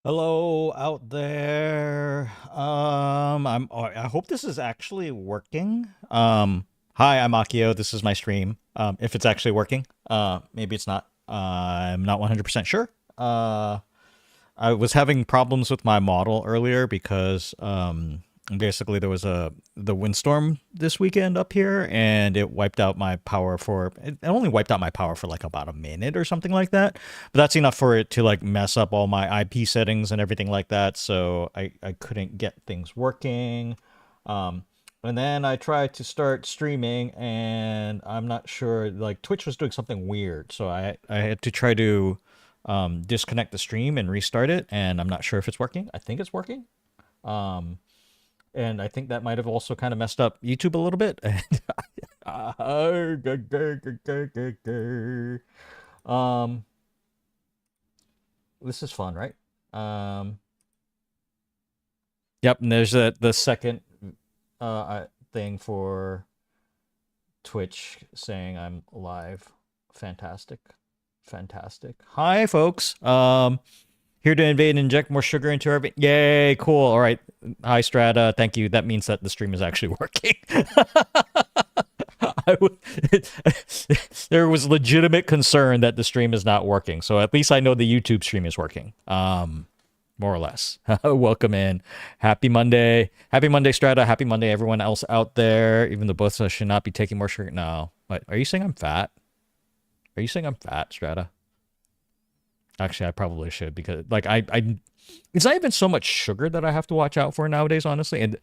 Hello out there. I hope this is actually working. Hi, I'm 𝐂𝐫𝐞𝐝. This is my stream. If it's actually working. Maybe it's not. I'm not 100% sure. I was having problems with my model earlier because basically there was the windstorm this weekend up here, and it wiped out my power for it only wiped out my power for like about a minute or something like that. But that's enough for it to like mess up all my IP settings and everything like that. So I couldn't get things working. And then I tried to start streaming, and I'm not sure, like Twitch was doing something weird. So I had to try to disconnect the stream and restart it, and I'm not sure if it's working. I think it's working. Um, and I think that might have also kind of messed up YouTube a little bit. um, this is fun, right? Yep, and there's the second thing for Twitch saying I'm live. Fantastic. Fantastic. Hi, folks. Here to invade and inject more sugar into our... Yay, cool. All right. Hi, Strata. Thank you. That means that the stream is actually working. There was legitimate concern that the stream is not working. So at least I know the YouTube stream is working. More or less. Welcome in. Happy Monday. Happy Monday, Strata. Happy Monday, everyone else out there. Even though both of us should not be taking more sugar. No. What? Are you saying I'm fat? Are you saying I'm fat, Strata? Actually, I probably should, because like it's not even so much sugar that I have to watch out for nowadays, honestly. And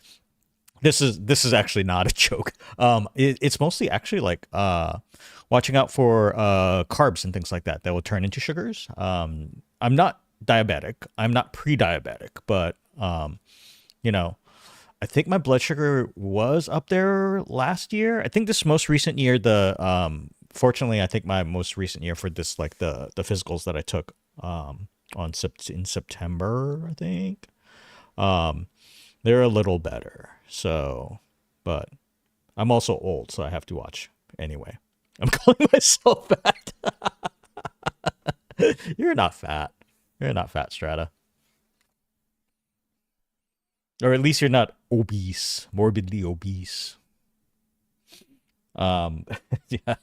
this is actually not a joke. It's mostly actually like watching out for carbs and things like that will turn into sugars. I'm not diabetic. I'm not pre-diabetic, but you know, I think my blood sugar was up there last year. I think this most recent year, fortunately, I think my most recent year for this, like the physicals that I took in September, I think, they're a little better. So, but I'm also old, so I have to watch anyway. I'm calling myself fat. You're not fat. You're not fat, Strata. Or at least you're not obese, morbidly obese. Yeah.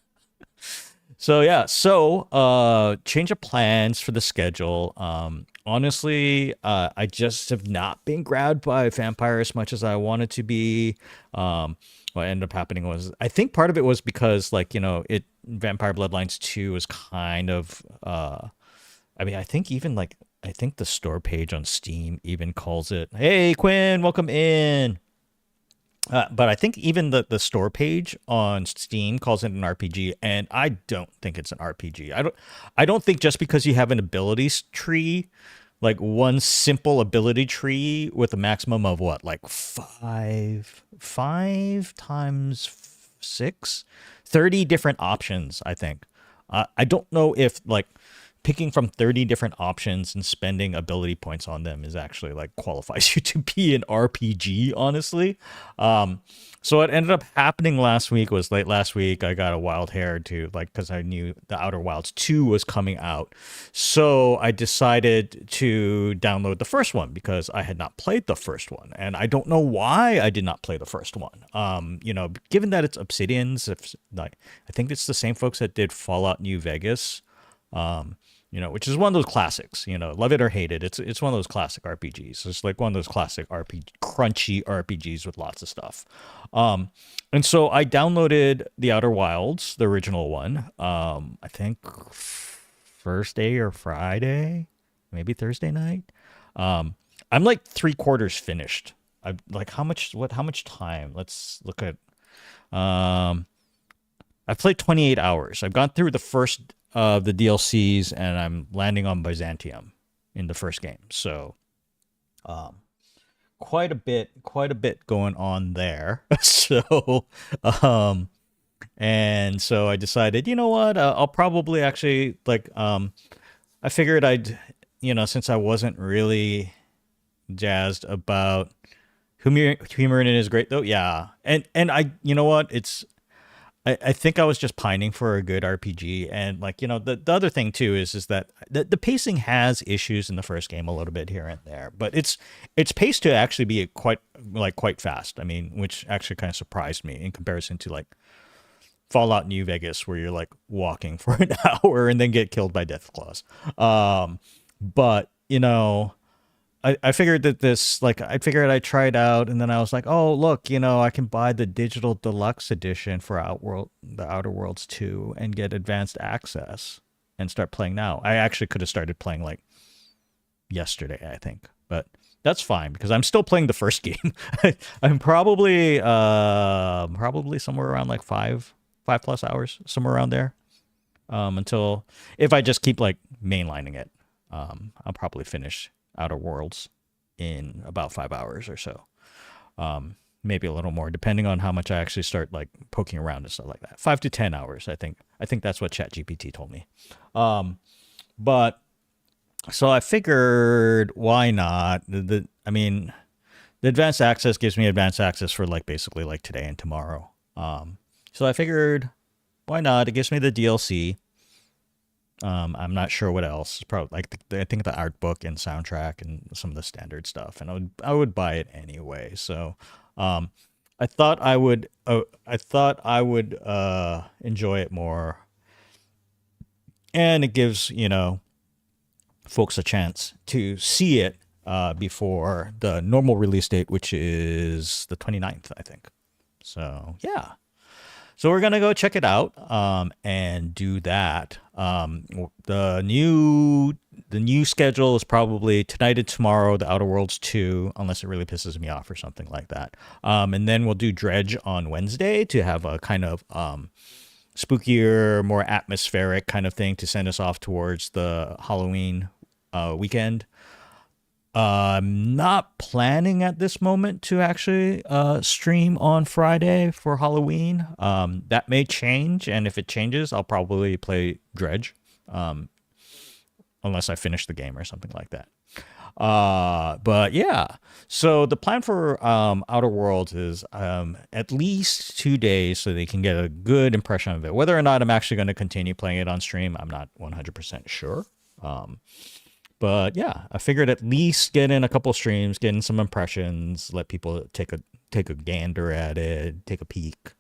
So change of plans for the schedule. Honestly, I just have not been grabbed by Vampire as much as I wanted to be. What ended up happening was, I think part of it was because, like, Vampire Bloodlines 2 was kind of I mean, I think even like, I think the store page on Steam even calls it, hey Quinn, welcome in. But I think even the store page on Steam calls it an RPG, and I don't think it's an RPG. I don't think just because you have an abilities tree, like one simple ability tree with a maximum of what, like five times 6, 30 different options, I think. I don't know if like picking from 30 different options and spending ability points on them is actually like qualifies you to be an RPG, honestly. So what ended up happening last week was, late last week, I got a wild hair to, like, because I knew the Outer Wilds 2 was coming out. So I decided to download the first one because I had not played the first one. And I don't know why I did not play the first one. Given that it's Obsidian's, I think it's the same folks that did Fallout New Vegas. Which is one of those classics, love it or hate it. It's one of those classic RPGs. It's like one of those classic crunchy RPGs with lots of stuff. And so I downloaded The Outer Wilds, the original one. I think Thursday or Friday, maybe Thursday night. I'm like 3/4 finished. I like how much time? Let's look at. I've played 28 hours. I've gone through the first of the DLCs, and I'm landing on Byzantium in the first game. So, quite a bit going on there. And so I decided, you know what? I'll probably actually I figured I'd, since I wasn't really jazzed about Humor in it is great though. Yeah. And I, you know what? I think I was just pining for a good RPG, and like the other thing too is that the pacing has issues in the first game a little bit here and there, but it's paced to actually be quite fast. I mean, which actually kind of surprised me in comparison to like Fallout New Vegas, where you're like walking for an hour and then get killed by Deathclaws. But I figured that I figured I'd try it out, and then I was like, oh, look, I can buy the digital deluxe edition for the Outer Worlds 2 and get advanced access and start playing now. I actually could have started playing like yesterday, I think, but that's fine because I'm still playing the first game. I'm probably somewhere around like 5+ hours, somewhere around there. Until if I just keep like mainlining it, I'll probably finish Outer Worlds in about 5 hours or so. Maybe a little more, depending on how much I actually start like poking around and stuff like that. 5 to 10 hours, I think. I think that's what ChatGPT told me. But so I figured, why not? I mean, the advanced access gives me advanced access for like basically like today and tomorrow. So I figured, why not? It gives me the DLC. I'm not sure what else. It's probably like I think the art book and soundtrack and some of the standard stuff, and I would buy it anyway. So, I thought I would enjoy it more, and it gives folks a chance to see it before the normal release date, which is the 29th, I think. So yeah. So we're going to go check it out and do that. The new schedule is probably tonight and tomorrow, the Outer Worlds 2, unless it really pisses me off or something like that. And then we'll do Dredge on Wednesday to have a kind of spookier, more atmospheric kind of thing to send us off towards the Halloween weekend. I'm not planning at this moment to actually stream on Friday for Halloween. That may change, and if it changes, I'll probably play Dredge, unless I finish the game or something like that. But yeah, so the plan for Outer Worlds is at least 2 days so they can get a good impression of it. Whether or not I'm actually going to continue playing it on stream, I'm not 100% sure. But yeah, I figured at least get in a couple streams, get in some impressions, let people take a gander at it, take a peek,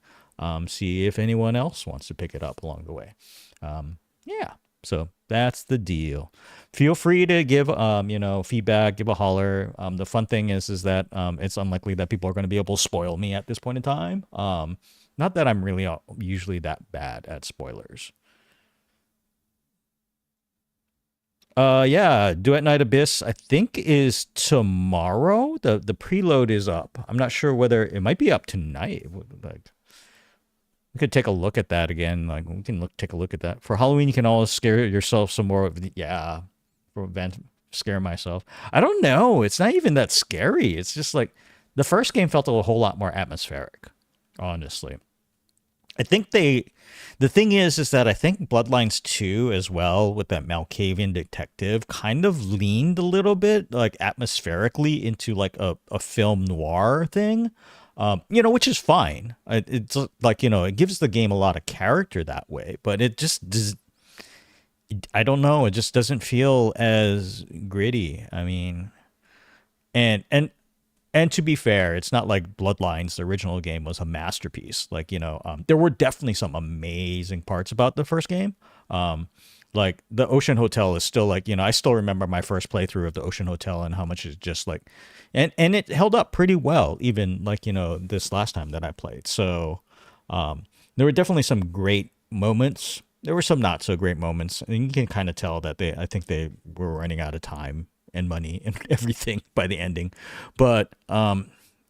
see if anyone else wants to pick it up along the way. Yeah, so that's the deal. Feel free to give feedback, give a holler. The fun thing is that it's unlikely that people are going to be able to spoil me at this point in time. Not that I'm really usually that bad at spoilers. Yeah, Duet Night Abyss, I think, is tomorrow. The preload is up. I'm not sure whether it might be up tonight. Like, we could take a look at that again. Like, we can take a look at that. For Halloween, you can always scare yourself some more. Yeah, scare myself. I don't know. It's not even that scary. It's just like the first game felt a whole lot more atmospheric, honestly. I think the thing is that I think Bloodlines 2 as well, with that Malkavian detective, kind of leaned a little bit like atmospherically into like a film noir thing, which is fine. It's like, it gives the game a lot of character that way, but it just does. I don't know. It just doesn't feel as gritty. I mean, and to be fair, it's not like Bloodlines, the original game, was a masterpiece. Like, there were definitely some amazing parts about the first game. Like, the Ocean Hotel is still like, I still remember my first playthrough of the Ocean Hotel and how much it's just like, and it held up pretty well, even like, this last time that I played. So there were definitely some great moments. There were some not so great moments. And you can kind of tell that I think they were running out of time and money and everything by the ending. But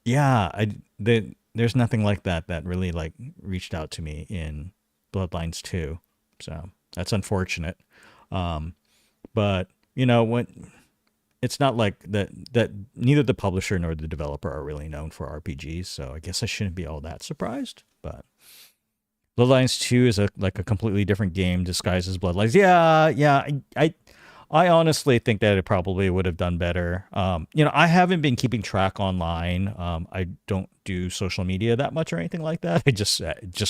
yeah, there's nothing like that really like reached out to me in Bloodlines 2. So that's unfortunate. But when it's not like that neither the publisher nor the developer are really known for RPGs, so I guess I shouldn't be all that surprised. But Bloodlines 2 is like a completely different game disguised as Bloodlines. Yeah, I I honestly think that it probably would have done better. I haven't been keeping track online. I don't do social media that much or anything like that. I just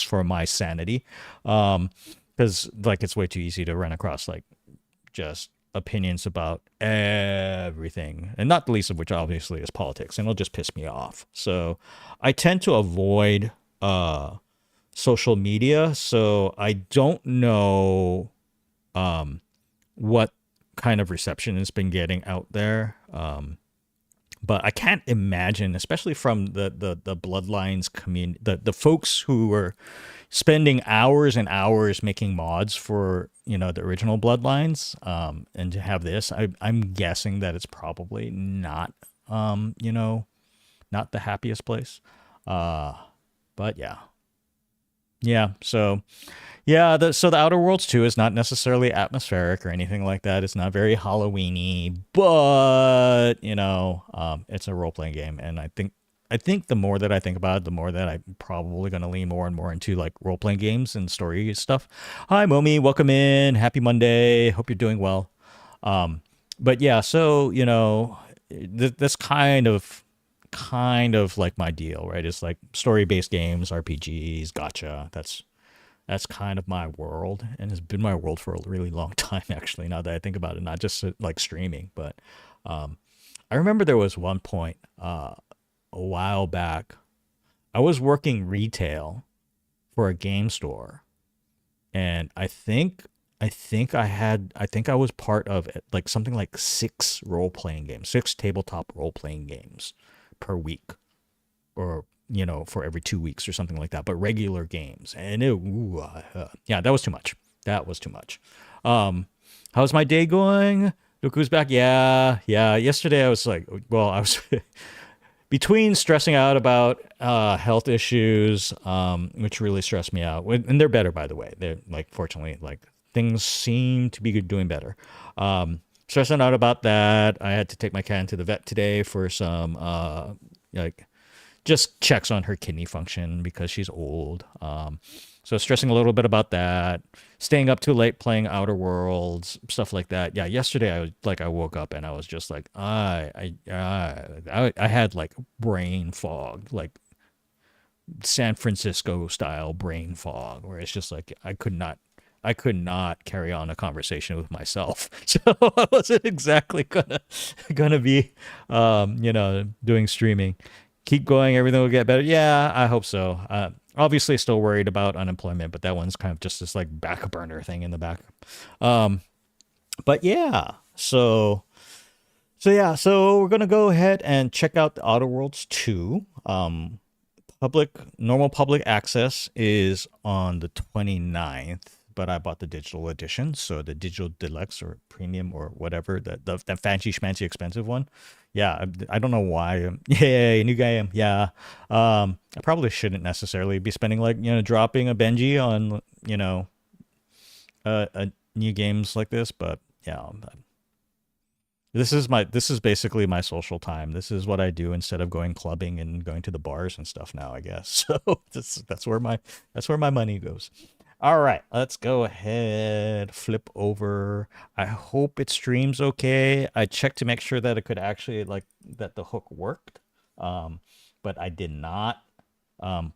for my sanity, because like it's way too easy to run across like just opinions about everything, and not the least of which obviously is politics, and it'll just piss me off. So I tend to avoid social media. So I don't know what kind of reception it's been getting out there. But I can't imagine, especially from the Bloodlines community, the folks who were spending hours and hours making mods for, the original Bloodlines, and to have this, I'm guessing that it's probably not, not the happiest place. But yeah. Yeah, so yeah, so the Outer Worlds 2 is not necessarily atmospheric or anything like that. It's not very Halloween-y, but it's a role-playing game, and I think the more that I think about it, the more that I'm probably going to lean more and more into like role-playing games and story stuff. Hi, Momi, welcome in. Happy Monday. Hope you're doing well. But yeah, so that's kind of like my deal, right? It's like story-based games, RPGs, gotcha. That's kind of my world, and it's been my world for a really long time, actually, now that I think about it, not just like streaming. But I remember there was one point a while back, I was working retail for a game store, and I think I was part of it, like something like 6 tabletop role-playing games per week, or for every 2 weeks or something like that, but regular games. And that was too much. How's my day going? Dooku's back. Yeah. Yesterday I was like, I was between stressing out about health issues, which really stressed me out. And they're better, by the way. They're like, fortunately, like things seem to be doing better. Stressing out about that. I had to take my cat to the vet today for some just checks on her kidney function because she's old. So stressing a little bit about that, staying up too late playing Outer Worlds, stuff like that. Yeah, yesterday I woke up and I was just like, I had like brain fog, like San Francisco style brain fog, where it's just like I could not carry on a conversation with myself. So I wasn't exactly gonna be doing streaming. Keep going, everything will get better. Yeah, I hope so. Obviously still worried about unemployment, but that one's kind of just this like back burner thing in the back. But yeah, so we're gonna go ahead and check out the Outer Worlds 2. Normal public access is on the 29th, but I bought the digital edition, so the digital deluxe or premium or whatever, the fancy schmancy expensive one. Yeah, I don't know why. Yay, new game. Yeah. I probably shouldn't necessarily be spending like, dropping a Benji on, new games like this, but yeah. This is basically my social time. This is what I do instead of going clubbing and going to the bars and stuff now, I guess. So that's where my money goes. All right, let's go ahead, flip over. I hope it streams okay. I checked to make sure that it could actually, that the hook worked, but I did not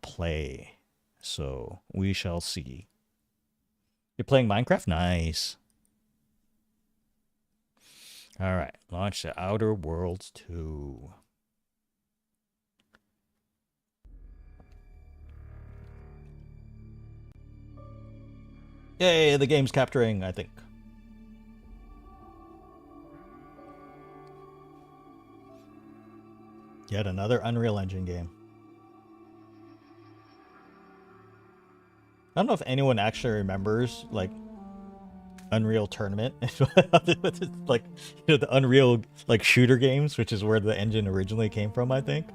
play, so we shall see. You're playing Minecraft? Nice. All right, launch the Outer Worlds 2. Yay, the game's capturing, I think. Yet another Unreal Engine game. I don't know if anyone actually remembers, like, Unreal Tournament. Like, the Unreal, like, shooter games, which is where the engine originally came from, I think.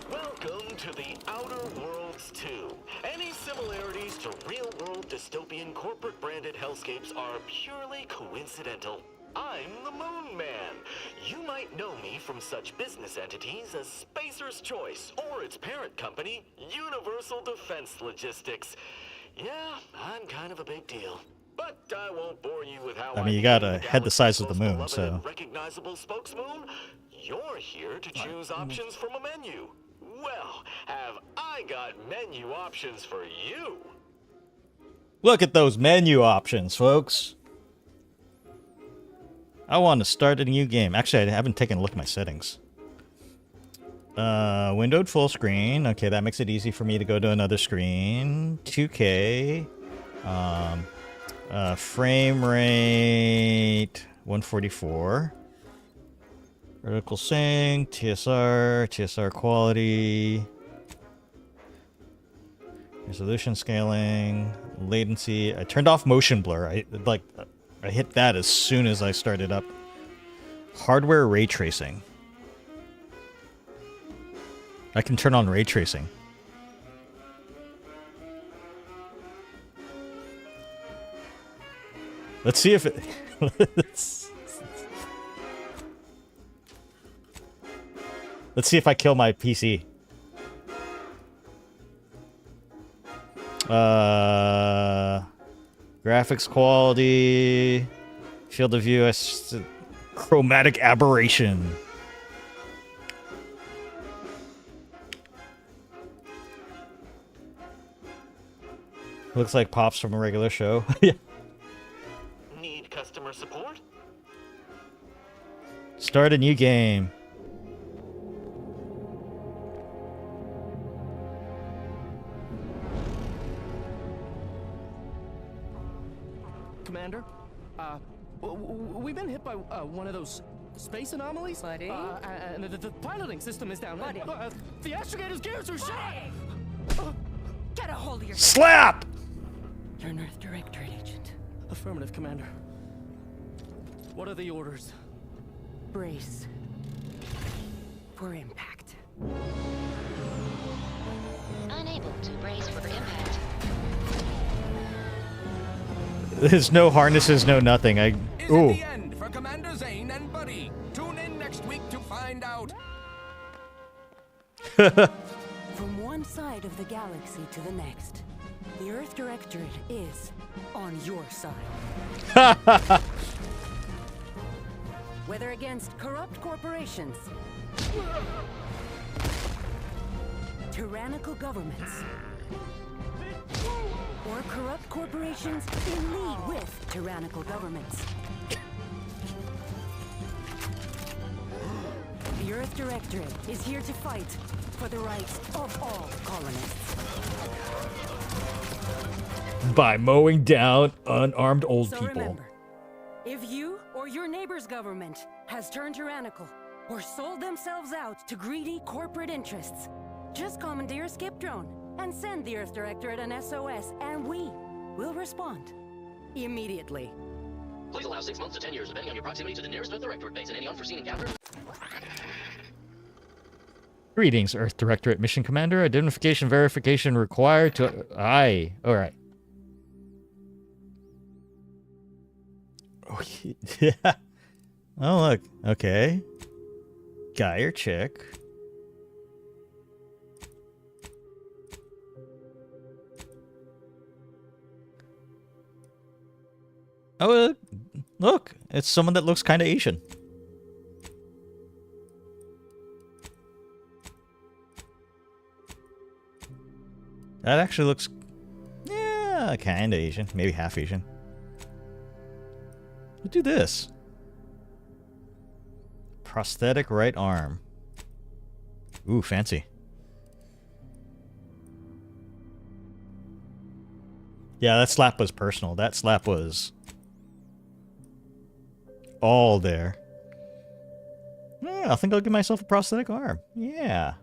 Welcome to the Outer Worlds 2. Any similarities to real-world dystopian corporate-branded hellscapes are purely coincidental. I'm the Moon Man. You might know me from such business entities as Spacer's Choice or its parent company, Universal Defense Logistics. Yeah, I'm kind of a big deal. But I won't bore you with how I mean, you got a became head the size of the Galaxy's moon, most so... beloved and recognizable spokesmoon. You're here to choose options from a menu. Well, have I got menu options for you? Look at those menu options, folks. I want to start a new game. Actually, I haven't taken a look at my settings. Windowed full screen. Okay, that makes it easy for me to go to another screen. 2K. Frame rate 144. Vertical sync, TSR quality. Resolution scaling, latency. I turned off motion blur. I hit that as soon as I started up. Hardware ray tracing. I can turn on ray tracing. Let's see if it... Let's see if I kill my PC. Graphics quality, field of view, chromatic aberration. Looks like pops from a regular show. Yeah. Need customer support? Start a new game. Commander, we've been hit by one of those space anomalies. Buddy? And the piloting system is down. Buddy. The astrogator's gears are shot. Get a hold of your... Slap! You're an Earth Directorate agent. Affirmative, Commander. What are the orders? Brace for impact. Unable to brace for impact. There's no harnesses, no nothing. Is Ooh. it the end for Commander Zane and Buddy? Tune in next week to find out. From one side of the galaxy to the next, the Earth Directorate is on your side. Whether against corrupt corporations, tyrannical governments, or corrupt corporations in league with tyrannical governments. The Earth Directorate is here to fight for the rights of all colonists. By mowing down unarmed old So people. remember, if you or your neighbor's government has turned tyrannical or sold themselves out to greedy corporate interests, just commandeer a skip drone and send the Earth Directorate an SOS, and we will respond immediately. Please allow 6 months to 10 years, depending on your proximity to the nearest Earth Directorate base and any unforeseen encounters. Greetings, Earth Directorate Mission Commander. Identification verification required to... Aye. Alright. Oh, yeah. Oh, look. Okay. Guy or chick. Oh, look. It's someone that looks kind of Asian. That actually looks... Yeah, kind of Asian. Maybe half Asian. Let's do this. Prosthetic right arm. Ooh, fancy. Yeah, that slap was personal. That slap was... all there. Yeah, I think I'll give myself a prosthetic arm. Yeah.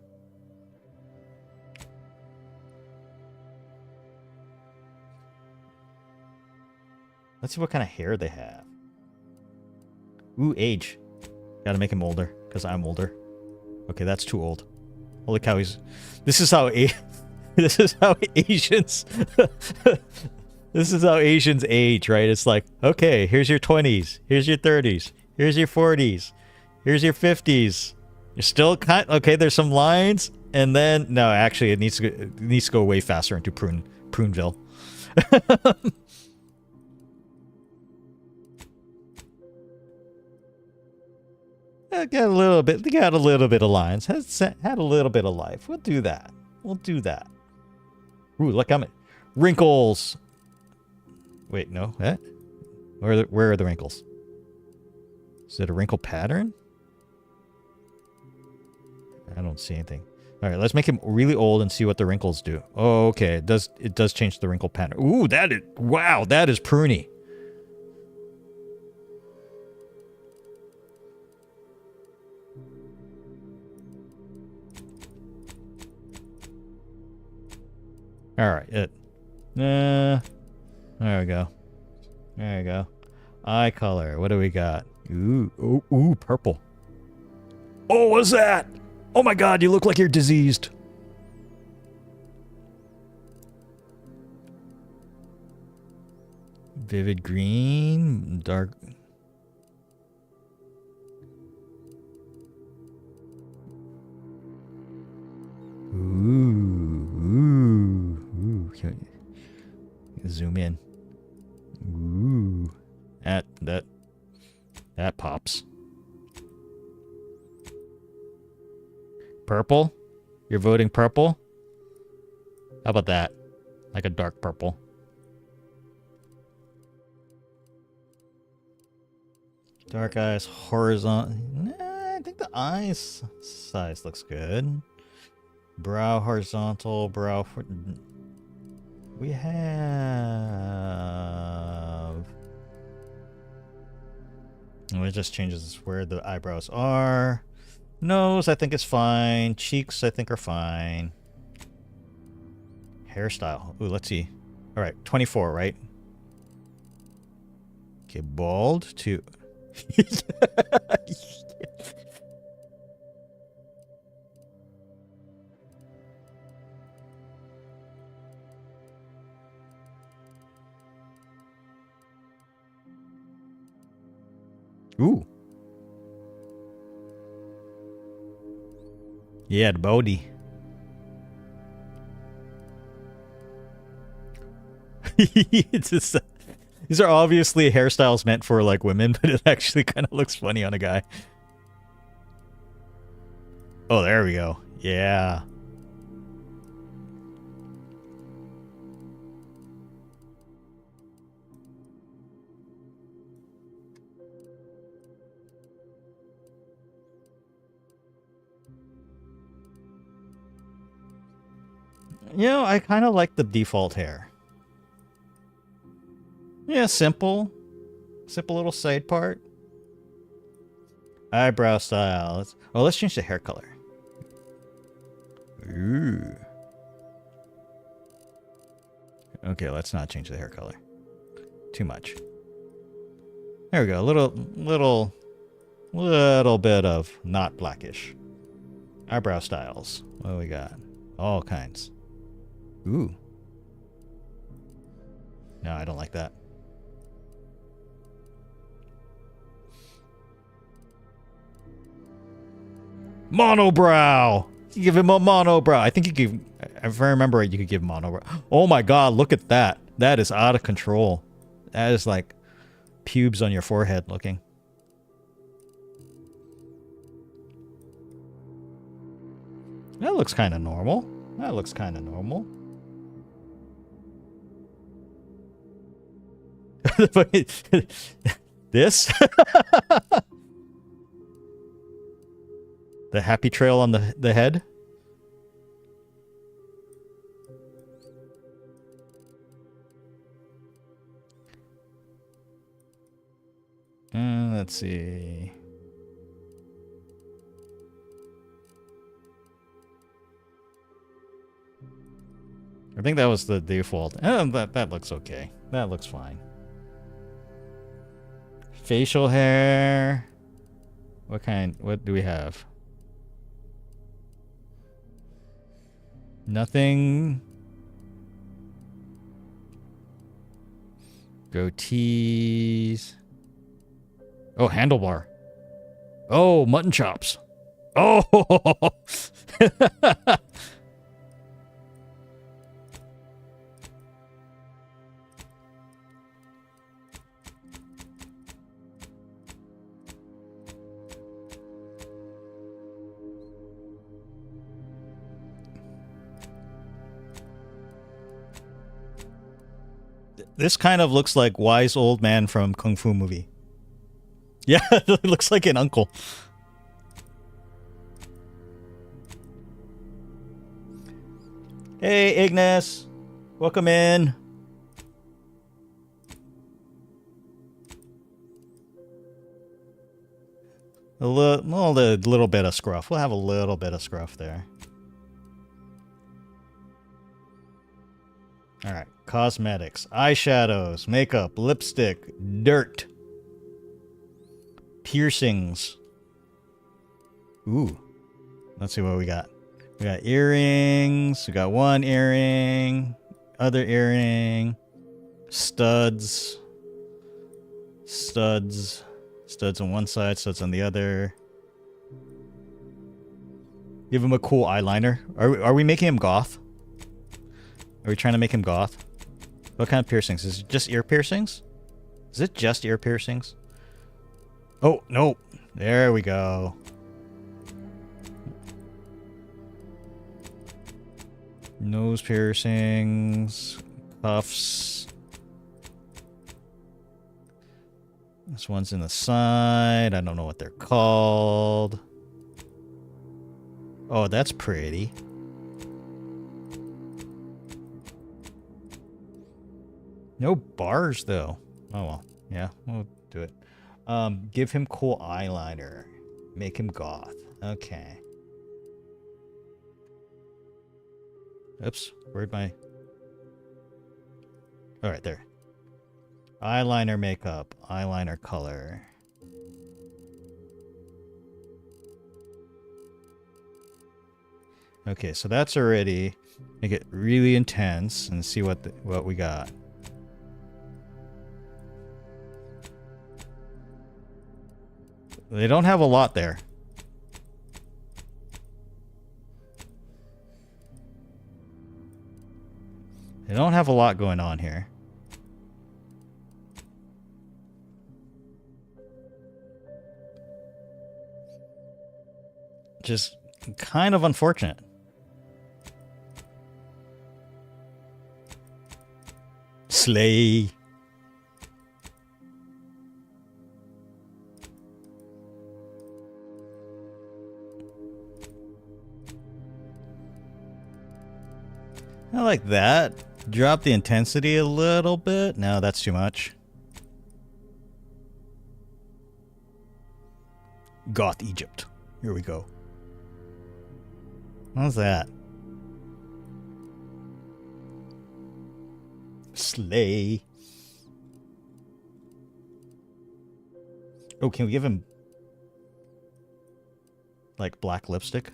Let's see what kind of hair they have. Ooh, age. Gotta make him older, because I'm older. Okay, that's too old. Holy cow, he's... This is how this is how Asians... This is how Asians age, right? It's like, okay, here's your 20s. Here's your 30s. Here's your 40s. Here's your 50s. You're still kind... Okay, there's some lines. And then... No, actually, it needs to go way faster into Pruneville. got a little bit. They got a little bit of lines. Had a little bit of life. We'll do that. We'll do that. Ooh, look, I'm wrinkles. Wait, no. Where are the wrinkles? Is it a wrinkle pattern? I don't see anything. All right, let's make him really old and see what the wrinkles do. Oh, okay. It does change the wrinkle pattern. Ooh, wow, that is pruny. All right, there we go. There we go. Eye color. What do we got? Ooh, purple. Oh, what's that? Oh my God, you look like you're diseased. Vivid green, dark. Ooh. Can we zoom in? Ooh. That pops. Purple? You're voting purple? How about that? Like a dark purple. Dark eyes, horizontal. Nah, I think the eyes size looks good. Brow horizontal, brow. We have. Oh, it just changes where the eyebrows are. Nose, I think is fine. Cheeks, I think are fine. Hairstyle. Ooh, let's see. All right, 24, right? Okay, bald to. Ooh. Yeah, the body. It's just, these are obviously hairstyles meant for like women, but it actually kind of looks funny on a guy. Oh, there we go. Yeah. You know, I kind of like the default hair. Yeah, simple. Simple little side part. Eyebrow style. Let's change the hair color. Ooh. Okay, let's not change the hair color. Too much. There we go. A little bit of not blackish. Eyebrow styles. What do we got? All kinds. Ooh. No, I don't like that. Monobrow! You give him a monobrow. I think you give... If I remember right, you could give monobrow. Oh my god, look at that. That is out of control. That is like pubes on your forehead looking. That looks kind of normal. That looks kind of normal. This? The happy trail on the head? Let's see. I think that was the default. That looks okay. That looks fine. Facial hair. What do we have? Nothing. Goatees. Oh, handlebar. Oh, mutton chops. Oh. This kind of looks like wise old man from Kung Fu movie. Yeah, it looks like an uncle. Hey, Ignis. Welcome in. A little bit of scruff. We'll have a little bit of scruff there. All right. Cosmetics, eyeshadows, makeup, lipstick, dirt, piercings. Ooh. Let's see what we got. We got earrings. We got one earring. Other earring. Studs. Studs. Studs on one side, studs on the other. Give him a cool eyeliner. Are we making him goth? Are we trying to make him goth? What kind of piercings? Is it just ear piercings? Is it just ear piercings? Oh, no. There we go. Nose piercings. Cuffs. This one's in the side. I don't know what they're called. Oh, that's pretty. No bars, though. Oh, well. Yeah, we'll do it. Give him cool eyeliner. Make him goth. Okay. Oops. Where'd my... Alright, there. Eyeliner makeup. Eyeliner color. Okay, so that's already... Make it really intense and see what we got. They don't have a lot there. They don't have a lot going on here. Just kind of unfortunate. Slay. I like that. Drop the intensity a little bit. No, that's too much. Goth Egypt. Here we go. How's that? Slay. Oh, can we give him like black lipstick?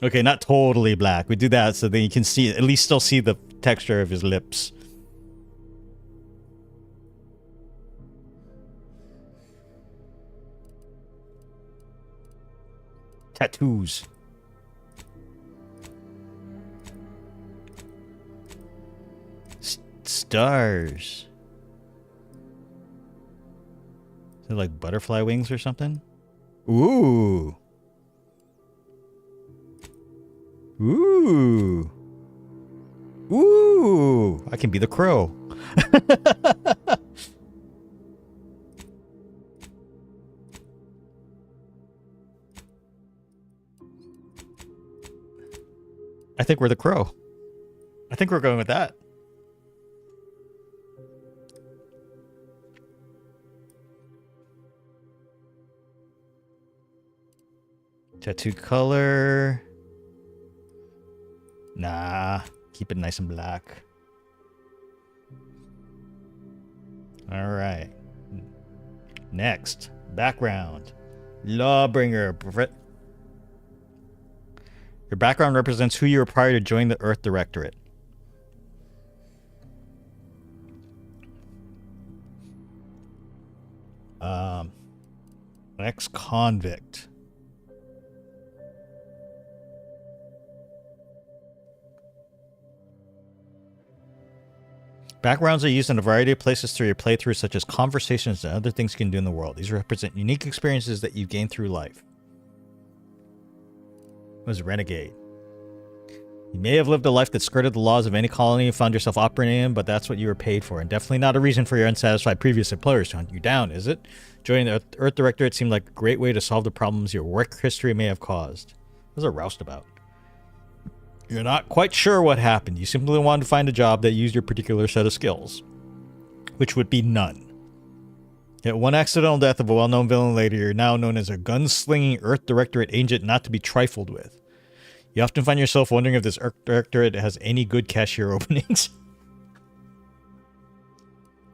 Okay, not totally black. We do that so that you can see, at least still see the texture of his lips. Tattoos. Stars. Is it like butterfly wings or something? Ooh. Ooh. Ooh. I can be the crow. I think we're the crow. I think we're going with that. Tattoo color. Nah, keep it nice and black. All right. Next, background. Lawbringer. Your background represents who you were prior to joining the Earth Directorate. Ex-convict. Backgrounds are used in a variety of places through your playthrough, such as conversations and other things you can do in the world. These represent unique experiences that you gain through life. What was Renegade? You may have lived a life that skirted the laws of any colony you found yourself operating in, but that's what you were paid for, and definitely not a reason for your unsatisfied previous employers to hunt you down, is it? Joining the Earth Directorate seemed like a great way to solve the problems your work history may have caused. What was a roustabout? You're not quite sure what happened. You simply wanted to find a job that used your particular set of skills, which would be none. Yet one accidental death of a well-known villain later, you're now known as a gunslinging Earth Directorate agent not to be trifled with. You often find yourself wondering if this Earth Directorate has any good cashier openings.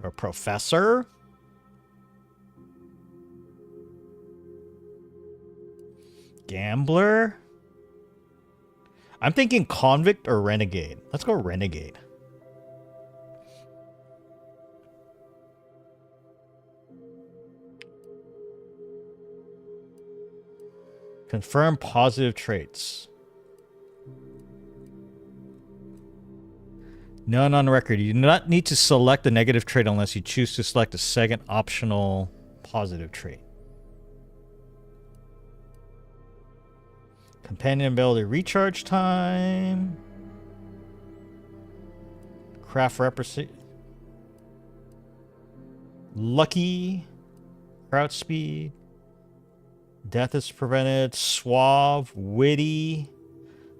Or professor? Gambler? I'm thinking convict or renegade. Let's go renegade. Confirm positive traits. None on record. You do not need to select a negative trait unless you choose to select a second optional positive trait. Companion ability recharge time. Craft represent. Lucky. Crouch speed. Death is prevented. Suave. Witty.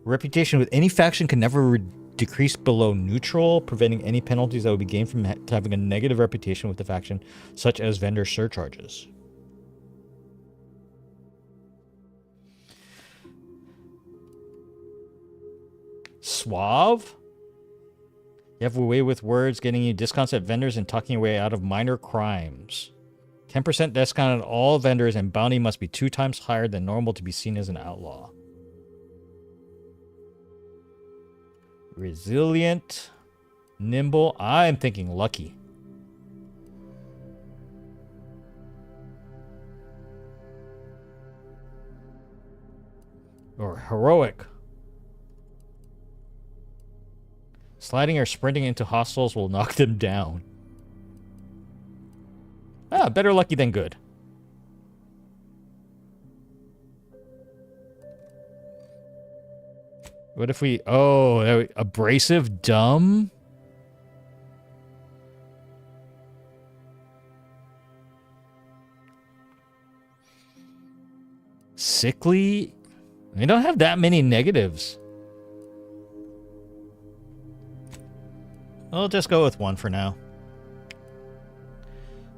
Reputation with any faction can never decrease below neutral, preventing any penalties that would be gained from having a negative reputation with the faction, such as vendor surcharges. Suave? You have a way with words, getting you discounts at vendors and talking your way out of minor crimes. 10% discount on all vendors, and bounty must be 2 times higher than normal to be seen as an outlaw. Resilient. Nimble. I'm thinking lucky. Or heroic. Sliding or sprinting into hostiles will knock them down. Ah, better lucky than good. What if we... Oh, abrasive, dumb? Sickly? We don't have that many negatives. I'll just go with 1 for now.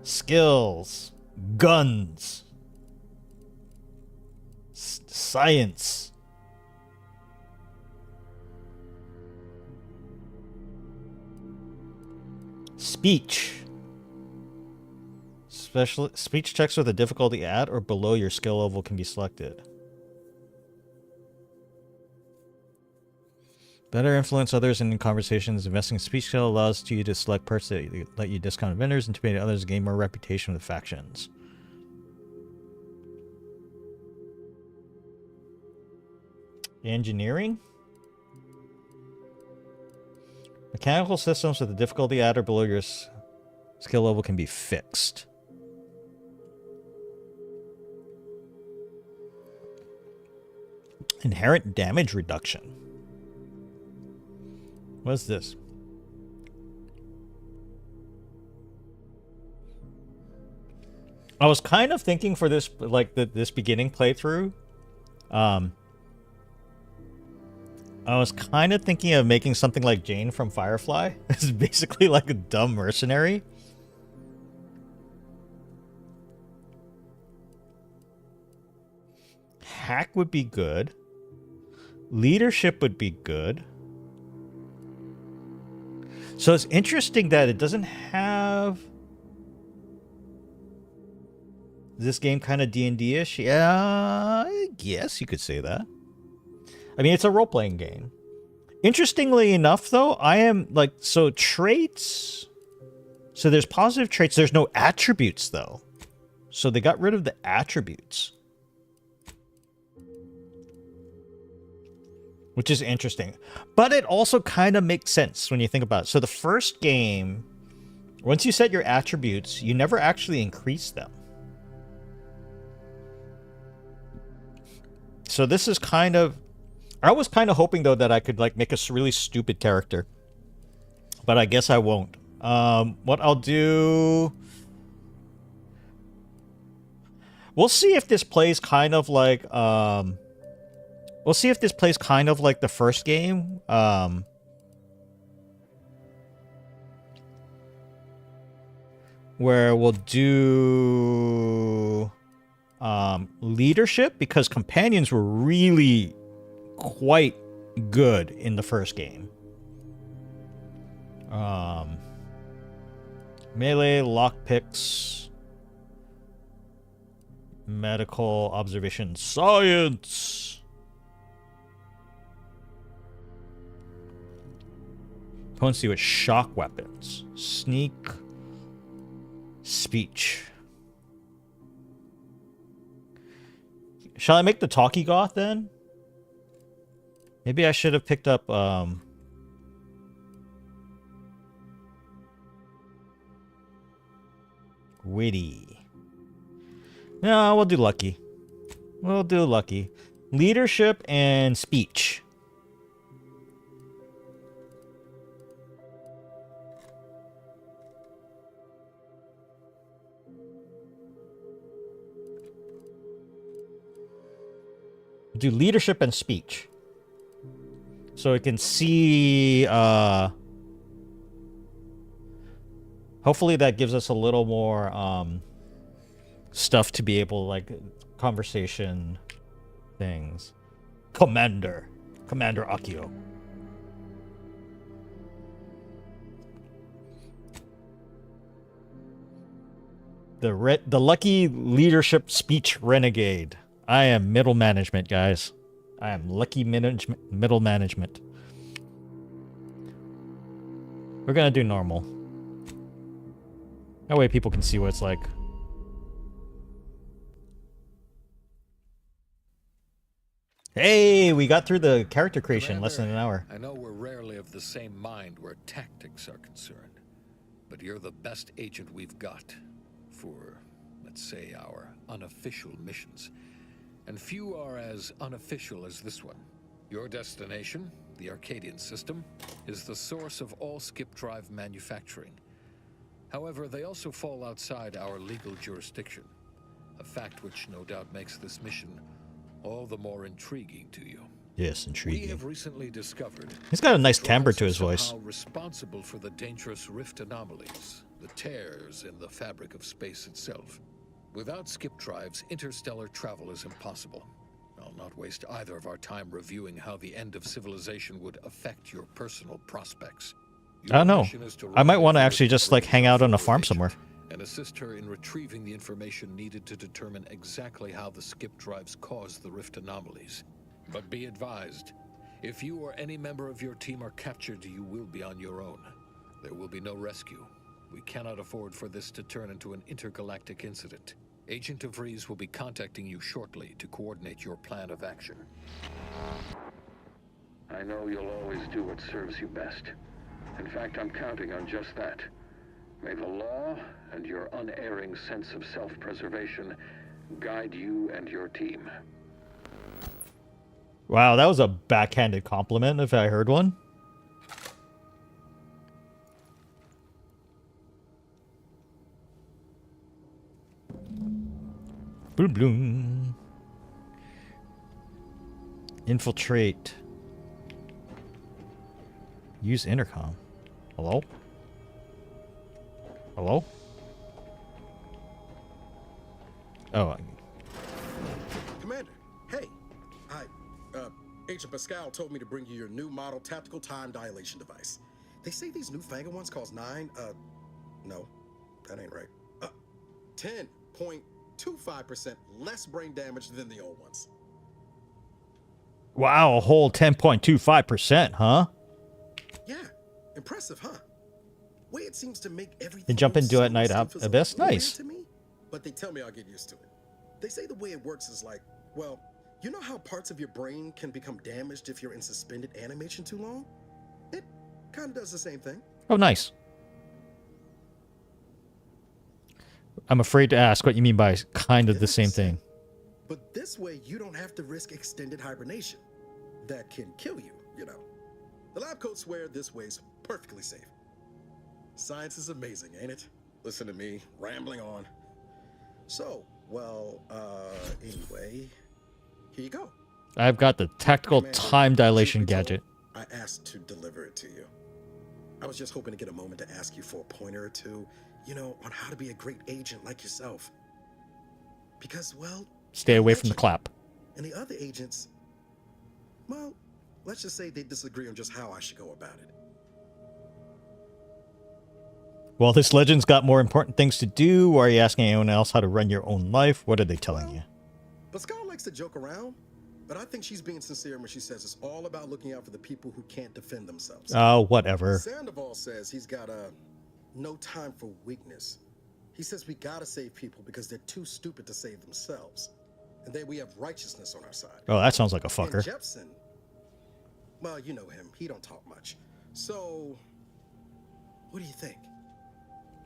Skills. Guns. Science. Speech. Special speech checks with a difficulty at or below your skill level can be selected. Better influence others in conversations. Investing in speech skill allows you to select perks that let you discount vendors, intimidate others, gain more reputation with factions. Engineering? Mechanical systems with a difficulty at or below your skill level can be fixed. Inherent damage reduction. What's this? I was kind of thinking for this, like this beginning playthrough, I was kind of thinking of making something like Jane from Firefly. It's basically like a dumb mercenary. Hack would be good. Leadership would be good. So it's interesting that it doesn't have this game kind of D&D-ish. Yeah, I guess you could say that. I mean, it's a role-playing game. Interestingly enough, though, I am like, so traits. So there's positive traits. There's no attributes, though. So they got rid of the attributes. Which is interesting. But it also kind of makes sense when you think about it. So the first game, once you set your attributes, you never actually increase them. So this is kind of... I was kind of hoping, though, that I could like make a really stupid character. But I guess I won't. What I'll do... We'll see if this plays kind of like... We'll see if this plays kind of like the first game. Where we'll do leadership, because companions were really quite good in the first game. Melee, lockpicks, medical, observation, science. Opponents with shock weapons, sneak, speech. Shall I make the talkie goth then? Maybe I should have picked up witty. No, we'll do lucky. We'll do lucky. Leadership and speech. Do leadership and speech. So it can see hopefully that gives us a little more stuff to be able, like, conversation things. Commander 𝐂𝐫𝐞𝐝. The lucky leadership speech renegade. I am middle management, guys. I am lucky middle management. We're gonna do normal. That way people can see what it's like. Hey, we got through the character creation in less than an hour. I know we're rarely of the same mind where tactics are concerned, but you're the best agent we've got for, let's say, our unofficial missions. And few are as unofficial as this one. Your destination, the Arcadian system, is the source of all skip drive manufacturing. However, they also fall outside our legal jurisdiction, a fact which no doubt makes this mission all the more intriguing to you. Yes, intriguing. We have recently discovered he's got a nice timbre to his voice. Responsible for the dangerous rift anomalies, the tears in the fabric of space itself. Without skip drives, interstellar travel is impossible. I'll not waste either of our time reviewing how the end of civilization would affect your personal prospects. I don't know. I might want to actually just like hang out on a farm somewhere. And assist her in retrieving the information needed to determine exactly how the skip drives cause the rift anomalies. But be advised, if you or any member of your team are captured, you will be on your own. There will be no rescue. We cannot afford for this to turn into an intergalactic incident. Agent 𝐷𝐷 will be contacting you shortly to coordinate your plan of action. I know you'll always do what serves you best. In fact, I'm counting on just that. May the law and your unerring sense of self-preservation guide you and your team. Wow, that was a backhanded compliment if I heard one. Bloom bloom. Infiltrate. Use intercom. Hello? Hello? Oh. Commander, hey. Agent Pascal told me to bring you your new model tactical time dilation device. They say these newfangled ones cost no, that ain't right. 10.25% less brain damage than the old ones. Wow, a whole 10.25%, huh? Yeah, impressive, huh? Way it seems to make everything. And jump into at night up abyss. Nice. To me. but they tell me I'll get used to it. They say the way it works is like, well, you know how parts of your brain can become damaged if you're in suspended animation too long? It kind of does the same thing. Oh, nice. I'm afraid to ask what you mean by kind of the same thing. But this way, you don't have to risk extended hibernation. That can kill you, you know. The lab coats swear this way's perfectly safe. Science is amazing, ain't it? Listen to me, rambling on. So, well, anyway, here you go. I've got the tactical time dilation gadget. I asked to deliver it to you. I was just hoping to get a moment to ask you for a pointer or two, you know, on how to be a great agent like yourself. Because, well... Stay away from the clap. And the other agents, well, let's just say they disagree on just how I should go about it. Well, this legend's got more important things to do. Or are you asking anyone else how to run your own life? What are they telling you? Pascal likes to joke around, but I think she's being sincere when she says it's all about looking out for the people who can't defend themselves. Oh, whatever. Sandoval says he's got no time for weakness. He says we gotta save people because they're too stupid to save themselves. And then we have righteousness on our side. Oh, that sounds like a fucker. And Jepson, well, you know him. He don't talk much. So, what do you think?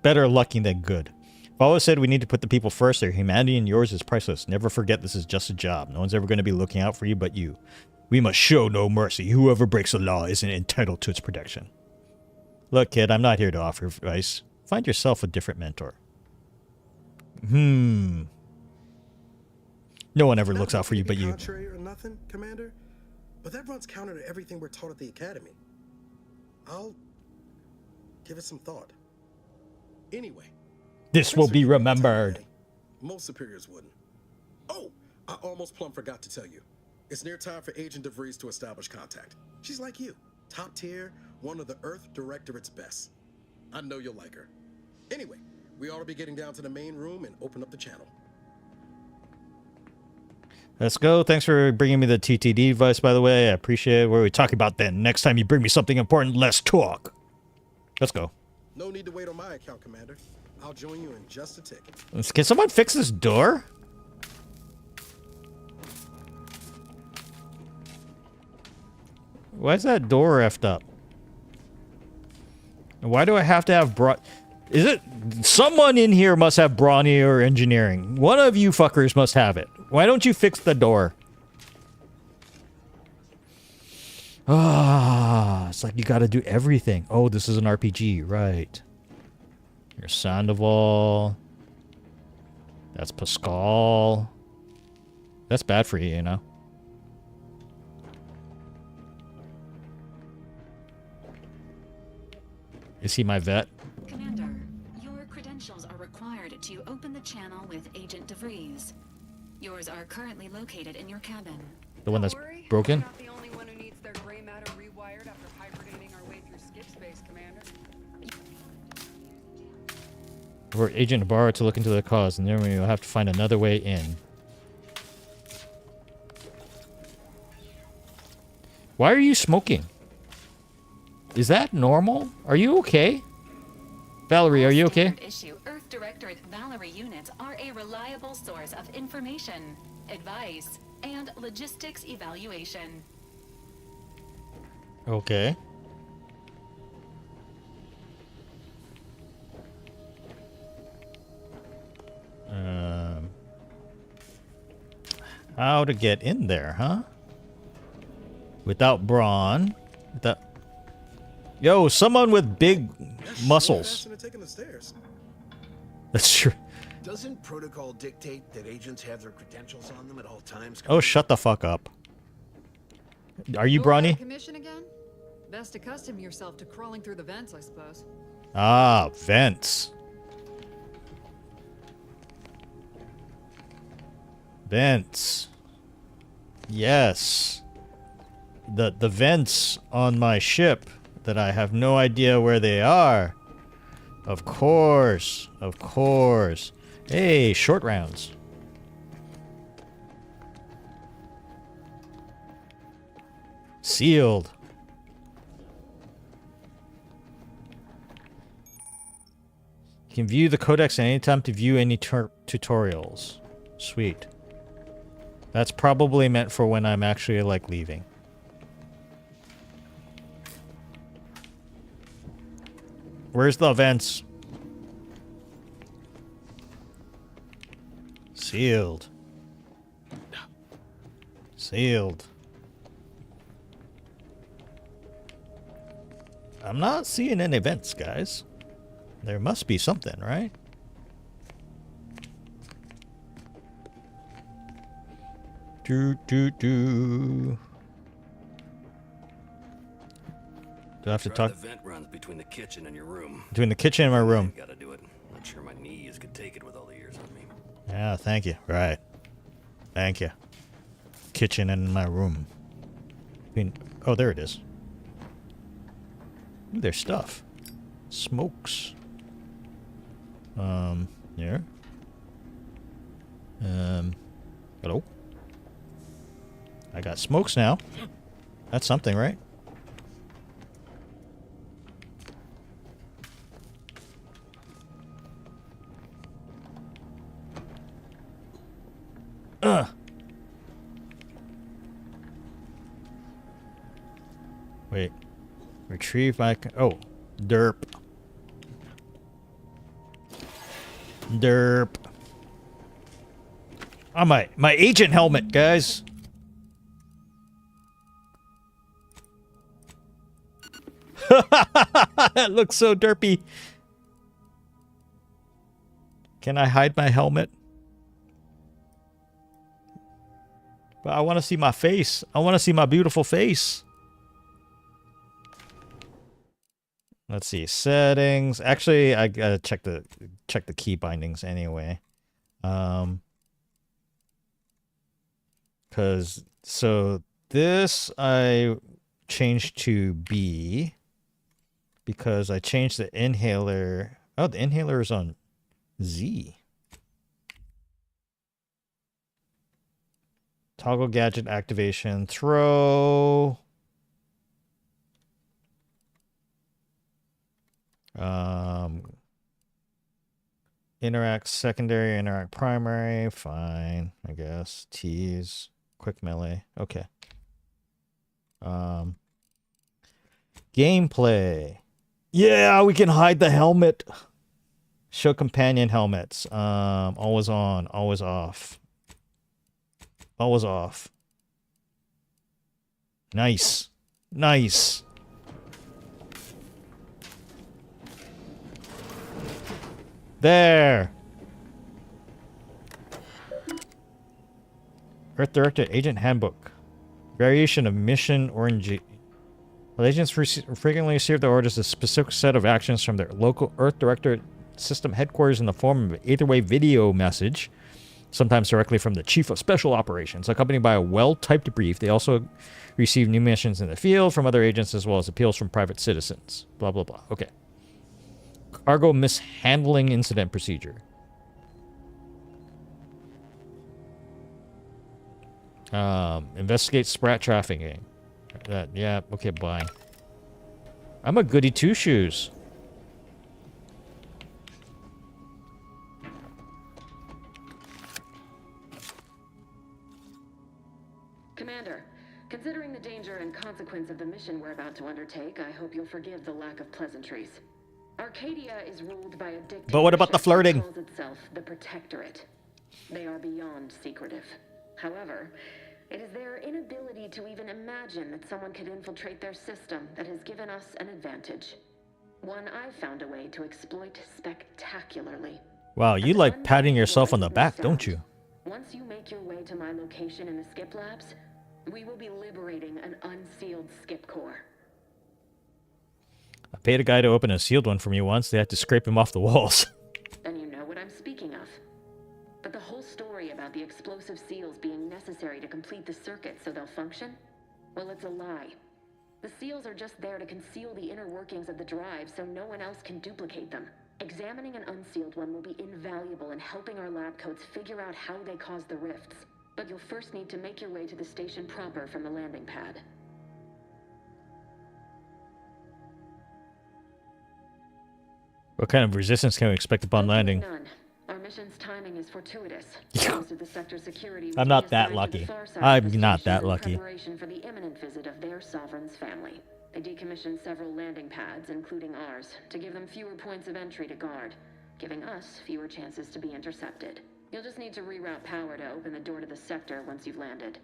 Better lucky than good. I've always said we need to put the people first. Their humanity and yours is priceless. Never forget this is just a job. No one's ever going to be looking out for you but you. We must show no mercy. Whoever breaks the law isn't entitled to its protection. Look, kid, I'm not here to offer advice. Find yourself a different mentor. No one ever looks out for you but you. Contrary or nothing, Commander, but that runs counter to everything we're taught at the Academy. I'll give it some thought. Anyway. This will be remembered. Most superiors wouldn't. Oh, I almost plumb forgot to tell you. It's near time for Agent DeVries to establish contact. She's like you, top tier, one of the Earth Directorate's best. I know you'll like her. Anyway, we ought to be getting down to the main room and open up the channel. Let's go. Thanks for bringing me the TTD device, by the way. I appreciate it. What are we talking about then? Next time you bring me something important, let's talk. Let's go. No need to wait on my account, Commander. I'll join you in just a tick. Can someone fix this door? Why is that door effed up? Why do I have to have Is it... Someone in here must have brawny or engineering. One of you fuckers must have it. Why don't you fix the door? Ah, it's like you gotta do everything. Oh, this is an RPG, right. Here's Sandoval. That's Pascal. That's bad for you, you know? Is he my vet? Commander, your credentials are required to open the channel with Agent DeVries. Yours are currently located in your cabin. The one that's broken? Not the only one who needs their gray matter rewired after hibernating our way through skip space, Commander. For Agent Ibarra to look into the cause, and then we will have to find another way in. Why are you smoking? Is that normal? Are you okay? Valerie, are you okay? Issue Earth Directorate Valerie units are a reliable source of information, advice, and logistics evaluation. Okay. How to get in there, huh? Without brawn. Without... Yo, someone with big muscles. That's true. Doesn't protocol dictate that agents have their credentials on them at all times? Oh, shut the fuck up. Are you brawny? Commission again? Best accustom yourself to crawling through the vents, I suppose. Ah, vents. Vents. Yes. The vents on my ship that I have no idea where they are. Of course. Of course. Hey, short rounds. Sealed. You can view the codex at any time to view any tutorials. Sweet. That's probably meant for when I'm actually, like, leaving. Where's the events? Sealed. Sealed. I'm not seeing any events, guys. There must be something, right? Do. Do I have to talk? The vent runs between the kitchen and your room. Between the kitchen and my room. Gotta do it. Not sure my knees could take it with all the years on me. Yeah, thank you. Right. Thank you. Kitchen and my room. I mean, oh, there it is. Ooh, there's stuff. Smokes. Here. Hello? I got smokes now. That's something, right? Wait. Retrieve my... Oh. Derp. Derp. Oh, my agent helmet, guys. That looks so derpy. Can I hide my helmet? But I want to see my face. I want to see my beautiful face. Let's see, settings. Actually, I gotta check the key bindings anyway. So this I changed to B because I changed the inhaler. Oh, the inhaler is on Z. Toggle gadget activation, throw. Interact secondary, interact primary, fine, I guess. T's, quick melee, okay. Gameplay. Yeah, we can hide the helmet. Show companion helmets. Always on, always off. Always off. Nice. Nice. There. Earth Director Agent Handbook. Variation of mission orange. Well, agents frequently receive their orders a specific set of actions from their local Earth Director system headquarters in the form of an either-way video message, sometimes directly from the Chief of Special Operations, accompanied by a well-typed brief. They also receive new missions in the field from other agents as well as appeals from private citizens. Blah, blah, blah. Okay. Cargo mishandling incident procedure. Investigate sprat trafficking. Yeah, okay, bye. I'm a goody two-shoes. Commander, considering the danger and consequence of the mission we're about to undertake, I hope you'll forgive the lack of pleasantries. 𝐂𝐫𝐞𝐝 is ruled by a dictatorship But what about the flirting? that calls itself the Protectorate. They are beyond secretive. However, it is their inability to even imagine that someone could infiltrate their system that has given us an advantage. One I've found a way to exploit spectacularly. Wow, you like patting yourself on the back, don't you? Once you make your way to my location in the skip labs, we will be liberating an unsealed skip core. I paid a guy to open a sealed one for me once. They had to scrape him off the walls. Then you know what I'm speaking of. But the whole story about the explosive seals being necessary to complete the circuit so they'll function? Well, it's a lie. The seals are just there to conceal the inner workings of the drive so no one else can duplicate them. Examining an unsealed one will be invaluable in helping our lab coats figure out how they cause the rifts. But you'll first need to make your way to the station proper from the landing pad. What kind of resistance can we expect upon landing? None. Our mission's timing is fortuitous. Yeah. Most of the sector security was I'm not that reassigned to the lucky. far side of I'm the not station that in lucky. preparation for the imminent visit of their sovereign's family. They decommissioned several landing pads, including ours, to give them fewer points of entry to guard, giving us fewer chances to be intercepted. You'll just need to reroute power to open the door to the sector once you've landed.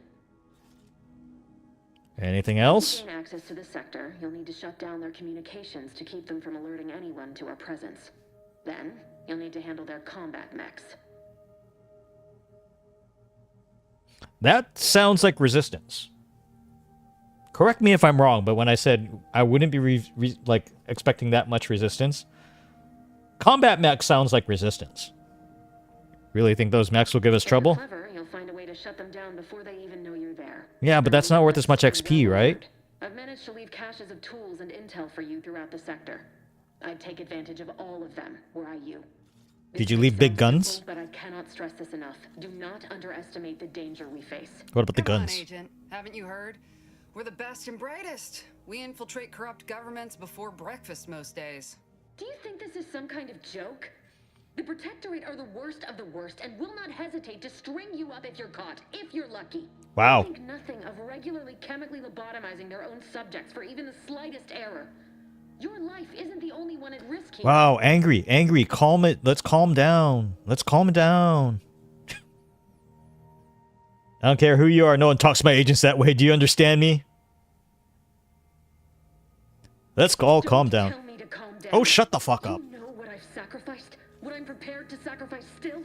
Anything else? To gain access to the sector, you'll need to shut down their communications to keep them from alerting anyone to our presence. Then, you'll need to handle their combat mechs. That sounds like resistance. Correct me if I'm wrong, but when I said I wouldn't be like expecting that much resistance, combat mech sounds like resistance. Really think those mechs will give us trouble? Clever, you'll find a way to shut them down before they even know you're there. Yeah, but that's not worth as much XP, right? I've managed to leave caches of tools and intel for you throughout the sector. I'd take advantage of all of them, were I you. Did you leave big guns? But I cannot stress this enough. Do not underestimate the danger we face. What about the Come on, guns? Agent. Haven't you heard? We're the best and brightest. We infiltrate corrupt governments before breakfast most days. Do you think this is some kind of joke? The Protectorate are the worst of the worst and will not hesitate to string you up if you're caught, if you're lucky. Wow. Think nothing of regularly chemically lobotomizing their own subjects for even the slightest error. Your life isn't the only one at risk here. Wow, angry, angry. Calm it. Let's calm down. Let's calm it down. I don't care who you are. No one talks to my agents that way. Do you understand me? Let's all calm down. Tell me to calm down. Oh, shut the fuck up. You know what I've sacrificed? What I'm prepared to sacrifice still?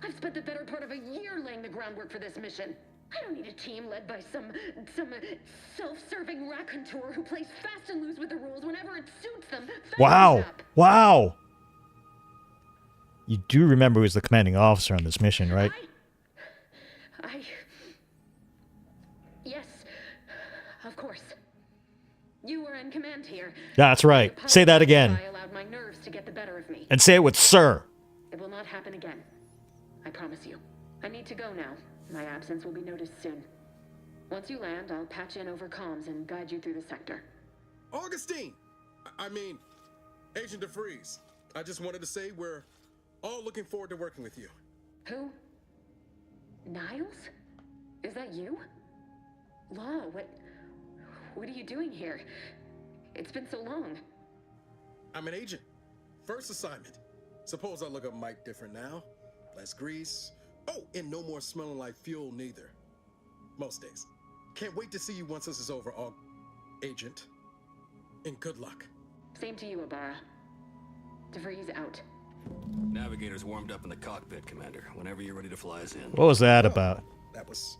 I've spent the better part of a year laying the groundwork for this mission. I don't need a team led by some self-serving raconteur who plays fast and loose with the rules whenever it suits them. Wow. Wow. You do remember who's the commanding officer on this mission, right? Yes, of course. You were in command here. That's right. Say that again. I allowed my nerves to get the better of me. And say it with sir. It will not happen again. I promise you. I need to go now. My absence will be noticed soon. Once you land, I'll patch in over comms and guide you through the sector. Augustine! I mean, Agent DeFreeze. I just wanted to say we're all looking forward to working with you. Who? Niles? Is that you? Law, what are you doing here? It's been so long. I'm an agent. First assignment. Suppose I look a mite different now. Less grease. Oh, and no more smelling like fuel neither. Most days. Can't wait to see you once this is over, Agent. And good luck. Same to you, Ibarra. DeFreeze out. Navigator's warmed up in the cockpit, Commander. Whenever you're ready to fly us in. What was that about? That was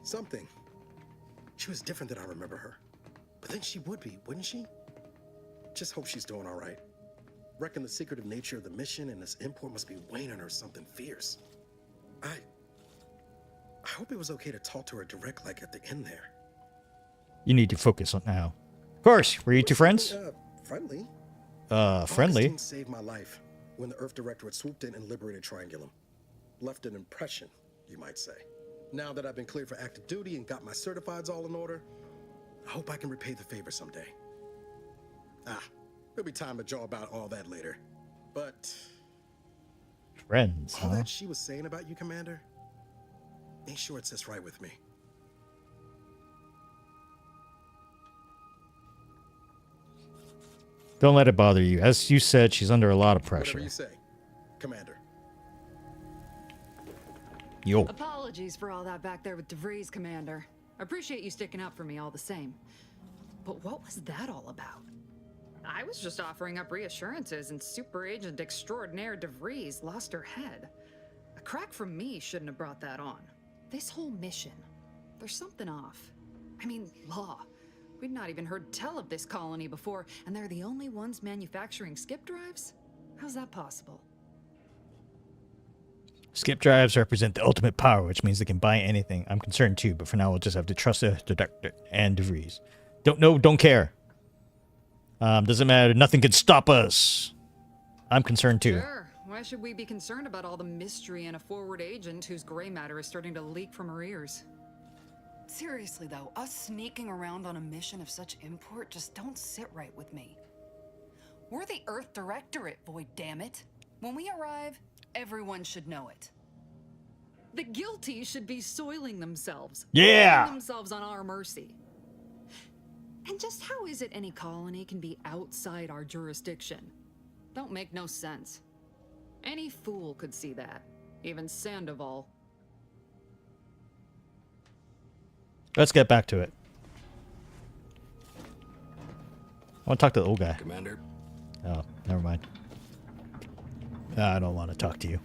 something. She was different than I remember her. But then she would be, wouldn't she? Just hope she's doing all right. Reckon the secretive nature of the mission and this import must be weighing on her something fierce. I hope it was okay to talk to her direct, like at the end there. You need to focus on now. Of course. Were you two friends? Friendly. Friendly? Augustine saved my life when the Earth Directorate swooped in and liberated Triangulum. Left an impression, you might say. Now that I've been cleared for active duty and got my certifieds all in order, I hope I can repay the favor someday. There'll be time to jaw about all that later. But friends, all huh? that she was saying about you, Commander, ain't sure it sits right with me. Don't let it bother you. As you said, she's under a lot of pressure. Whatever you say, Commander. Yo. Apologies for all that back there with DeVries, Commander. I appreciate you sticking up for me all the same. But what was that all about? I was just offering up reassurances and Super Agent Extraordinaire DeVries lost her head. A crack from me shouldn't have brought that on. This whole mission, there's something off. I mean, Law. We'd not even heard tell of this colony before, and they're the only ones manufacturing skip drives? How's that possible? Skip drives represent the ultimate power, which means they can buy anything. I'm concerned too, but for now we'll just have to trust the Director and DeVries. Don't care. Doesn't matter. Nothing can stop us. I'm concerned too. Sure. Why should we be concerned about all the mystery in a forward agent whose gray matter is starting to leak from her ears? Seriously though, us sneaking around on a mission of such import just don't sit right with me. We're the Earth Directorate, boy, damn it. When we arrive, everyone should know it. The guilty should be soiling themselves. Yeah. Throwing themselves on our mercy. And just how is it any colony can be outside our jurisdiction? Don't make no sense. Any fool could see that. Even Sandoval. Let's get back to it. I want to talk to the old guy. Commander. Oh, never mind. I don't want to talk to you.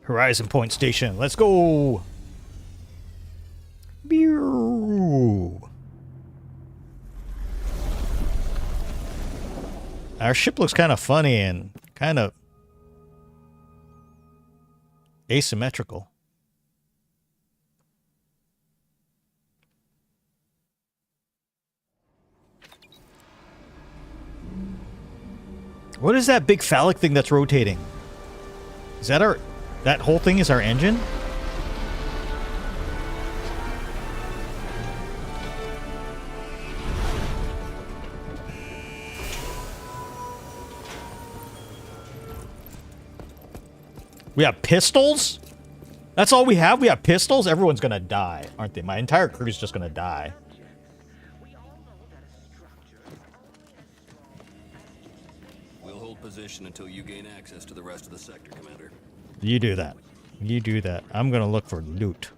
Horizon Point Station. Let's go. Beow. Our ship looks kind of funny and kind of asymmetrical. What is that big phallic thing that's rotating? Is that our... That whole thing is our engine? We have pistols? That's all we have? We have pistols? Everyone's gonna die, aren't they? My entire crew's just gonna die. We'll hold position until you gain access to the rest of the sector, Commander. You do that. You do that. I'm gonna look for loot.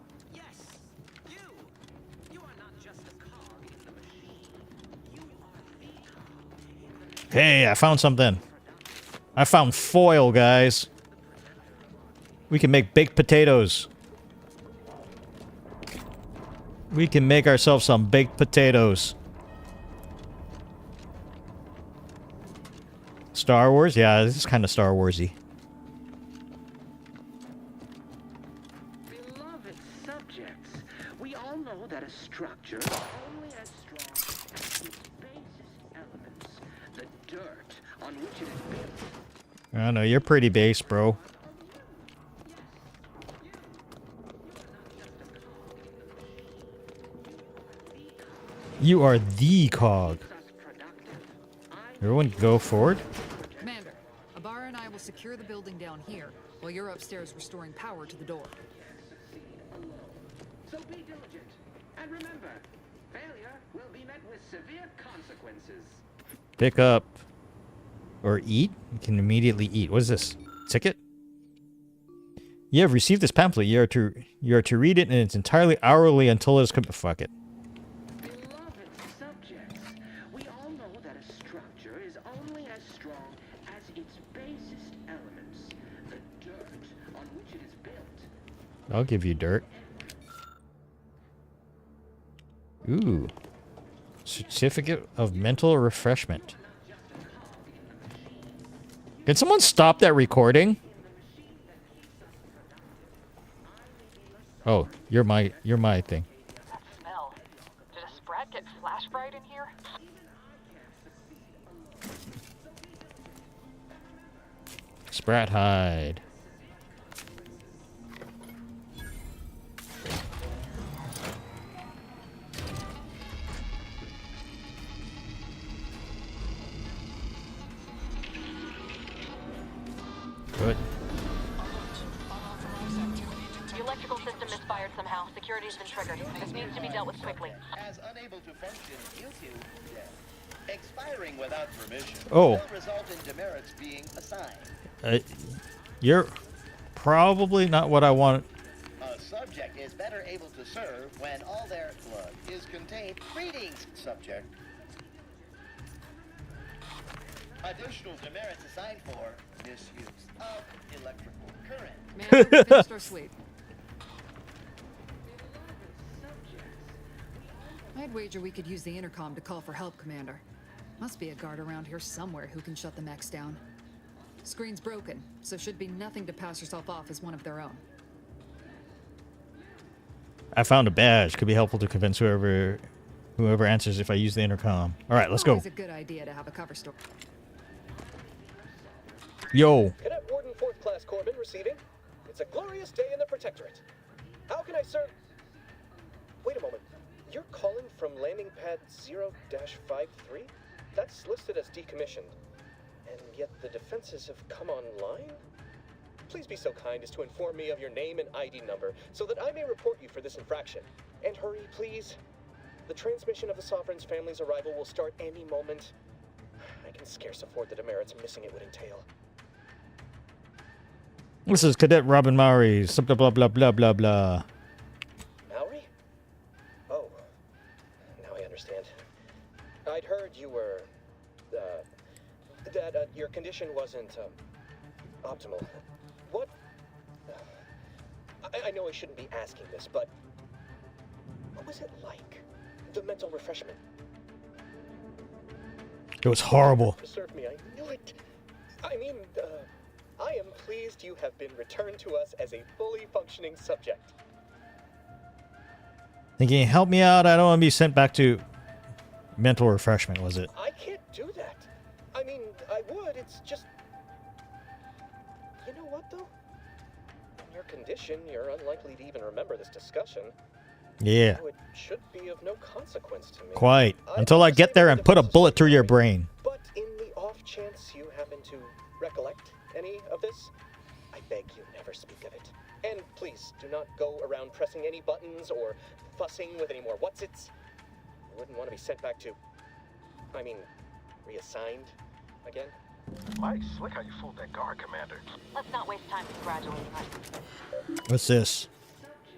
Hey, I found something. I found foil, guys. We can make baked potatoes. We can make ourselves some baked potatoes. Star Wars? Yeah, this is kind of Star Wars-y. Beloved subjects, we all know that a structure is only as strong as its basest elements, the dirt on which it is built. I don't know, you're pretty base, bro. You are the cog. Everyone go forward. Commander, Ibarra and I will secure the building down here, while you're upstairs restoring power to the door. So be diligent, and remember, failure will be met with severe consequences. Pick up. Or eat? You can immediately eat. What is this? Ticket? You have received this pamphlet. You are to read it, and it's entirely hourly until it is... Fuck it. I'll give you dirt. Ooh. Certificate of mental refreshment. Can someone stop that recording? Oh, you're my thing. That smell. Did a sprat get flash fried in here? Sprat hide. Good. The electrical system misfired somehow. Security's been triggered. This needs to be dealt with quickly. As unable to function due to death, expiring without permission will result in demerits being assigned. You're probably not what I want. A subject is better able to serve when all their blood is contained. Greetings, subject. Additional demerits assigned for misuse of electrical current. Man, we finished our sweep. I'd wager we could use the intercom to call for help, Commander. Must be a guard around here somewhere who can shut the mechs down. Screen's broken, so should be nothing to pass yourself off as one of their own. I found a badge. Could be helpful to convince whoever answers if I use the intercom. All right, let's go. Always a good idea to have a cover story. Yo. Cadet Warden 4th Class Corpsman receiving. It's a glorious day in the Protectorate. How can I serve? Wait a moment. from landing pad 0-53? That's listed as decommissioned. And yet the defenses have come online? Please be so kind as to inform me of your name and ID number so that I may report you for this infraction. And hurry, please. The transmission of the Sovereign's family's arrival will start any moment. I can scarce afford the demerits missing it would entail. This is Cadet Robin Maury. Blah blah blah blah blah blah. Maury? Oh, now I understand. I'd heard you were, that your condition wasn't, optimal. What? I know I shouldn't be asking this, but what was it like? The mental refreshment? It was horrible. Preserve me, I knew it. I mean, I am pleased you have been returned to us as a fully functioning subject. Thinking, help me out. I don't want to be sent back to mental refreshment, was it? I can't do that. I mean, I would. It's just... You know what, though? In your condition, you're unlikely to even remember this discussion. Yeah. So it should be of no consequence to me. Quite. Until I get there and put a bullet through your brain. But in the off chance you happen to recollect any of this, I beg you never speak of it. And please, do not go around pressing any buttons or fussing with any more what's-its. You wouldn't want to be sent back to... I mean, reassigned again. Mike, slick how you fooled that guard, Commander. Let's not waste time congratulating us. What's this?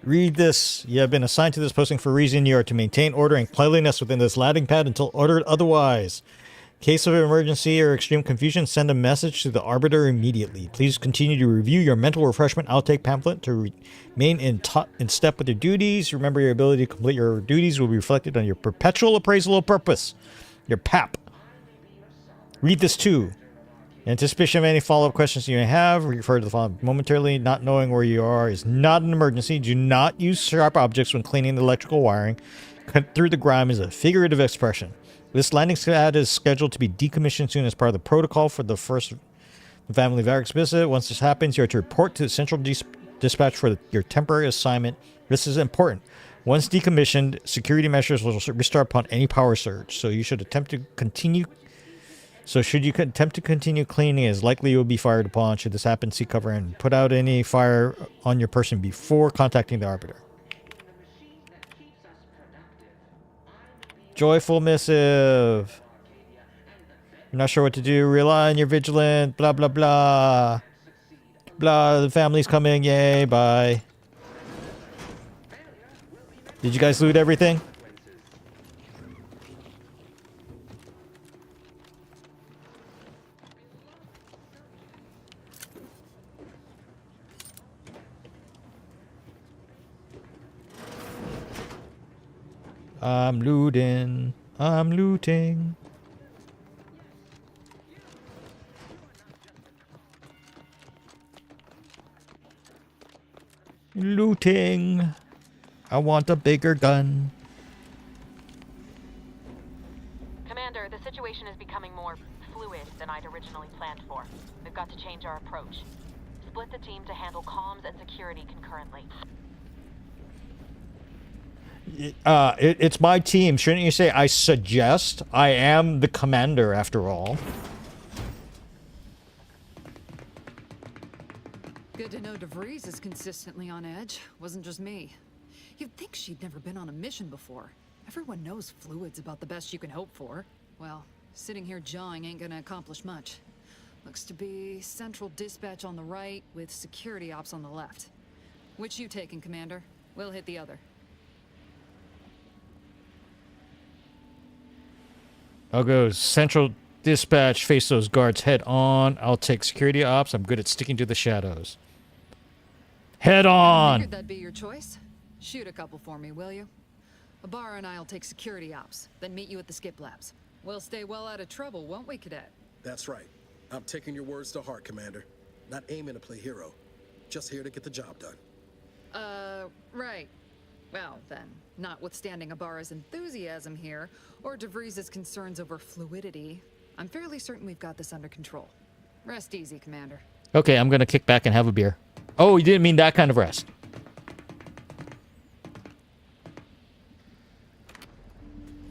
Read this. You have been assigned to this posting for a reason. You are to maintain order and cleanliness within this landing pad until ordered otherwise. Case of emergency or extreme confusion, send a message to the Arbiter immediately. Please continue to review your mental refreshment outtake pamphlet to remain in step with your duties. Remember, your ability to complete your duties will be reflected on your perpetual appraisal of purpose. Your PAP. Read this too. In anticipation of any follow-up questions you may have, refer to the following momentarily. Not knowing where you are is not an emergency. Do not use sharp objects when cleaning the electrical wiring. Cut through the grime is a figurative expression. This landing pad is scheduled to be decommissioned soon as part of the protocol for the first family barracks visit. Once this happens, you are to report to the central dispatch for your temporary assignment. This is important. Once decommissioned, security measures will restart upon any power surge. So you should attempt to continue. So should you attempt to continue cleaning, it is likely you will be fired upon. Should this happen, seek cover and put out any fire on your person before contacting the Arbiter. Joyful missive. You're not sure what to do. Rely on your vigilant. Blah, blah, blah. Blah, the family's coming. Yay, bye. Did you guys loot everything? I'm looting. I'm looting. Looting. I want a bigger gun. Commander, the situation is becoming more fluid than I'd originally planned for. We've got to change our approach. Split the team to handle comms and security concurrently. It's my team. Shouldn't you say I suggest? I am the commander after all. Good to know DeVries is consistently on edge. Wasn't just me. You'd think she'd never been on a mission before. Everyone knows fluid's about the best you can hope for. Well, sitting here jawing ain't gonna accomplish much. Looks to be central dispatch on the right with security ops on the left. Which you taking, Commander? We'll hit the other. I'll go central dispatch, face those guards head on. I'll take security ops. I'm good at sticking to the shadows. Head on! Figured that'd be your choice. Shoot a couple for me, will you? Ibarra and I'll take security ops, then meet you at the skip labs. We'll stay well out of trouble, won't we, Cadet? That's right. I'm taking your words to heart, Commander. Not aiming to play hero. Just here to get the job done. Right. Well, then, notwithstanding Ibarra's enthusiasm here, or DeVries' concerns over fluidity, I'm fairly certain we've got this under control. Rest easy, Commander. Okay, I'm gonna kick back and have a beer. Oh, you didn't mean that kind of rest.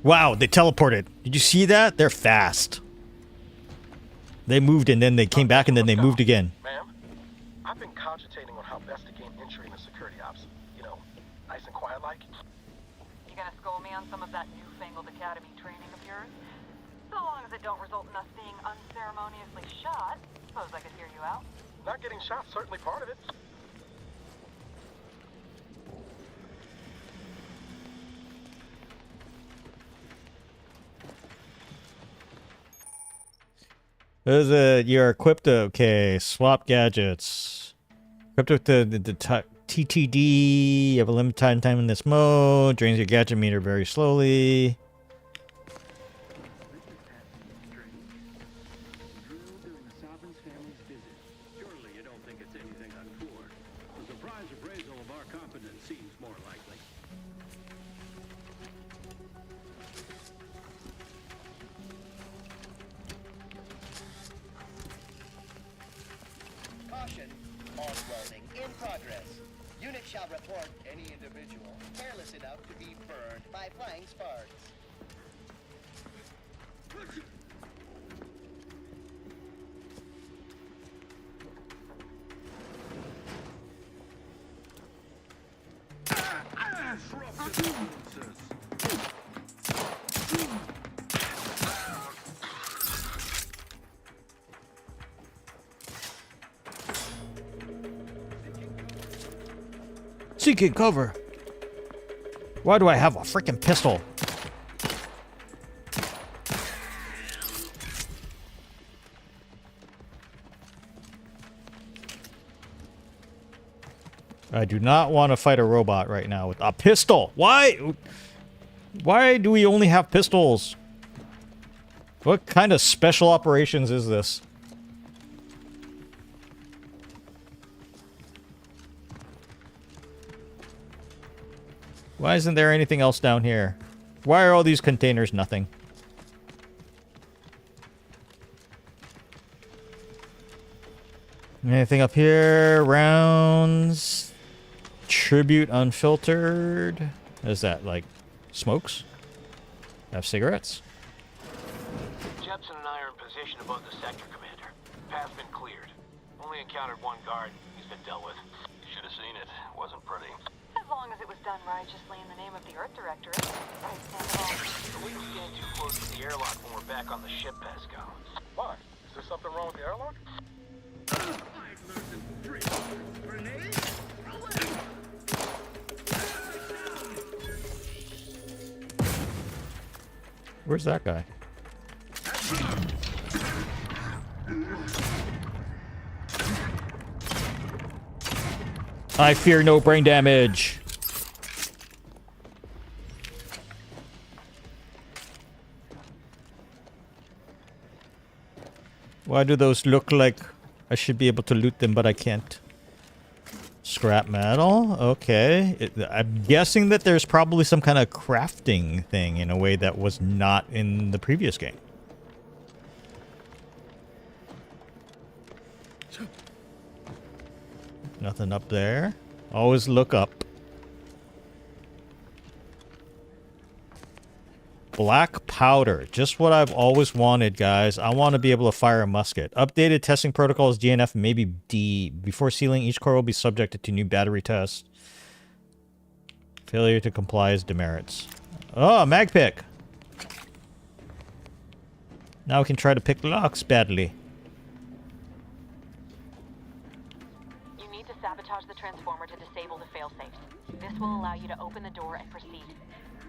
Wow, they teleported. Did you see that? They're fast. They moved and then they came back and then they moved again. Ma'am, I've been cogitating on how best to gain entry into security ops. You know, nice and quiet like. You gonna school me on some of that newfangled academy training of yours? So long as it don't result in us being unceremoniously shot, suppose I could hear you out. Not getting shot, certainly part of it. Is it? You're equipped. Okay, swap gadgets. Equipped with the TTD. You have a limited time in this mode. Drains your gadget meter very slowly. Surely you don't think it's anything untoward. The surprise appraisal of our competence seems more likely. Caution, all welding in progress. Unit shall report any individual careless enough to be burned by flying sparks. Seeking cover. Why do I have a freaking pistol? I do not want to fight a robot right now with a pistol. Why? Why do we only have pistols? What kind of special operations is this? Why isn't there anything else down here? Why are all these containers nothing? Anything up here? Rounds. Tribute unfiltered. What is that, like smokes? Have cigarettes? Jepson and I are in position above the sector, Commander. Path's been cleared. Only encountered one guard. He's been dealt with. You should have seen it. Wasn't pretty. As long as it was done righteously in the name of the Earth Directorate. Right, stand We don't stand too close to the airlock when we're back on the ship, Pascal. Why? Is there something wrong with the airlock? Where's that guy? I fear no brain damage. Why do those look like I should be able to loot them, but I can't? Scrap metal? Okay. I'm guessing that there's probably some kind of crafting thing in a way that was not in the previous game. Nothing up there. Always look up. Black powder. Just what I've always wanted, guys. I want to be able to fire a musket. Updated testing protocols, DNF, maybe D. Before sealing, each core will be subjected to new battery tests. Failure to comply is demerits. Oh, mag pick. Now we can try to pick locks badly. You need to sabotage the transformer to disable the failsafes. This will allow you to open the door and proceed.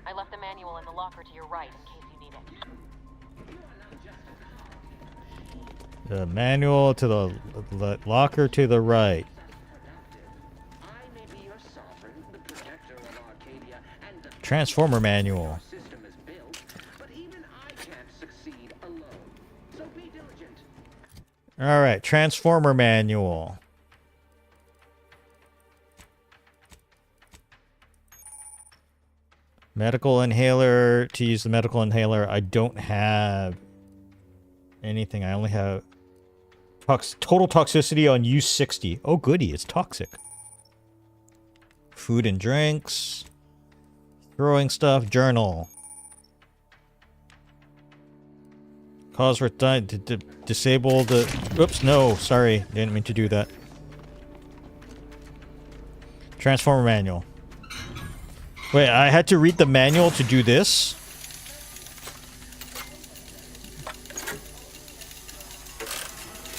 I left the manual in the locker to your right in case you need it. The manual to the locker to the right. Transformer manual. All right, transformer manual. Medical inhaler. To use the medical inhaler, I don't have anything. I only have total toxicity on use 60. Oh, goody, it's toxic. Food and drinks. Throwing stuff. Journal. Cause for disable the... Oops, no, sorry. Didn't mean to do that. Transformer manual. Wait, I had to read the manual to do this?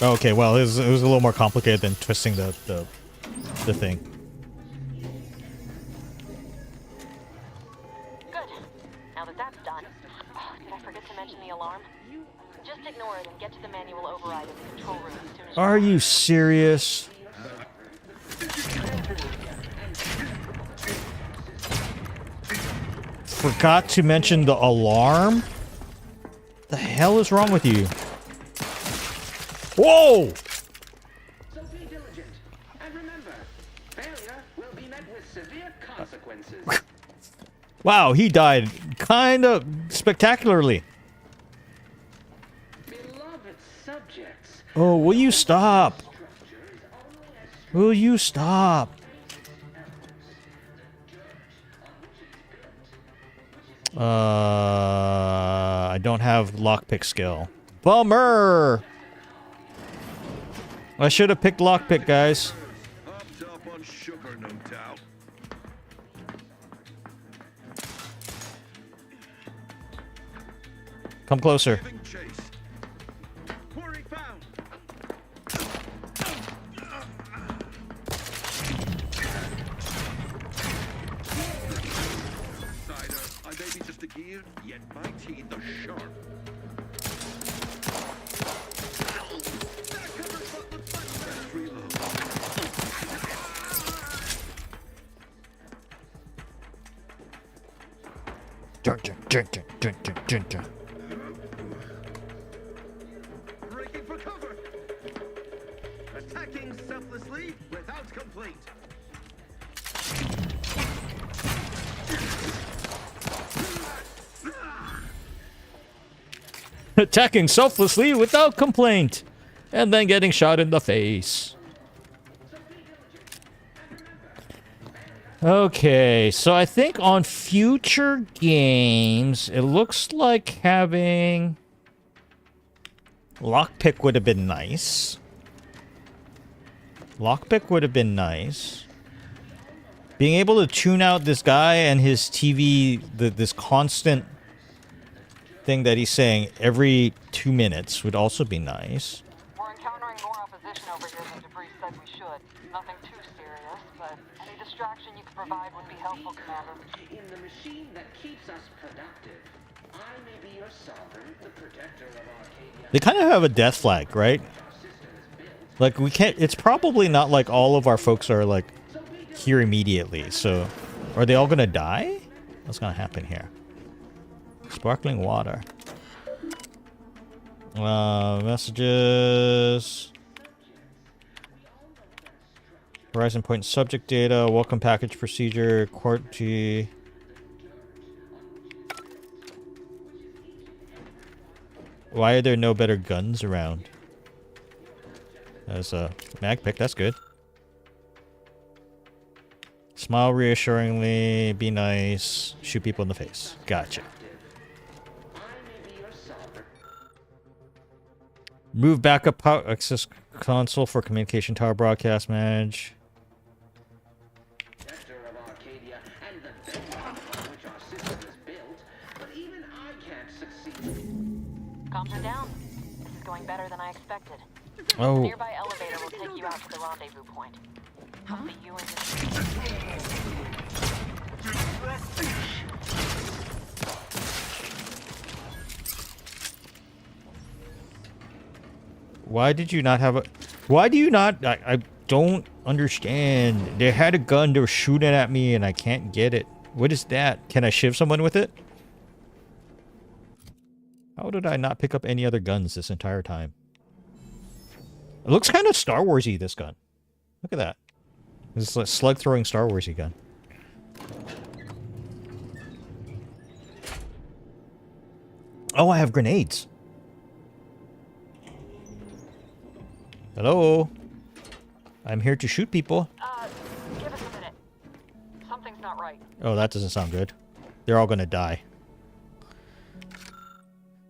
Okay, well, it was a little more complicated than twisting the thing. Good. Now that that's done, did I forget to mention the alarm? Just ignore it and get to the manual override in the control room as soon as Are you serious? Forgot to mention the alarm? The hell is wrong with you? Whoa! So be diligent, and remember, failure will be met with severe consequences. Wow, he died kind of spectacularly. Beloved subjects. Oh, will you stop? Will you stop? I don't have lockpick skill. Bummer! I should have picked lockpick, guys. Come closer. I may be just a gear, yet my teeth are sharp. Breaking for cover. Attacking selflessly without complaint. Attacking selflessly without complaint. And then getting shot in the face. Okay, so I think on future games, it looks like having... Lockpick would have been nice. Lockpick would have been nice. Being able to tune out this guy and his TV, this constant thing that he's saying every 2 minutes would also be nice. We're encountering more opposition over here than Debris said we should. Nothing too serious, but any distraction you could provide would be helpful, Commander. In the machine that keeps us productive, I may be your sovereign, the protector of Arcadia. They kind of have a death flag, right? Like, we can't... It's probably not like all of our folks are, like, here immediately, so... Are they all gonna die? What's gonna happen here? Sparkling water. Messages... Horizon Point subject data, welcome package procedure, court G... Why are there no better guns around? There's a mag pick, that's good. Smile reassuringly, be nice, shoot people in the face. Gotcha. Move backup power access console for communication tower broadcast manage. Comms are down. This is going better than I expected. Oh. The nearby elevator will take you out to the rendezvous point. I'll see you in Why did you not have a... Why do you not... I don't understand. They had a gun, they were shooting at me, and I can't get it. What is that? Can I shiv someone with it? How did I not pick up any other guns this entire time? It looks kind of Star Wars-y, this gun. Look at that. This is like slug-throwing Star Wars-y gun. Oh, I have grenades. Hello? I'm here to shoot people. Give us a minute. Something's not right. Oh, that doesn't sound good. They're all gonna die.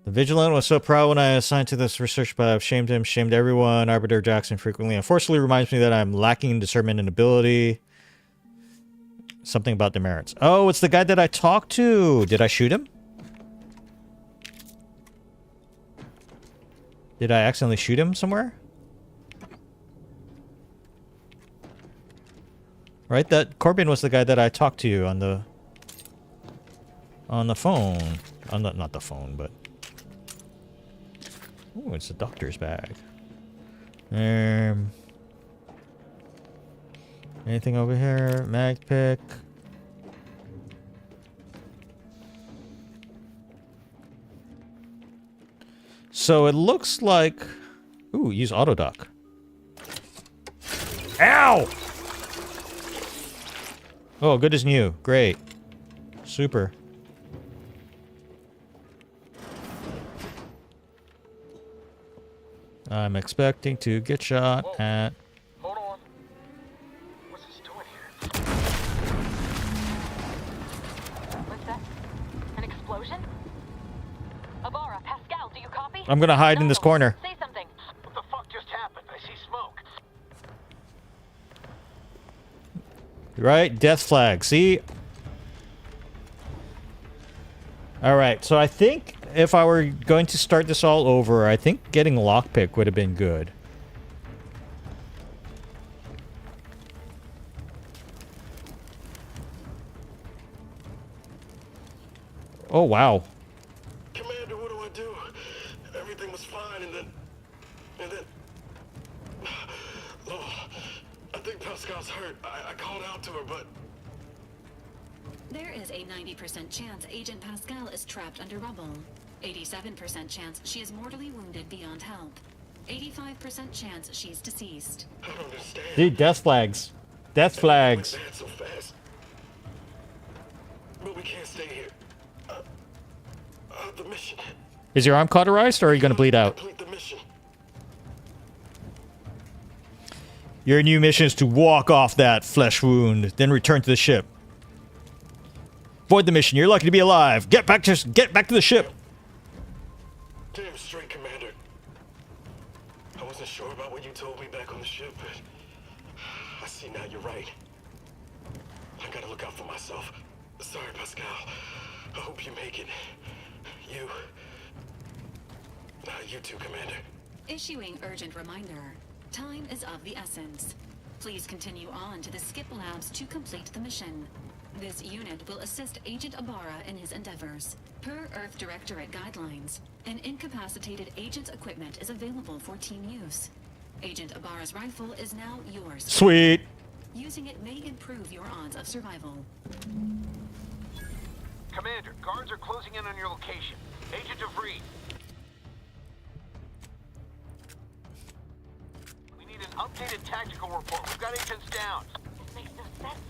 The Vigilant was so proud when I assigned to this research, but I've shamed him, shamed everyone. Arbiter Jackson frequently unfortunately reminds me that I'm lacking in discernment and ability. Something about demerits. Oh, it's the guy that I talked to. Did I shoot him? Did I accidentally shoot him somewhere? Right, that Corbin was the guy that I talked to on the phone. On the, not the phone, but oh, it's the doctor's bag. Anything over here? Mag pick. So it looks like, ooh, use auto dock. Ow! Oh, good as new. Great. Super. I'm expecting to get shot at. Hold on. What's this doing here? What's that? An explosion? Abara, Pascal, do you copy? I'm gonna hide in this corner. Say something. What the fuck just happened? I see smoke. Right? Death flag. See? Alright, so I think if I were going to start this all over, I think getting lockpick would have been good. Oh, wow. Commander, what do I do? Everything was fine, and then... Oh, I think Pascal's hurt. I called out to her, but... There is a 90% chance Agent Pascal is trapped under rubble. 87% chance she is mortally wounded beyond help. 85% chance she's deceased. I don't understand. Dude, death flags. Death flags. So fast. But we can't stay here. The mission. Is your arm cauterized, or are you going to bleed out? Complete the mission. Your new mission is to walk off that flesh wound, then return to the ship. Avoid the mission. You're lucky to be alive. Get back to the ship. Damn straight, Commander. I wasn't sure about what you told me back on the ship, but I see now you're right. I gotta look out for myself. Sorry, Pascal. I hope you make it. You too, Commander. Issuing urgent reminder. Time is of the essence. Please continue on to the skip labs to complete the mission. This unit will assist Agent Ibarra in his endeavors. Per Earth Directorate guidelines, an incapacitated agent's equipment is available for team use. Agent Ibarra's rifle is now yours. Sweet. Using it may improve your odds of survival. Commander, guards are closing in on your location. Agent DeVries. We need an updated tactical report. We've got agents down. This makes no sense.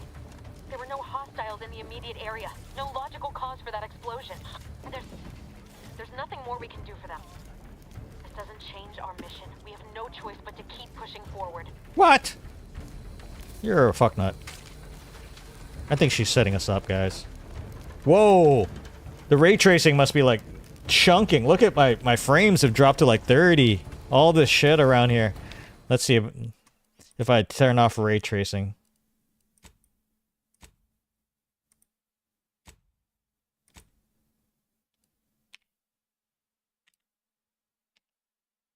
There were no hostiles in the immediate area. No logical cause for that explosion. And there's nothing more we can do for them. This doesn't change our mission. We have no choice but to keep pushing forward. What? You're a fucknut. I think she's setting us up, guys. Whoa! The ray tracing must be, like, chunking. Look at my frames have dropped to, like, 30. All this shit around here. Let's see if I turn off ray tracing.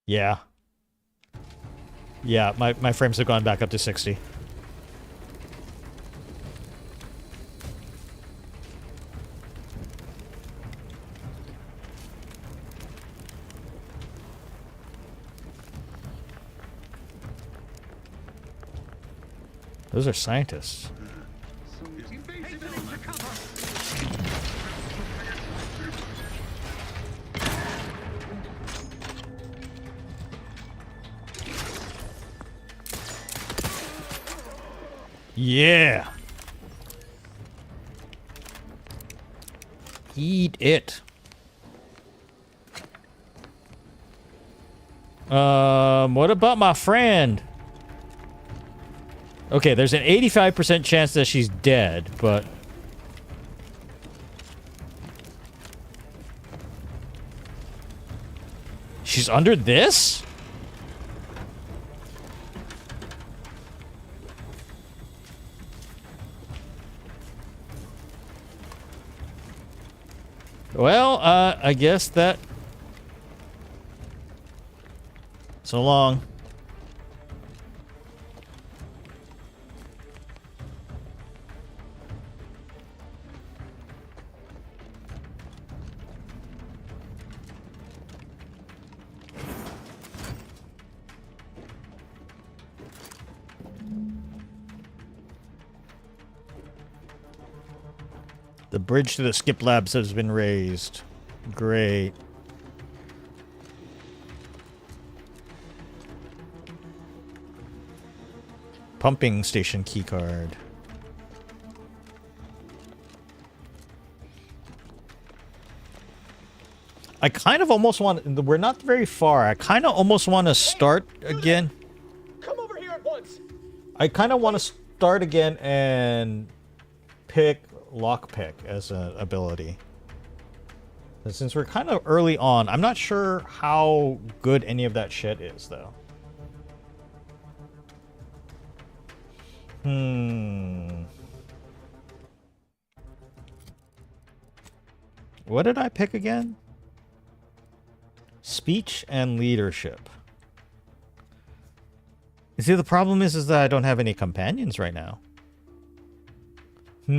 Yeah. Yeah, my frames have gone back up to 60. Those are scientists. Yeah. Eat it. What about my friend? Okay, there's an 85% chance that she's dead, but... She's under this? Well, I guess that... So long. The bridge to the skip labs has been raised. Great. Pumping station keycard. I kind of almost want... We're not very far. I kind of almost want to start again. Come over here at once. I kind of want to start again and pick lockpick as an ability. And since we're kind of early on, I'm not sure how good any of that shit is, though. What did I pick again? Speech and leadership. You see, the problem is that I don't have any companions right now. Let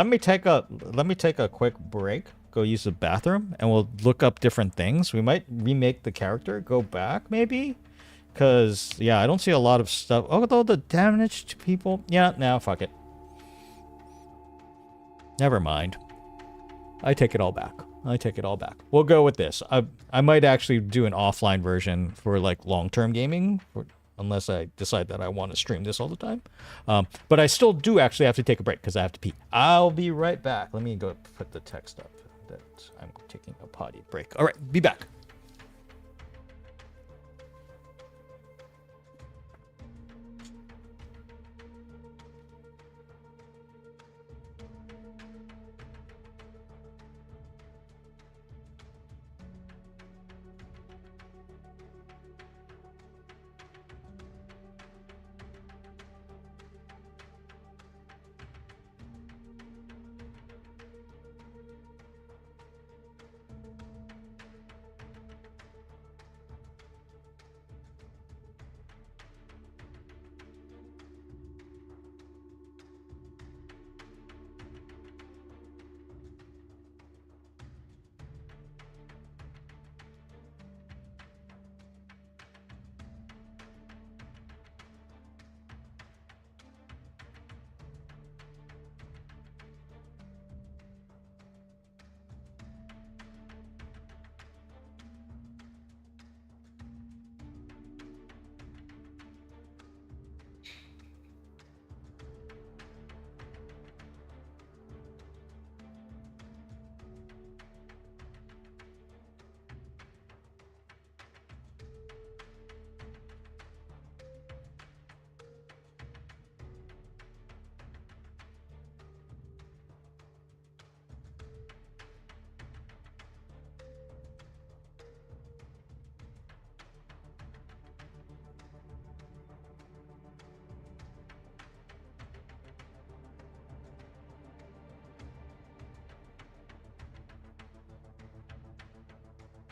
me take a quick break, go use the bathroom, and we'll look up different things. We might remake the character, go back maybe, because yeah, I don't see a lot of stuff. Although the damage to people, yeah, no, fuck it. Never mind. I take it all back. I take it all back. We'll go with this. I might actually do an offline version for like long-term gaming, unless I decide that I want to stream this all the time. But I still do actually have to take a break because I have to pee. I'll be right back. Let me go put the text up that I'm taking a potty break. All right, be back.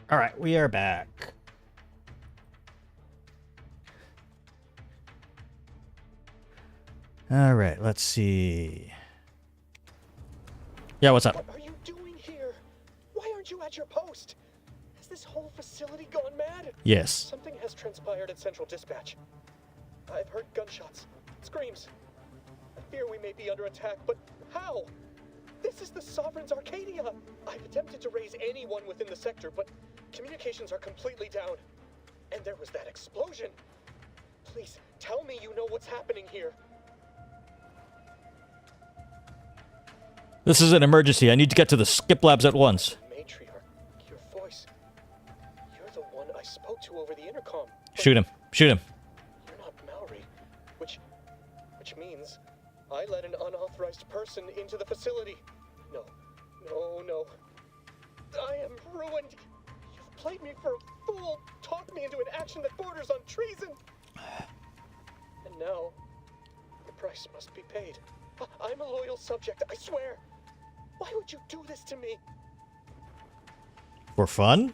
All right, we are back. All right, let's see. Yeah, what's up? What are you doing here? Why aren't you at your post? Has this whole facility gone mad? Yes. Something has transpired at Central Dispatch. I've heard gunshots, screams. I fear we may be under attack, but how? This is the Sovereign's Arcadia. I've attempted to raise anyone within the sector, but communications are completely down. And there was that explosion. Please, tell me you know what's happening here. This is an emergency. I need to get to the skip labs at once. Matriarch, your voice. You're the one I spoke to over the intercom. Shoot him. Shoot him. You're not Maori, which means I let an unauthorized person into the facility. No. I am ruined. You've played me for a fool, talked me into an action that borders on treason. And now, the price must be paid. I'm a loyal subject, I swear. Why would you do this to me? For fun?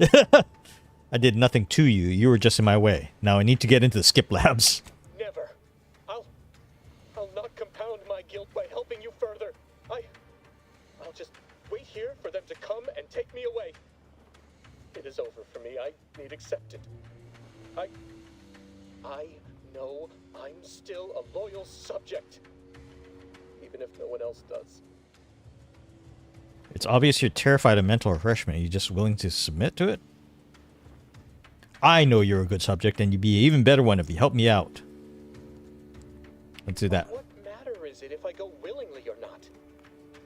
I did nothing to you. You were just in my way. Now I need to get into the skip labs. Never. I'll not compound my guilt by helping you further. I'll just wait here for them to come and take me away. It is over for me. I need accepted. I know I'm still a loyal subject, even if no one else does. It's obvious you're terrified of mental refreshment. Are you just willing to submit to it? I know you're a good subject, and you'd be an even better one if you help me out. Let's do that. What matter is it if I go willingly or not?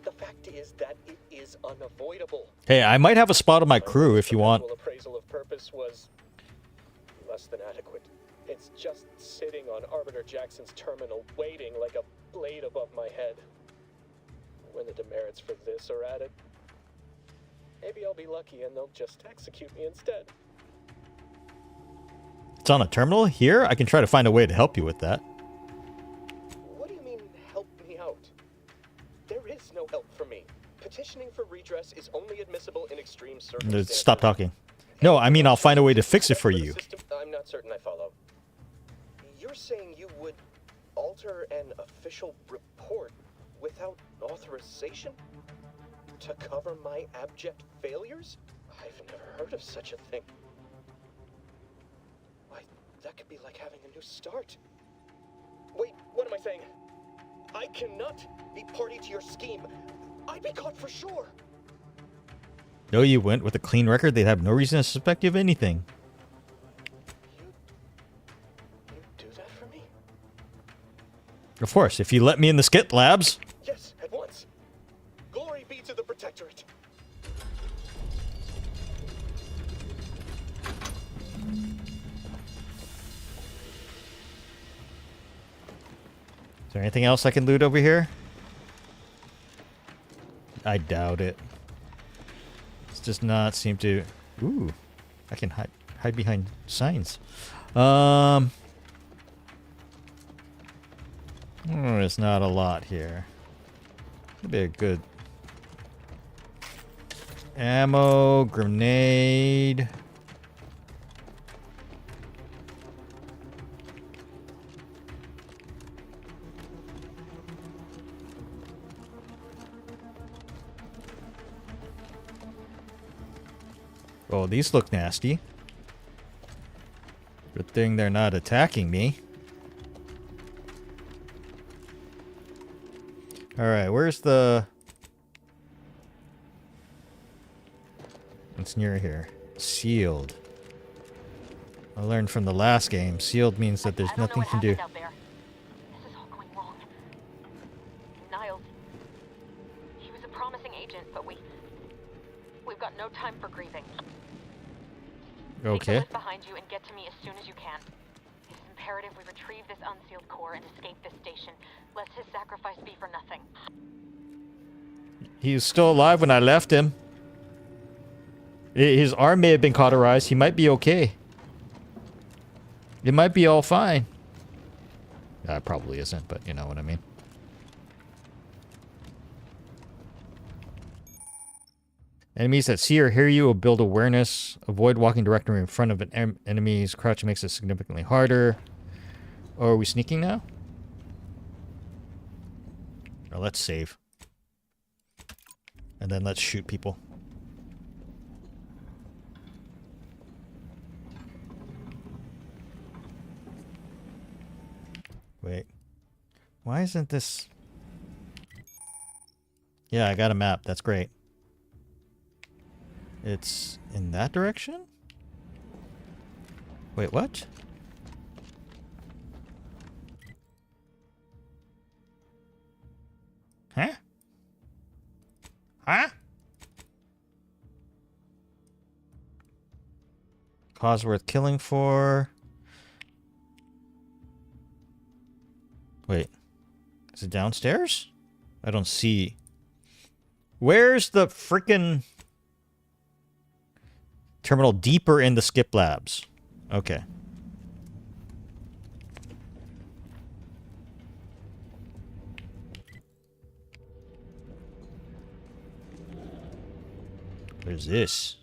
The fact is that it is unavoidable. Hey, I might have a spot on my crew if you want. The appraisal of purpose was less than adequate. It's just sitting on Arbiter Jackson's terminal, waiting like a blade above my head. When the demerits for this are added, maybe I'll be lucky and they'll just execute me instead. It's on a terminal here? I can try to find a way to help you with that. What do you mean, help me out? There is no help for me. Petitioning for redress is only admissible in extreme circumstances. Stop talking. No, I mean I'll find a way to fix it for you. I'm not certain I follow. You're saying you would alter an official report without authorization? To cover my abject failures? I've never heard of such a thing. Why, that could be like having a new start. Wait, what am I saying? I cannot be party to your scheme. I'd be caught for sure. No, you wouldn't. With a clean record, they'd have no reason to suspect you of anything. You do that for me? Of course, if you let me in the skip labs. Yes, at once. Glory be to the Protectorate. Is there anything else I can loot over here? I doubt it. This does not seem to... Ooh, I can hide behind signs. There's not a lot here. Could be a good ammo, grenade. Oh, these look nasty. Good thing they're not attacking me. Alright, where's the... What's near here? Sealed. I learned from the last game, sealed means that there's nothing to do. Out there. This is all going wrong. Niles, he was a promising agent, but we've got no time for grieving. Okay. Take the list behind you and get to me as soon as you can. It's imperative we retrieve this unsealed core and escape this station, lest his sacrifice be for nothing. He was still alive when I left him. His arm may have been cauterized. He might be okay. It might be all fine. It probably isn't, but you know what I mean. Enemies that see or hear you will build awareness. Avoid walking directly in front of an enemy's crouch makes it significantly harder. Oh, are we sneaking now? Oh, let's save. And then let's shoot people. Wait. Why isn't this... Yeah, I got a map. That's great. It's in that direction? Wait, what? Huh? Huh? Cause worth killing for. Wait. Is it downstairs? I don't see. Where's the frickin'... Terminal deeper in the skip labs. Okay. There's this.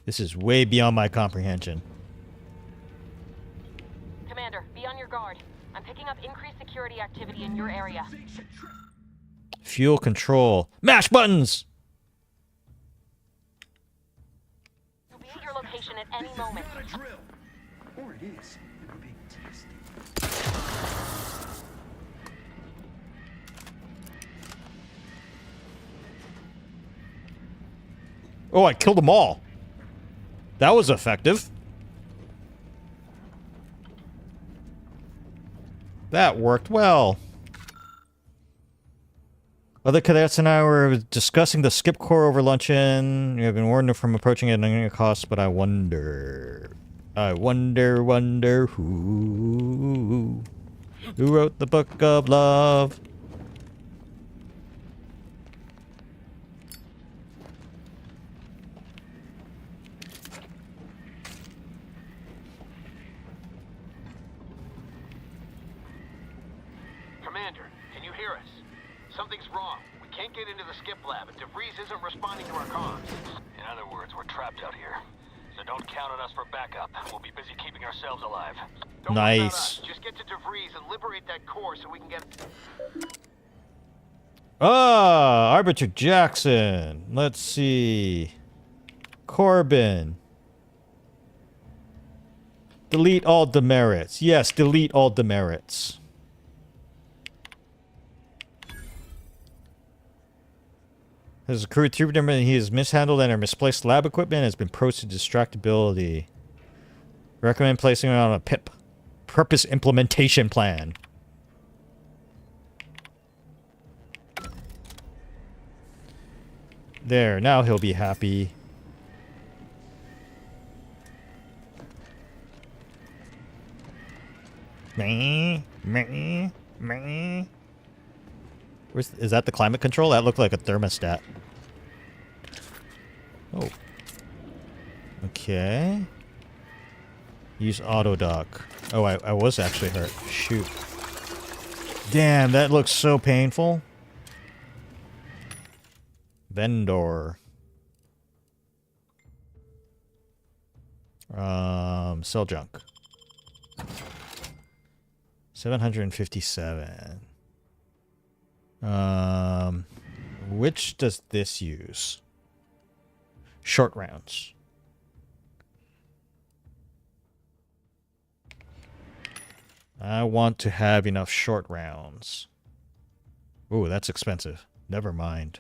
This is way beyond my comprehension. Commander, be on your guard. I'm picking up increased security activity in your area. Fuel control. Mash buttons! You'll be at your location at any moment. Or it is. We're being tested. Oh, I killed them all. That was effective. That worked well. Other cadets and I were discussing the skip core over luncheon. We have been warned from approaching it at any cost, but I wonder who wrote the book of love. Commander, can you hear us? Something's wrong. We can't get into the skip lab, and DeVries isn't responding to our comms. In other words, we're trapped out here. So don't count on us for backup. We'll be busy keeping ourselves alive. Don't worry about us. Just get to DeVries and liberate that core so we can get... Ah, Arbiter Jackson. Let's see. Corbin. Delete all demerits. Yes, delete all demerits. As a crew trooper, he has mishandled and or misplaced lab equipment and has been posted to distractibility. Recommend placing it on a PIP. Purpose Implementation Plan. There, now he'll be happy. Meh, meh, meh. Is that the climate control? That looked like a thermostat. Oh. Okay. Use auto dock. Oh, I was actually hurt. Shoot. Damn, that looks so painful. Vendor. Sell junk. 757. Which does this use? Short rounds. I want to have enough short rounds. Ooh, that's expensive. Never mind.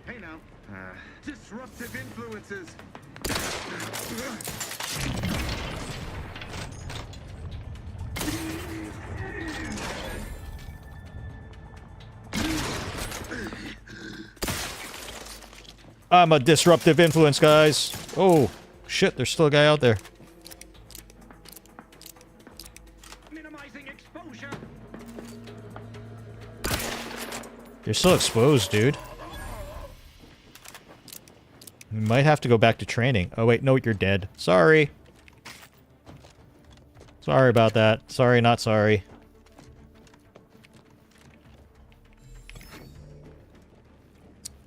Hey now. Disruptive influences. I'm a disruptive influence, guys. Oh, shit, there's still a guy out there. Minimizing exposure. You're still exposed, dude. You might have to go back to training. Oh, wait, no, you're dead. Sorry. Sorry about that. Sorry, not sorry.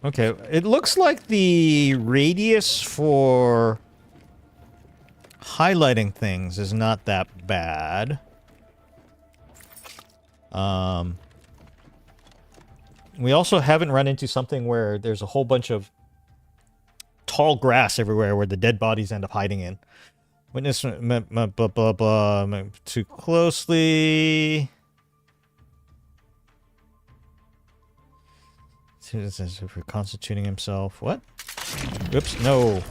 Okay, it looks like the radius for highlighting things is not that bad. We also haven't run into something where there's a whole bunch of tall grass everywhere where the dead bodies end up hiding in. Witness blah blah blah too closely. For constituting himself. What? Oops, no.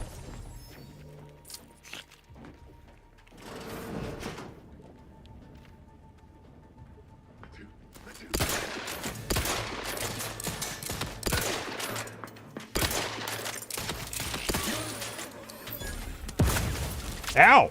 Ow!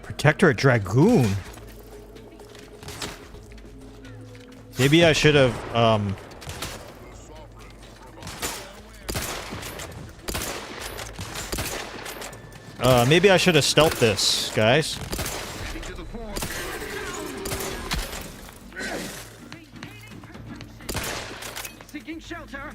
Protectorate Dragoon. Maybe I should have, maybe I should have stealthed this, guys. Seeking shelter.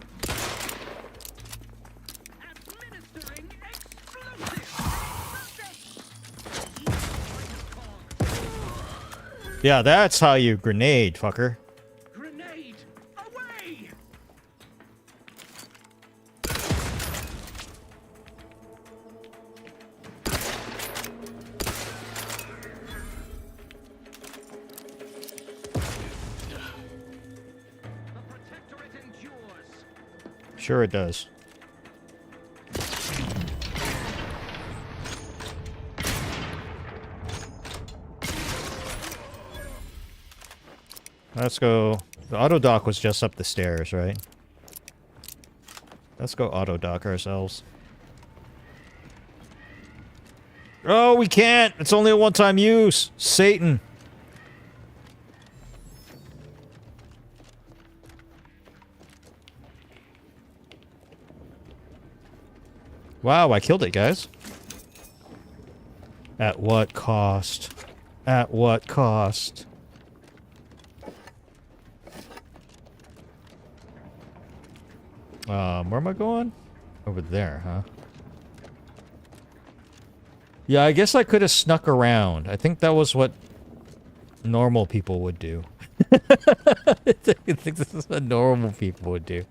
Yeah, that's how you grenade, fucker. Grenade away. Sure it does. Let's go. The auto dock was just up the stairs, right? Let's go auto dock ourselves. Oh, we can't! It's only a one-time use! Satan! Wow, I killed it, guys. At what cost? At what cost? Where am I going? Over there, huh? Yeah, I guess I could have snuck around. I think that was what normal people would do. I think this is what normal people would do.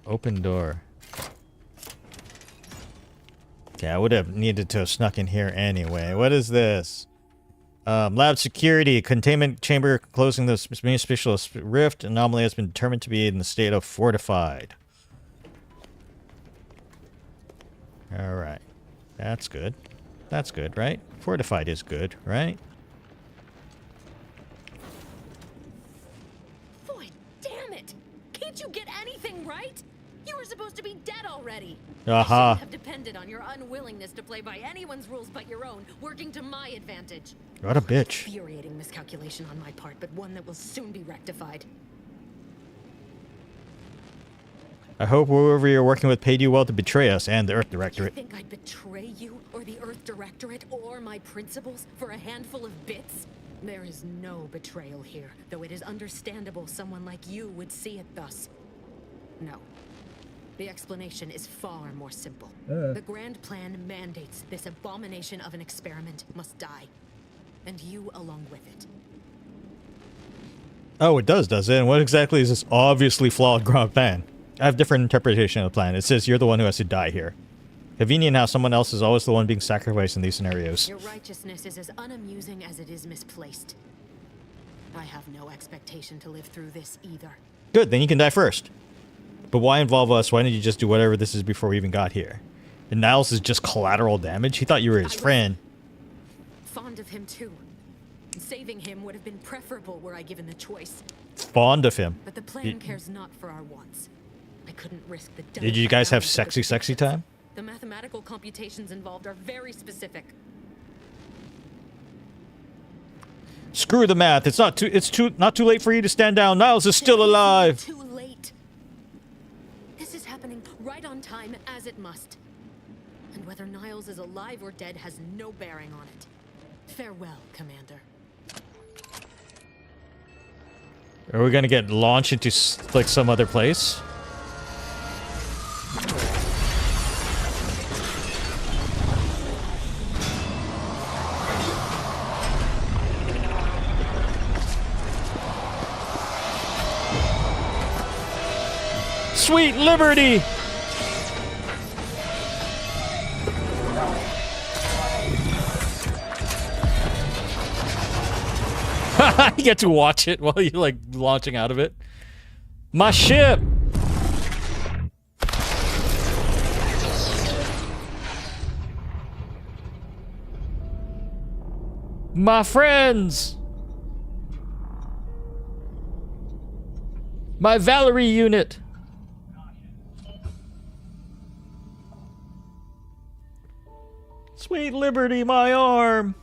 Open door. Okay, I would have needed to have snuck in here anyway. What is this? Lab security. Containment chamber closing the main specialist rift. Anomaly has been determined to be in the state of fortified. Alright. That's good. That's good, right? Fortified is good, right? Boy, damn it! Can't you get anything right? You were supposed to be dead already. Aha. I shouldn't have depended on your unwillingness to play by anyone's rules but your own, working to my advantage. What a bitch. Infuriating miscalculation on my part, but one that will soon be rectified. I hope whoever you're working with paid you well to betray us and the Earth Directorate. You think I'd betray you, or the Earth Directorate, or my principles for a handful of bits? There is no betrayal here, though it is understandable someone like you would see it thus. No. The explanation is far more simple. The grand plan mandates this abomination of an experiment must die. And you along with it. Oh, it does it? And what exactly is this obviously flawed grand plan? I have different interpretation of the plan. It says you're the one who has to die here. Convenient how someone else is always the one being sacrificed in these scenarios. Your righteousness is as unamusing as it is misplaced. I have no expectation to live through this either. Good, then you can die first. But why involve us? Why didn't you just do whatever this is before we even got here? And Niles is just collateral damage? He thought you were his friend. Fond of him too. Saving him would have been preferable were I given the choice. Fond of him. But the plan cares not for our wants. I couldn't risk the Did you guys have sexy time? The mathematical computations involved are very specific. Screw the math. It's not too late for you to stand down. Niles is still alive. Too late. This is happening right on time as it must. And whether Niles is alive or dead has no bearing on it. Farewell, Commander. Are we gonna get launched into like some other place? Sweet liberty! Ha You get to watch it while you're like launching out of it. My ship! My friends! My Valerie unit! Sweet Liberty, my arm!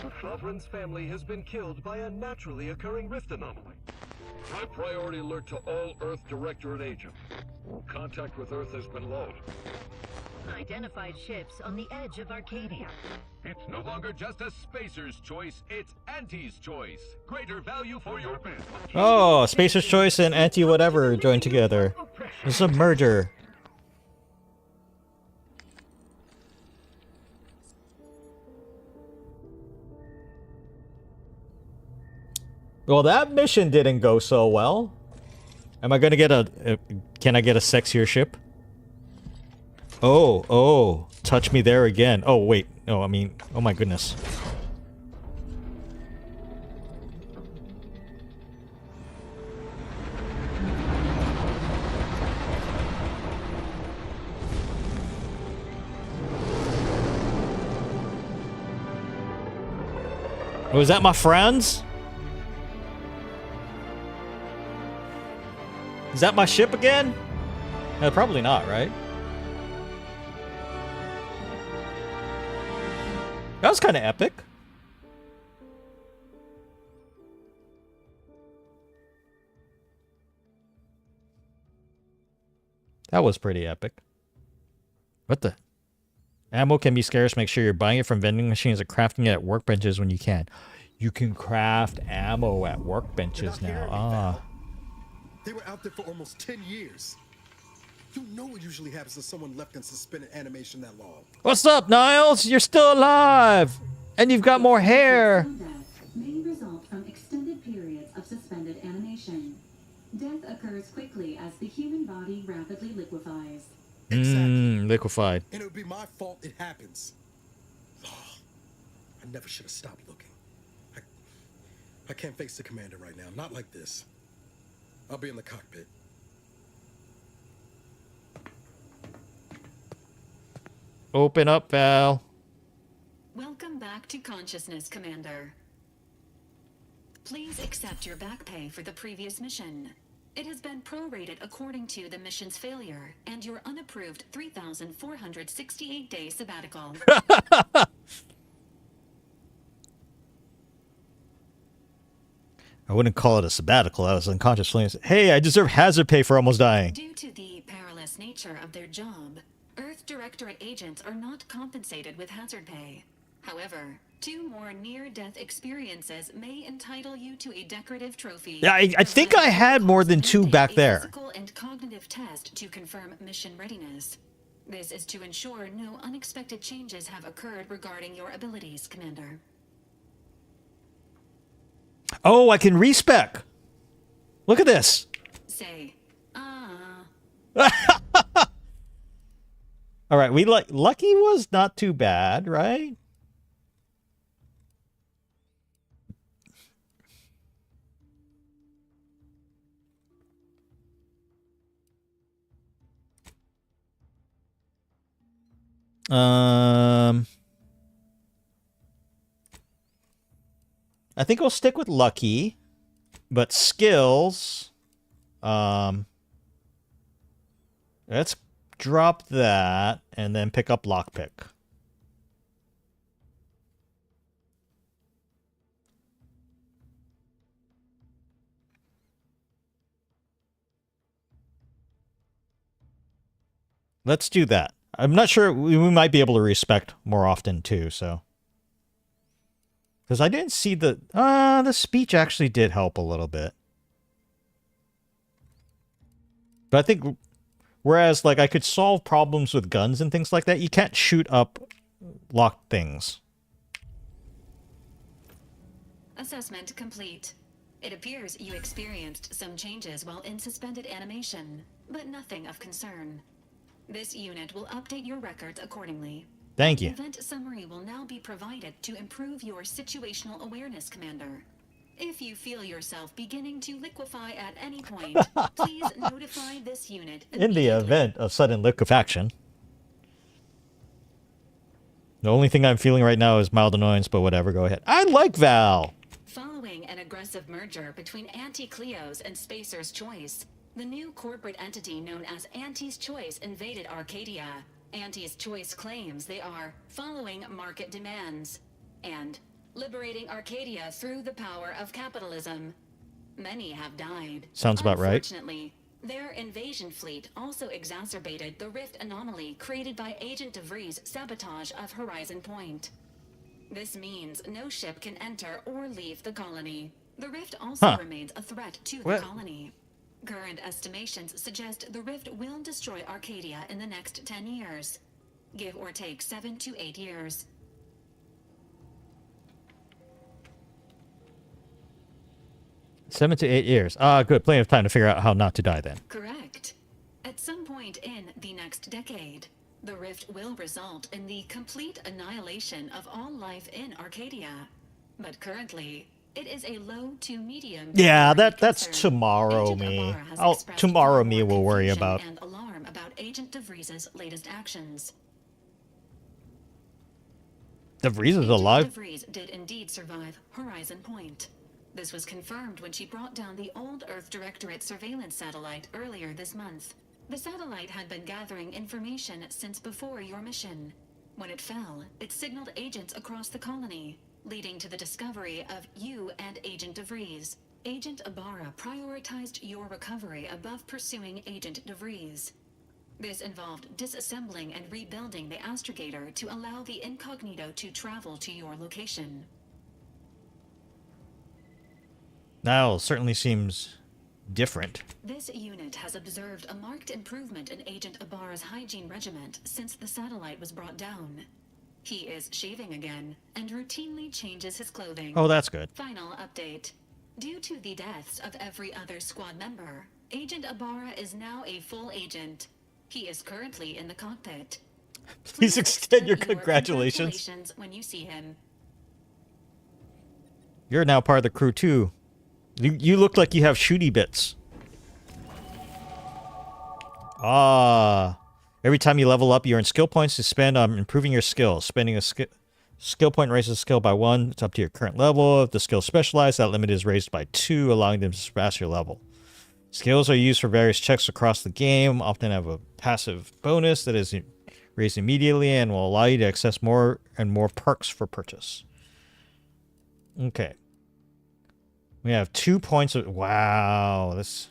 The Sovereign's family has been killed by a naturally occurring rift anomaly. High priority alert to all Earth Directorate agents. Contact with Earth has been low. Identified ships on the edge of Arcadia. It's no longer just a spacer's choice, it's Anti's choice. Greater value for your men. Oh, Spacer's Choice and Anti-Whatever joined together. It's a merger. Well, that mission didn't go so well. Am I gonna get can I get a sexier ship? Oh, touch me there again. Oh, wait. Oh, I mean, oh my goodness. Was that my friends? Is that my ship again? Probably not, right? That was kind of epic. That was pretty epic. What the? Ammo can be scarce. Make sure you're buying it from vending machines or crafting it at workbenches when you can. You can craft ammo at workbenches now. Ah. They were out there for almost 10 years. You know what usually happens to someone left in suspended animation that long. What's up, Niles? You're still alive! And you've got more hair! May result from extended periods of suspended animation. Death occurs quickly as the human body rapidly liquefies. Liquefied. And it would be my fault it happens. Oh, I never should have stopped looking. I can't face the commander right now. Not like this. I'll be in the cockpit. Open up, Val. Welcome back to consciousness, Commander. Please accept your back pay for the previous mission. It has been prorated according to the mission's failure and your unapproved 3,468-day sabbatical. I wouldn't call it a sabbatical. I was unconscious. Hey, I deserve hazard pay for almost dying. Due to the perilous nature of their job, Earth Directorate agents are not compensated with hazard pay. However, 2 more near-death experiences may entitle you to a decorative trophy. Yeah, I think I had more than 2 back there. Physical and cognitive test to confirm mission readiness. This is to ensure no unexpected changes have occurred regarding your abilities, Commander. Oh, I can respec. Look at this. Say, All right, we Lucky was not too bad, right? I think I'll stick with Lucky, but skills, let's drop that and then pick up Lockpick. Let's do that. I'm not sure. We might be able to respect more often too, so. Because I didn't see the speech actually did help a little bit. But I think, whereas like I could solve problems with guns and things like that, you can't shoot up locked things. Assessment complete. It appears you experienced some changes while in suspended animation, but nothing of concern. This unit will update your records accordingly. Thank you. Event summary will now be provided to improve your situational awareness, Commander. If you feel yourself beginning to liquefy at any point, please notify this unit In the event of sudden liquefaction. The only thing I'm feeling right now is mild annoyance, but whatever, go ahead. I like Val! Following an aggressive merger between Anti-Cleo's and Spacer's Choice, the new corporate entity known as Anti's Choice invaded Arcadia. Anti's Choice claims they are following market demands and liberating Arcadia through the power of capitalism. Many have died. Sounds about right. Unfortunately, their invasion fleet also exacerbated the rift anomaly created by Agent DeVries' sabotage of Horizon Point. This means no ship can enter or leave the colony. The rift also remains a threat to the colony. Current estimations suggest the rift will destroy Arcadia in the next 10 years. Give or take 7 to 8 years. Seven to 8 years. Ah, good. Plenty of time to figure out how not to die then. Correct. At some point in the next decade, the rift will result in the complete annihilation of all life in Arcadia. But currently, it is a low to medium. Yeah, that's tomorrow me. Tomorrow me will worry about. And alarm about Agent DeVries' latest actions. DeVries is alive? DeVries did indeed survive Horizon Point. This was confirmed when she brought down the old Earth Directorate surveillance satellite earlier this month. The satellite had been gathering information since before your mission. When it fell, it signaled agents across the colony, leading to the discovery of you and Agent DeVries. Agent Ibarra prioritized your recovery above pursuing Agent DeVries. This involved disassembling and rebuilding the astrogator to allow the incognito to travel to your location. Now certainly seems different. This unit has observed a marked improvement in Agent Ibarra's hygiene regiment since the satellite was brought down. He is shaving again and routinely changes his clothing. Oh, that's good. Final update. Due to the deaths of every other squad member, Agent Ibarra is now a full agent. He is currently in the cockpit. Please extend your congratulations. When you see him. You're now part of the crew too. You look like you have shooty bits. Ah. Every time you level up, you earn skill points to spend on improving your skills. Spending a skill point raises the skill by 1. It's up to your current level. If the skill is specialized, that limit is raised by 2, allowing them to surpass your level. Skills are used for various checks across the game, often have a passive bonus that is raised immediately and will allow you to access more and more perks for purchase. Okay. We have 2 points of... Wow. This...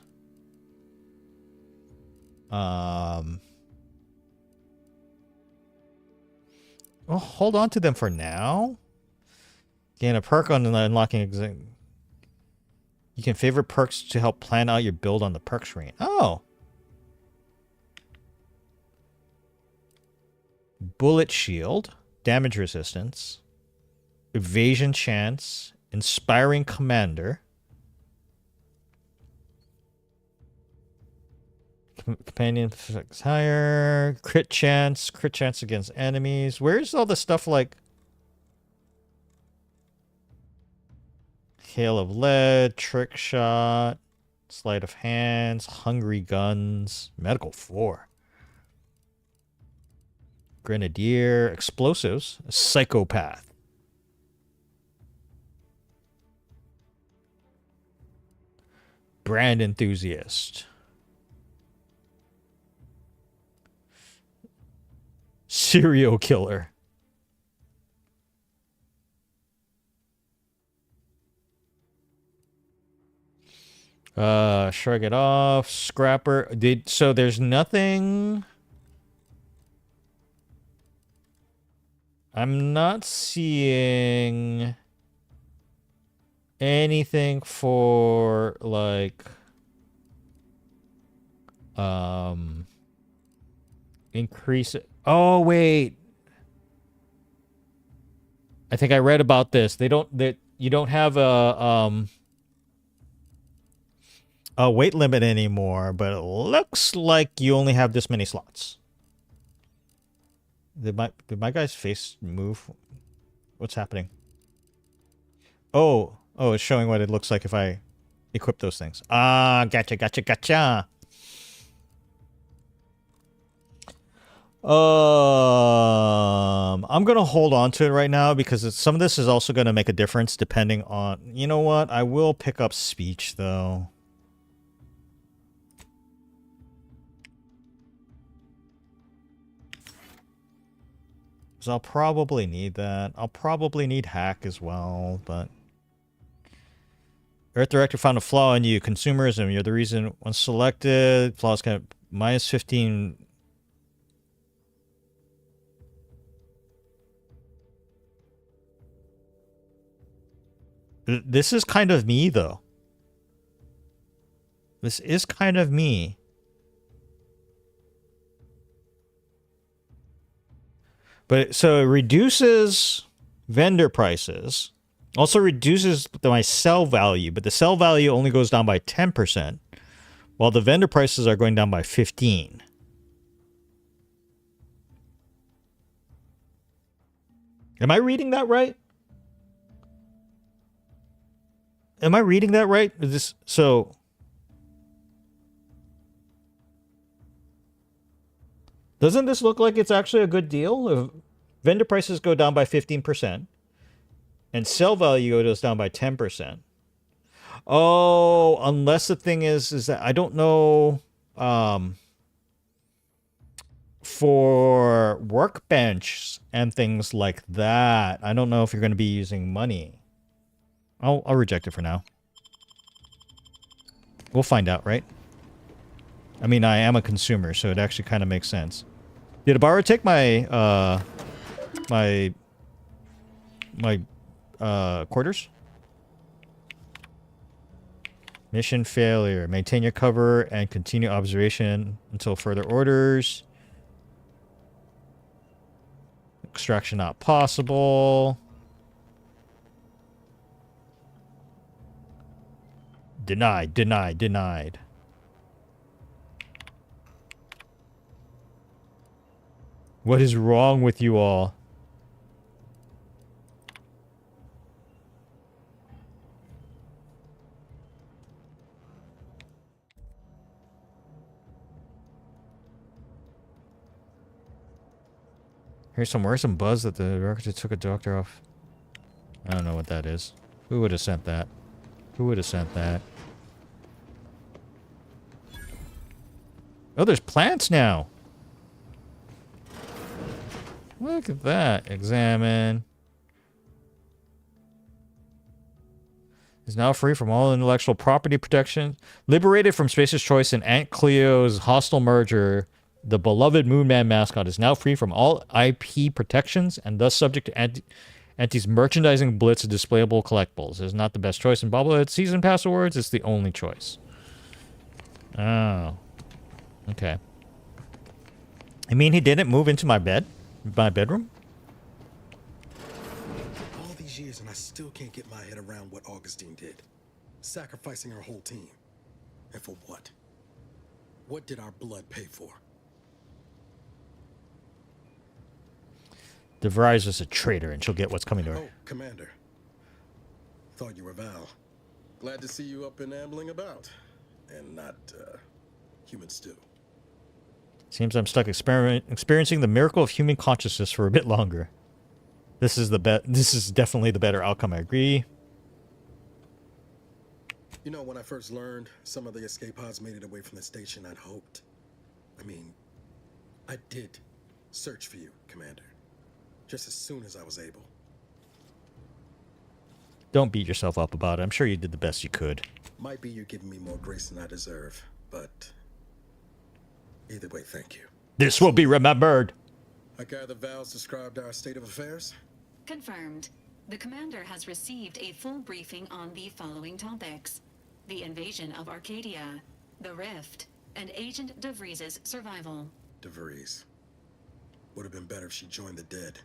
Well, hold on to them for now. Gain a perk on unlocking... You can favorite perks to help plan out your build on the perk screen. Oh. Bullet shield. Damage resistance. Evasion chance. Inspiring commander. Companion effects higher. Crit chance. Crit chance against enemies. Where's all the stuff like... Hail of lead, trick shot, sleight of hands, hungry guns, medical 4, grenadier, explosives, psychopath, brand enthusiast, serial killer. Shrug it off. Scrapper. So there's nothing. I'm not seeing anything for like increase it. Oh wait. I think I read about this. You don't have a weight limit anymore, but it looks like you only have this many slots. Did my guy's face move? What's happening? Oh, it's showing what it looks like if I equip those things. Ah, gotcha. I'm gonna hold on to it right now because some of this is also gonna make a difference depending on. You know what? I will pick up speech though. Because I'll probably need that. I'll probably need hack as well, but... Earth Director found a flaw in you. Consumerism. You're the reason when selected. Flaws kind of minus 15. This is kind of me, though. This is kind of me. But so it reduces vendor prices, also reduces my sell value, but the sell value only goes down by 10%, while the vendor prices are going down by 15%. Am I reading that right? Am I reading that right? Is this so? Doesn't this look like it's actually a good deal? If vendor prices go down by 15% and sell value goes down by 10%. Oh, unless the thing is that I don't know for workbench and things like that. I don't know if you're going to be using money. I'll reject it for now. We'll find out, right? I mean, I am a consumer, so it actually kind of makes sense. Did Ibarra take my quarters? Mission failure. Maintain your cover and continue observation until further orders. Extraction not possible. Denied. What is wrong with you all? Where's some buzz that the record took a doctor off. I don't know what that is. Who would have sent that? Oh, there's plants now. Look at that. Examine. Is now free from all intellectual property protection. Liberated from Spacer's Choice and 𝐂𝐫𝐞𝐝𝐢's hostile merger, the beloved Moonman mascot is now free from all IP protections and thus subject to Anti's merchandising blitz of displayable collectibles. It is not the best choice in bobblehead season pass awards. It's the only choice. Oh. Okay. I mean, he didn't move into my bedroom? All these years and I still can't get my head around what Augustine did. Sacrificing her whole team. And for what? What did our blood pay for? DeVries is a traitor and she'll get what's coming to her. Oh, Commander. Thought you were Val. Glad to see you up and ambling about. And not, human stew. Seems I'm stuck experiencing the miracle of human consciousness for a bit longer. This is definitely the better outcome, I agree. You know, when I first learned some of the escape pods made it away from the station, I'd hoped. I did search for you, Commander. Just as soon as I was able. Don't beat yourself up about it. I'm sure you did the best you could. Might be you're giving me more grace than I deserve, but either way, thank you. This will be remembered. I gather Val's described our state of affairs? Confirmed. The commander has received a full briefing on the following topics: the invasion of Arcadia, the Rift, and Agent DeVries' survival. DeVries. Would have been better if she joined the dead.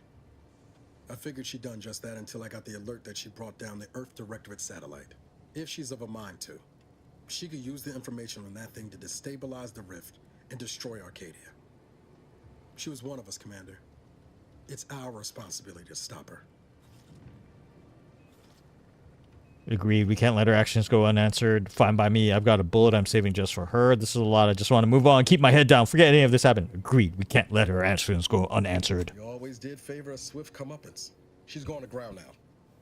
I figured she'd done just that until I got the alert that she brought down the Earth Directorate satellite. If she's of a mind to, she could use the information on that thing to destabilize the Rift and destroy Arcadia. She was one of us, Commander. It's our responsibility to stop her. Agreed. We can't let her actions go unanswered. Fine by me. I've got a bullet I'm saving just for her. This is a lot. I just want to move on. Keep my head down. Forget any of this happened. Agreed. We can't let her actions go unanswered. You always did favor a swift comeuppance. She's going to ground now.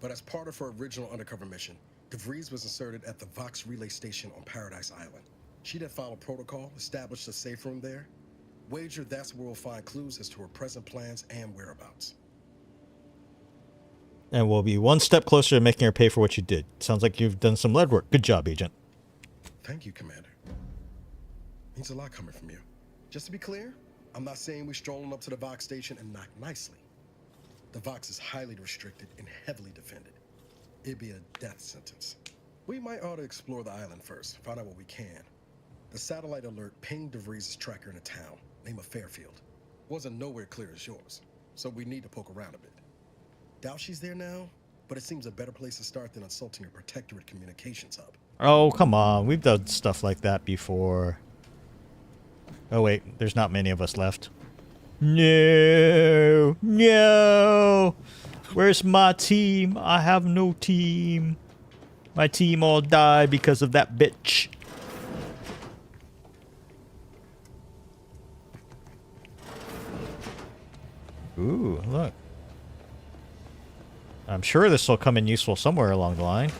But as part of her original undercover mission, DeVries was inserted at the Vox relay station on Paradise Island. She then followed protocol, established a safe room there. Wager that's where we'll find clues as to her present plans and whereabouts. And we'll be one step closer to making her pay for what you did. Sounds like you've done some lead work. Good job, Agent. Thank you, Commander. Means a lot coming from you. Just to be clear, I'm not saying we're strolling up to the Vox station and knock nicely. The Vox is highly restricted and heavily defended. It'd be a death sentence. We might ought to explore the island first, find out what we can. The satellite alert pinged DeVries' tracker in a town, name of Fairfield. Wasn't nowhere clear as yours, so we need to poke around a bit. Doubt she's there now, but it seems a better place to start than insulting a protectorate communications hub. Oh, come on. We've done stuff like that before. Oh, wait. There's not many of us left. No. No. Where's my team? I have no team. My team all died because of that bitch. Ooh, look. I'm sure this will come in useful somewhere along the line.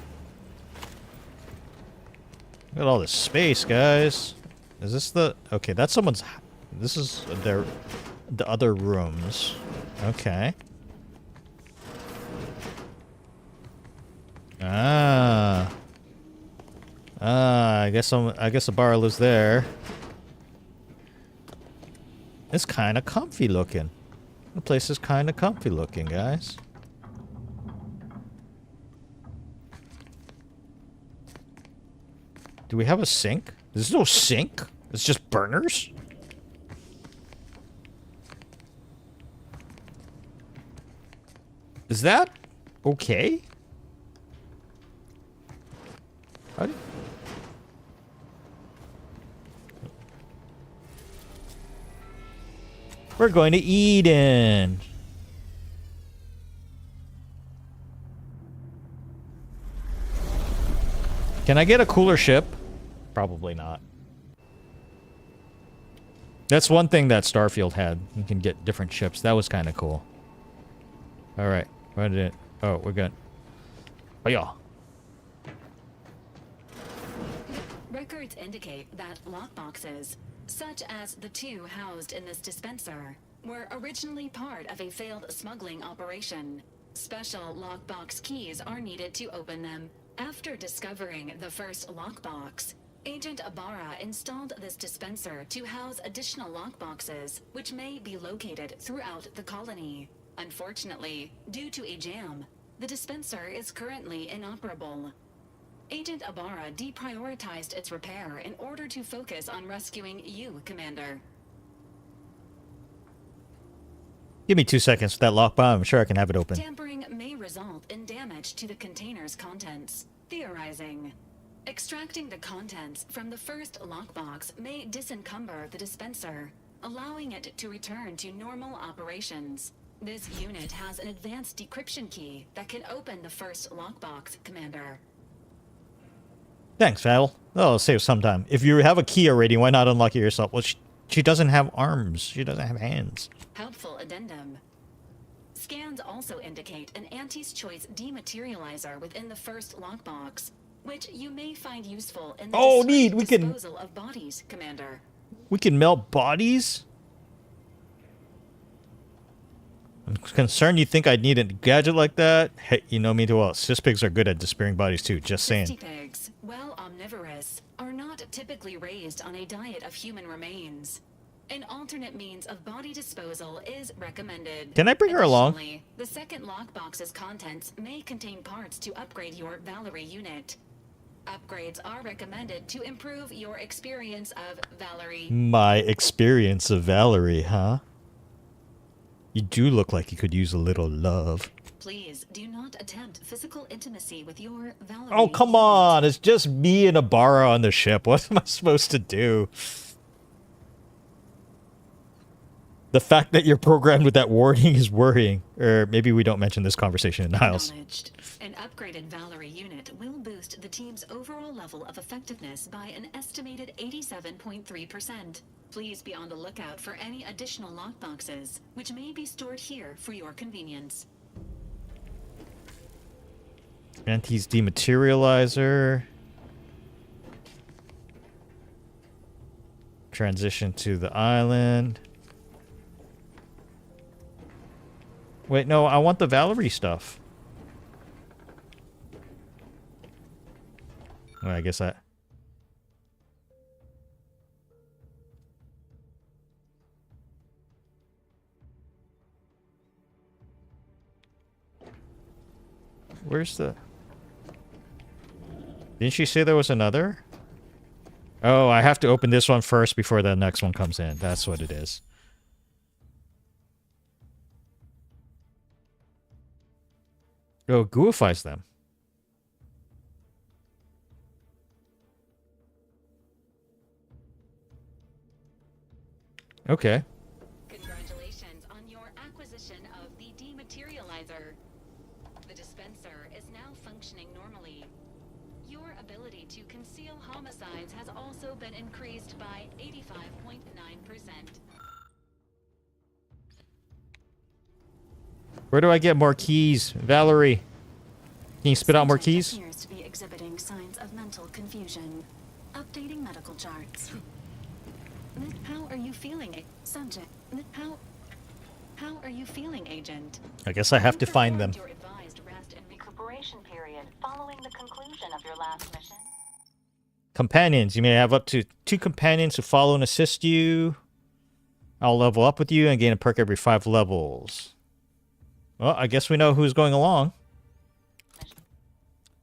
Look at all this space, guys. Is this the... Okay, that's someone's... This is the other rooms. Okay. I guess Ibarra lives there. It's kind of comfy looking. The place is kind of comfy looking, guys. Do we have a sink? There's no sink. It's just burners. Is that okay? We're going to Eden. Can I get a cooler ship? Probably not. That's one thing that Starfield had. You can get different ships. That was kind of cool. Alright. What did it? Oh, we're good. Oh, yeah. Records indicate that lockboxes, such as the two housed in this dispenser, were originally part of a failed smuggling operation. Special lockbox keys are needed to open them. After discovering the first lockbox, Agent Ibarra installed this dispenser to house additional lockboxes, which may be located throughout the colony. Unfortunately, due to a jam, the dispenser is currently inoperable. Agent Ibarra deprioritized its repair in order to focus on rescuing you, Commander. Give me 2 seconds with that lockbox. I'm sure I can have it open. Tampering may result in damage to the container's contents. Theorizing. Extracting the contents from the first lockbox may disencumber the dispenser, allowing it to return to normal operations. This unit has an advanced decryption key that can open the first lockbox, Commander. Thanks, Val. That'll save some time. If you have a key already, why not unlock it yourself? Well, she doesn't have arms. She doesn't have hands. Helpful addendum. Scans also indicate an Auntie's Choice dematerializer within the first lockbox, which you may find useful in the disposal of bodies, Commander. We can melt bodies? I'm concerned you think I'd need a gadget like that. Hey, you know me too well. Cispigs are good at disappearing bodies too, just saying. Cispigs, while omnivorous, are not typically raised on a diet of human remains. An alternate means of body disposal is recommended. Can I bring her along? The second lockbox's contents may contain parts to upgrade your Valerie unit. Upgrades are recommended to improve your experience of Valerie. My experience of Valerie, huh? You do look like you could use a little love. Please do not attempt physical intimacy with your Valerie. Oh, come on. It's just me and Ibarra on the ship. What am I supposed to do? The fact that you're programmed with that warning is worrying. Or maybe we don't mention this conversation in Niles. An upgraded Valerie unit will boost the team's overall level of effectiveness by an estimated 87.3%. Please be on the lookout for any additional lockboxes, which may be stored here for your convenience. Anti's dematerializer. Transition to the island. Wait, no, I want the Valerie stuff. Well, I guess that... Where's the... Didn't she say there was another? Oh, I have to open this one first before the next one comes in. That's what it is. Oh, gooifies them. Okay. Congratulations on your acquisition of the dematerializer. The dispenser is now functioning normally. Your ability to conceal homicides has also been increased by 85.9%. Where do I get more keys? Valerie, can you spit out more keys? Appears to be exhibiting signs of mental confusion. Updating medical charts. How are you feeling, subject? How are you feeling, Agent? I guess I have to find them. Your advised rest and Recuperation period following the conclusion of your last mission. Companions. You may have up to 2 companions who follow and assist you. I'll level up with you and gain a perk every 5 levels. Well, I guess we know who's going along.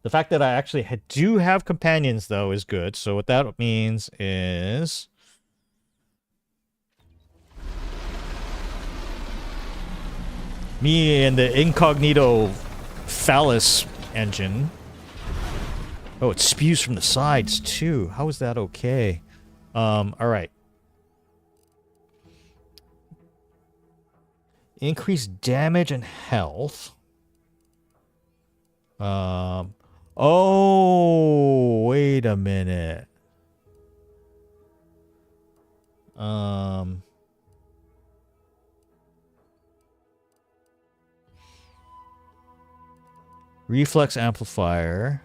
The fact that I actually do have companions, though, is good. So what that means is... me and the incognito phallus engine. Oh, it spews from the sides, too. How is that okay? Alright. Increased damage and health. Oh, wait a minute. Reflex amplifier.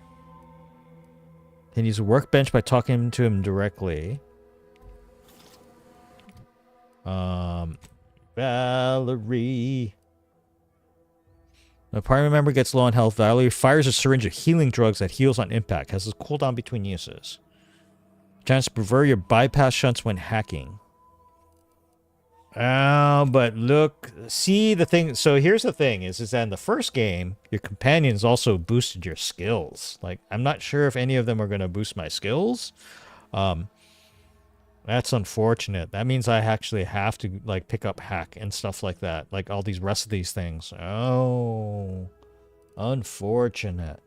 Can use a workbench by talking to him directly. Valerie. A party member gets low on health. Valerie fires a syringe of healing drugs that heals on impact. Has a cooldown between uses. Chance to prefer your bypass shunts when hacking. But look, see the thing. So here's the thing: is that in the first game, your companions also boosted your skills. Like, I'm not sure if any of them are going to boost my skills. That's unfortunate. That means I actually have to like pick up hack and stuff like that. Like all these rest of these things. Oh, unfortunate.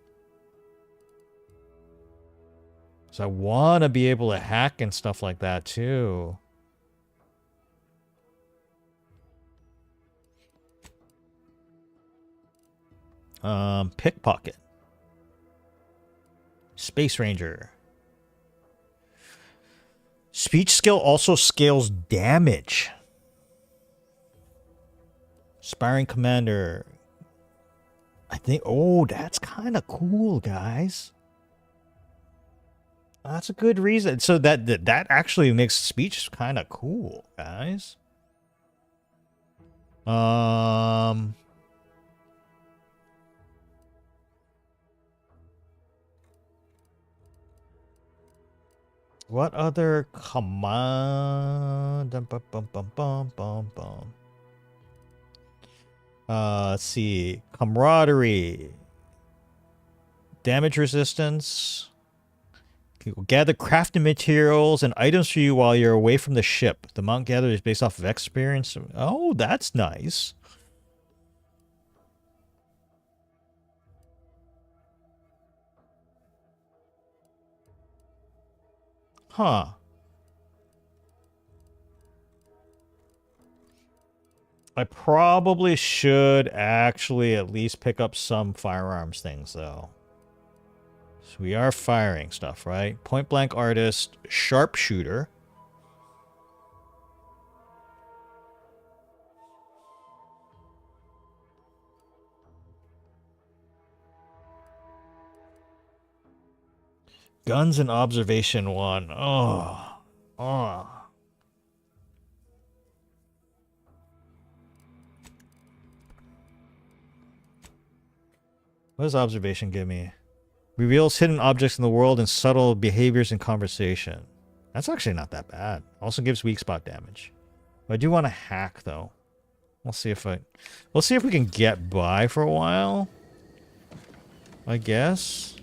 So I want to be able to hack and stuff like that too. Pickpocket. Space Ranger. Speech skill also scales damage. Sparring Commander. I think... oh, that's kind of cool, guys. That's a good reason. So that actually makes speech kind of cool, guys. What other command? Let's see. Camaraderie. Damage resistance. Gather crafting materials and items for you while you're away from the ship. The amount gathered is based off of experience. Oh, that's nice. Huh. I probably should actually at least pick up some firearms things, though. So we are firing stuff, right? Point blank artist, sharpshooter. Guns and observation 1. Oh. Oh. What does observation give me? Reveals hidden objects in the world and subtle behaviors in conversation. That's actually not that bad. Also gives weak spot damage. But I do want to hack though. We'll see if we can get by for a while. I guess.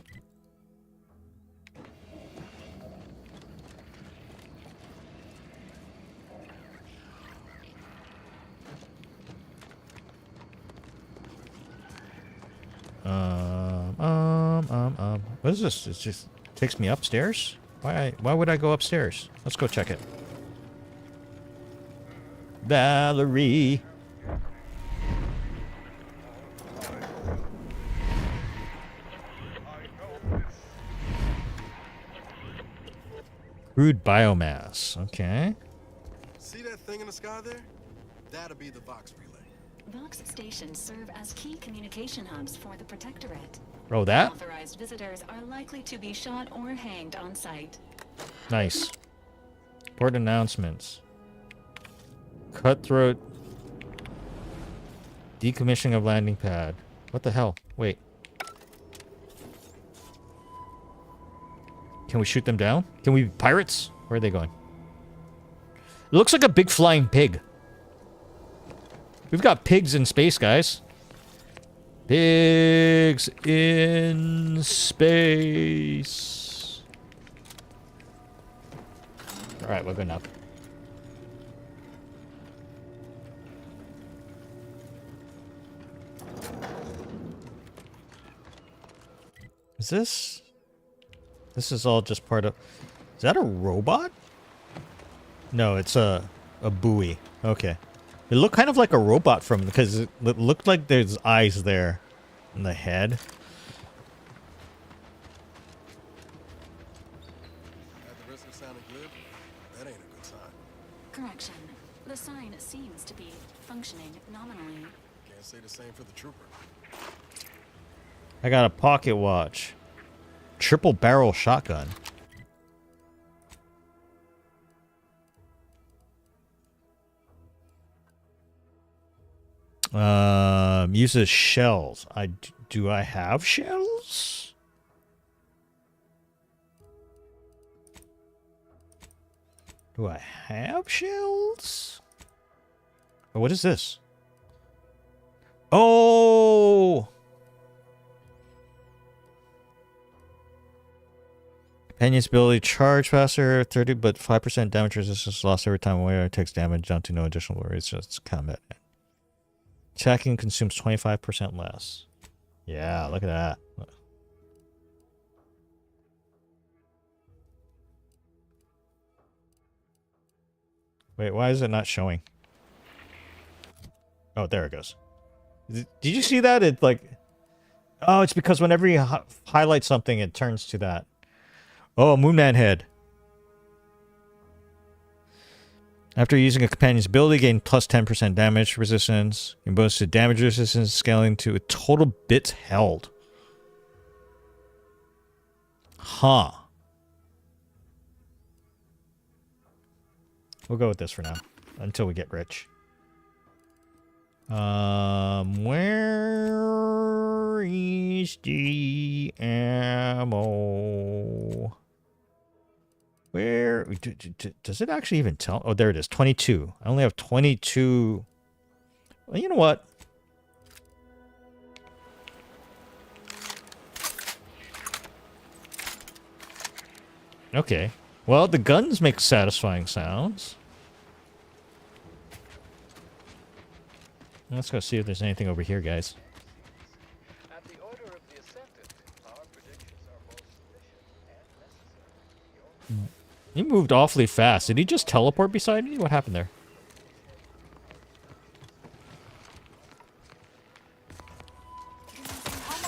What is this? It just takes me upstairs? Why would I go upstairs? Let's go check it. Valerie. Crude biomass. Okay. See that thing in the sky there? That'll be the Vox relay. Vox stations serve as key communication hubs for the Protectorate. Oh, that? Authorized visitors are likely to be shot or hanged on site. Nice. Port announcements. Cutthroat. Decommissioning of landing pad. What the hell? Wait. Can we shoot them down? Can we be pirates? Where are they going? It looks like a big flying pig. We've got pigs in space, guys. Pigs in space. Alright, we're good now. Is this? This is all just part of... Is that a robot? No, it's a buoy. Okay. It looked kind of like a robot because it looked like there's eyes there in the head. At the risk of sounding glib, that ain't a good sign. Correction. The sign seems to be functioning nominally. Can't say the same for the trooper. I got a pocket watch. Triple barrel shotgun. Uses shells. Do I have shells? Do I have shells? Oh, what is this? Oh! Companion's ability charge faster, 30 but 5% damage resistance lost every time a warrior takes damage down to no additional worries, just combat. Attacking consumes 25% less. Yeah, look at that. Wait, why is it not showing? Oh, there it goes. Did you see that? It like... Oh, it's because whenever you highlight something, it turns to that. Oh, Moonman head. After using a companion's ability, gain plus 10% damage resistance. And bonus to damage resistance, scaling to a total bits held. Huh. We'll go with this for now. Until we get rich. Where is the ammo? Where does it actually even tell? Oh, there it is. 22. I only have 22. Well, you know what? Okay. Well, the guns make satisfying sounds. Let's go see if there's anything over here, guys. At the order of the Ascendant, our predictions are both sufficient and necessary. He moved awfully fast. Did he just teleport beside me? What happened there?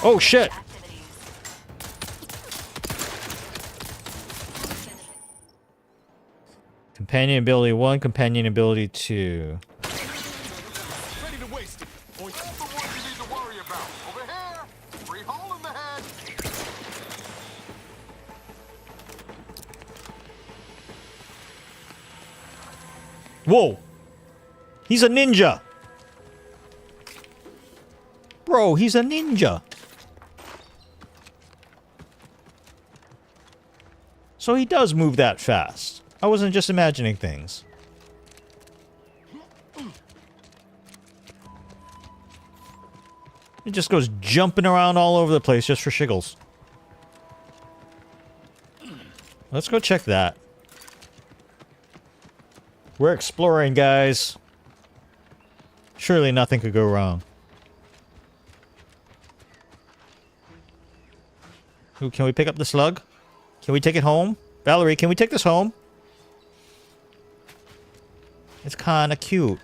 Oh shit! Companion ability 1, companion ability 2. Ready to waste it. Point out the one you need to worry about. Over here. Free hole in the head. Whoa! He's a ninja! Bro, he's a ninja! So he does move that fast. I wasn't just imagining things. He just goes jumping around all over the place just for shiggles. Let's go check that. We're exploring, guys. Surely nothing could go wrong. Ooh, can we pick up the slug? Can we take it home? Valerie, can we take this home? It's kinda cute.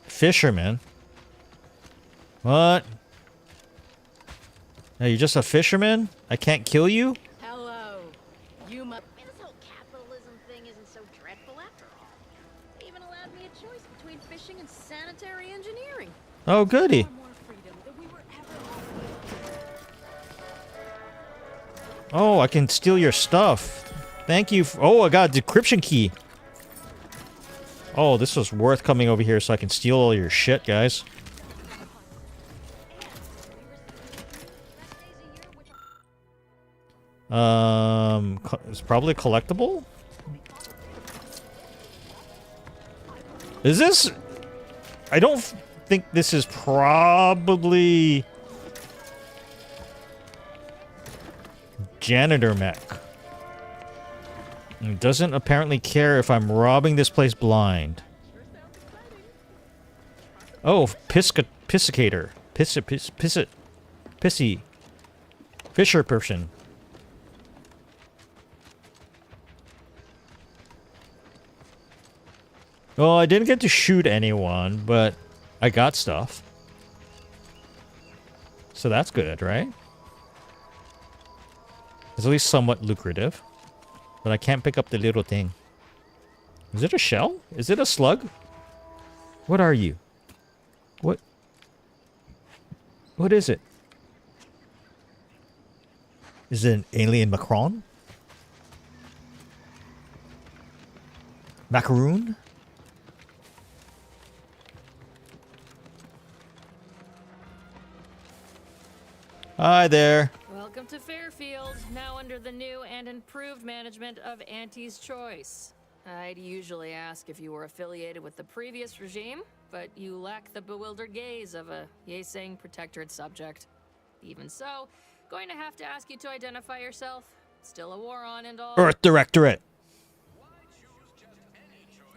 Fisherman? What? Are you just a fisherman? I can't kill you? Hello. You must. This whole capitalism thing isn't so dreadful after all. They even allowed me a choice between fishing and sanitary engineering. Oh, goody. Oh, I can steal your stuff. Thank you. Oh, I got a decryption key. Oh, this was worth coming over here so I can steal all your shit, guys. It's probably collectible? Is this... I don't think this is probably... Janitor mech. It doesn't apparently care if I'm robbing this place blind. Oh, pissicator. Pissy. Fisher person. Well, I didn't get to shoot anyone, but I got stuff. So that's good, right? It's at least somewhat lucrative. But I can't pick up the little thing. Is it a shell? Is it a slug? What are you? What? What is it? Is it an alien Macron? Macaroon? Hi there. Welcome to Fairfield, now under the new and improved management of Auntie's Choice. I'd usually ask if you were affiliated with the previous regime, but you lack the bewildered gaze of a 𝐂𝐫𝐞𝐝 protectorate subject. Even so, going to have to ask you to identify yourself. Still a war on and all. Earth Directorate.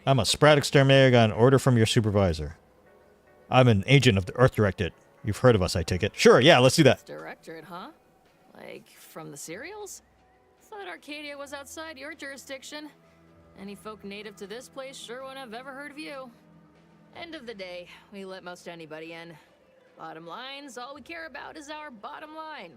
I'm a Sprat Exterminator, got an order from your supervisor. I'm an agent of the Earth Directorate. You've heard of us, I take it. Sure, yeah, let's do that. Directorate, huh? Like, from the serials? Thought 𝐂𝐫𝐞𝐝 was outside your jurisdiction. Any folk native to this place sure wouldn't have ever heard of you. End of the day, we let most anybody in. Bottom line's all we care about is our bottom line.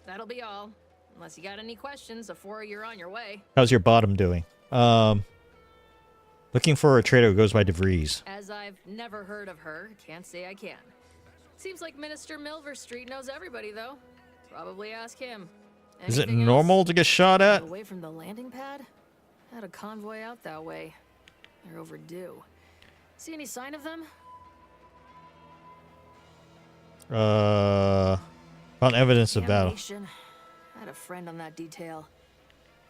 That'll be all. Unless you got any questions before you're on your way. How's your bottom doing? Looking for a trader who goes by DeVries. As I've never heard of her, can't say I can. Seems like Minister Milver Street knows everybody, though. Probably ask him. Is it normal to get shot at? Away from the landing pad? Had a convoy out that way. They're overdue. See any sign of them? Found evidence of battle. I had a friend on that detail.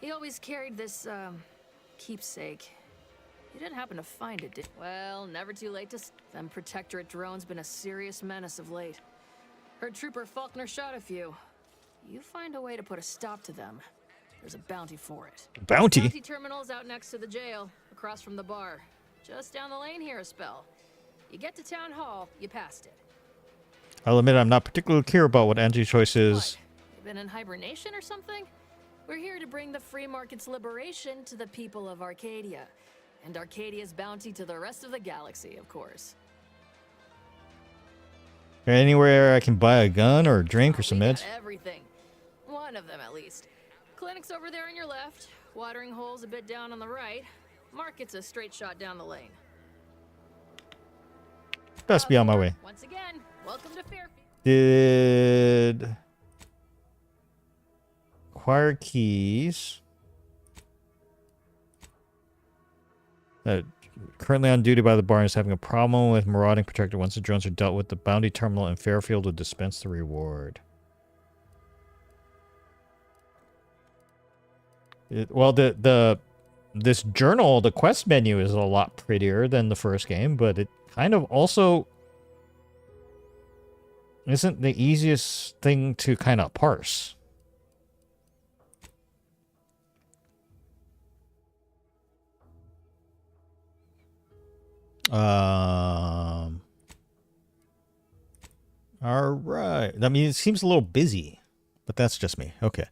He always carried this, keepsake. You didn't happen to find it, did you? Well, never too late to... Them Protectorate drones been a serious menace of late. Heard Trooper Faulkner shot a few. You find a way to put a stop to them. There's a bounty for it. Bounty? Bounty terminal's out next to the jail, across from the bar. Just down the lane here a spell. You get to Town Hall, you passed it. I'll admit I'm not particularly clear about what Auntie's Choice is. You been in hibernation or something? We're here to bring the free market's liberation to the people of Arcadia. And Arcadia's bounty to the rest of the galaxy, of course. Anywhere I can buy a gun or a drink or some meds? Everything. One of them, at least. Clinic's over there on your left. Watering hole's a bit down on the right. Market's a straight shot down the lane. Best be on my way. Once again, welcome to Fairfield. Did acquire keys. Currently on duty by the barn is having a problem with marauding protector. Once the drones are dealt with, the bounty terminal in Fairfield will dispense the reward. This journal, the quest menu is a lot prettier than the first game, but it kind of also isn't the easiest thing to kind of parse. All right. I mean, it seems a little busy, but that's just me. Okay.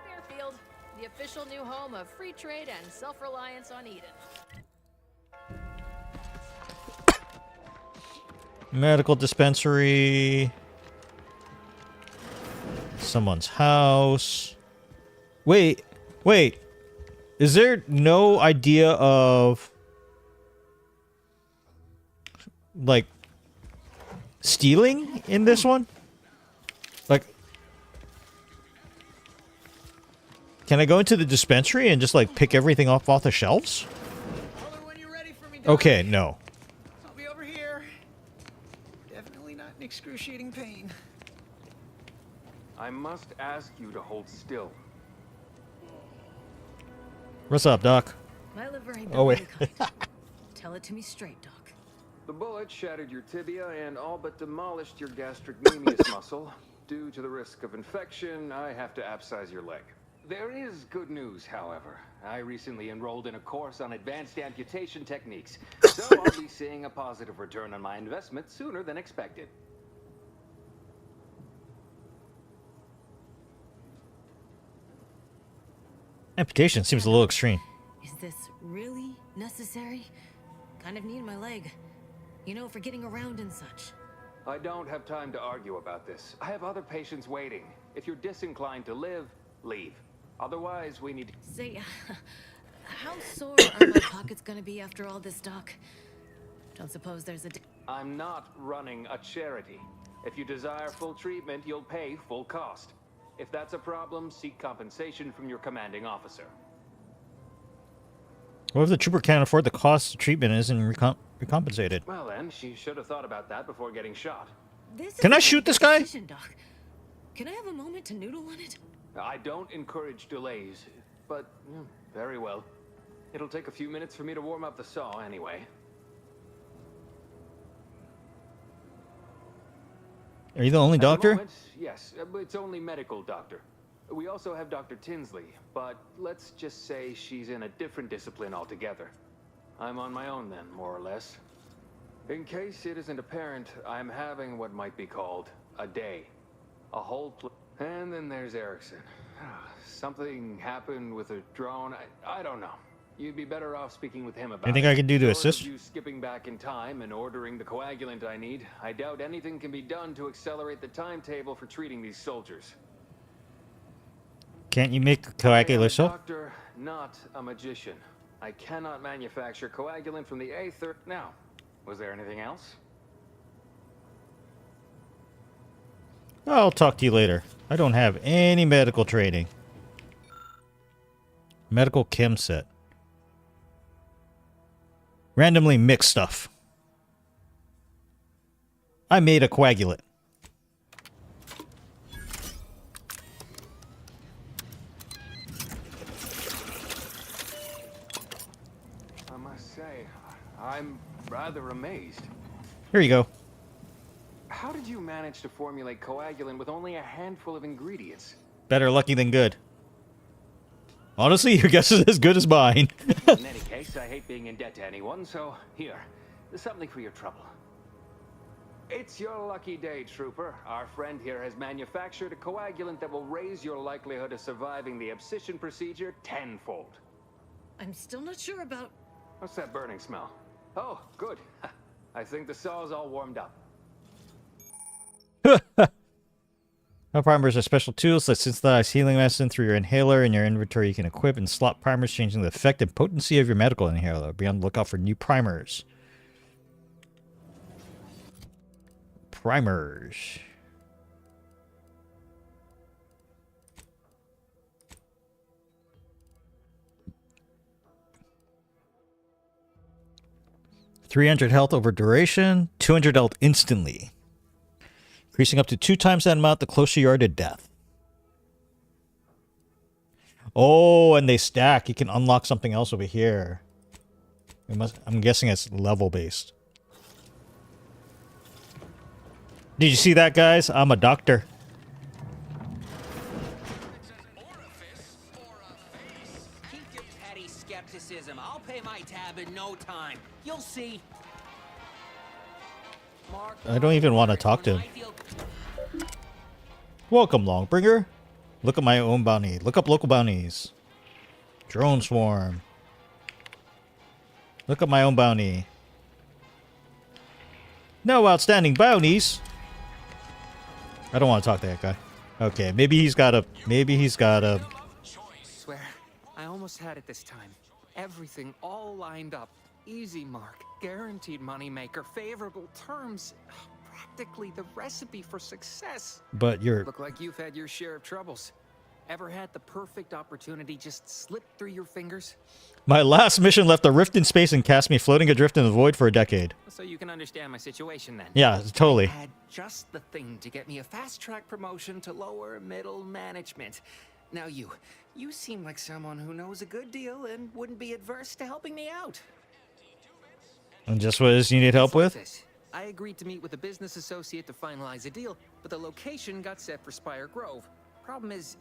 Fairfield, the official new home of free trade and self-reliance on Eden. Medical dispensary. Someone's house. Wait. Is there no idea of like stealing in this one? Like, can I go into the dispensary and just like pick everything off the shelves? Okay, no. I'll be over here. Definitely not in excruciating pain. I must ask you to hold still. What's up, Doc? My liver ain't Oh, wait. Tell it to me straight, Doc. The bullet shattered your tibia and all but demolished your gastrocnemius muscle. Due to the risk of infection, I have to abscise your leg. There is good news, however. I recently enrolled in a course on advanced amputation techniques, so I'll be seeing a positive return on my investment sooner than expected. Amputation seems a little extreme. Is this really necessary? Kind of need my leg. You know, for getting around and such. I don't have time to argue about this. I have other patients waiting. If you're disinclined to live, leave. Otherwise, we need to... Say, how sore are my pockets gonna be after all this, Doc? Don't suppose there's a... I'm not running a charity. If you desire full treatment, you'll pay full cost. If that's a problem, seek compensation from your commanding officer. What if the trooper can't afford the cost of treatment and isn't recompensated? Well then, she should have thought about that before getting shot. Can I shoot this guy? Doc. Can I have a moment to noodle on it? I don't encourage delays, but very well. It'll take a few minutes for me to warm up the saw anyway. Are you the only doctor? Yes, it's only medical doctor. We also have Dr. Tinsley, but let's just say she's in a different discipline altogether. I'm on my own then, more or less. In case it isn't apparent, I'm having what might be called a day. A whole and then there's Erickson. Something happened with a drone. I don't know. You'd be better off speaking with him about Anything it. I can do to Short of assist? you skipping back in time and ordering the coagulant I need, I doubt anything can be done to accelerate the timetable for treating these soldiers. Can't you make a coagulant yourself? Doctor, not a magician. I cannot manufacture coagulant from the aether. Now, was there anything else? I'll talk to you later. I don't have any medical training. Medical chem set. Randomly mixed stuff. I made a coagulant. I must say, I'm rather amazed. Here you go. How did you manage to formulate coagulant with only a handful of ingredients? Better lucky than good. Honestly, your guess is as good as mine. In any case, I hate being in debt to anyone, so here, there's something for your trouble. It's your lucky day, Trooper. Our friend here has manufactured a coagulant that will raise your likelihood of surviving the abscission procedure tenfold. I'm still not sure about... What's that burning smell? Oh, good. I think the saw's all warmed up. Now primers are special tools that synthesize healing medicine through your inhaler. In your inventory, you can equip and slot primers, changing the effect and potency of your medical inhaler. Be on the lookout for new primers. Primers. $300 health over duration, 200 health instantly. Increasing up to 2 times that amount the closer you are to death. Oh, and they stack. You can unlock something else over here. I'm guessing it's level based. Did you see that, guys? I'm a doctor. Keep your petty skepticism. I'll pay my tab in no time. You'll see. I don't even want to talk to him. Welcome, Longbringer. Look at my own bounty. Look up local bounties. Drone swarm. Look at my own bounty. No outstanding bounties. I don't want to talk to that guy. Okay, maybe he's got a... Swear, I almost had it this time. Everything all lined up. Easy mark, guaranteed moneymaker, favorable terms. Practically the recipe for success. But you're... Look like you've had your share of troubles. Ever had the perfect opportunity just slip through your fingers? My last mission left a rift in space and cast me floating adrift in the void for a decade. So you can understand my situation then. Yeah, totally. I had just the thing to get me a fast-track promotion to lower middle management. Now you seem like someone who knows a good deal and wouldn't be adverse to helping me out. And just what is you need help with? I agreed to meet with a business associate to finalize a deal, but the location got set for Spire Grove. Problem is,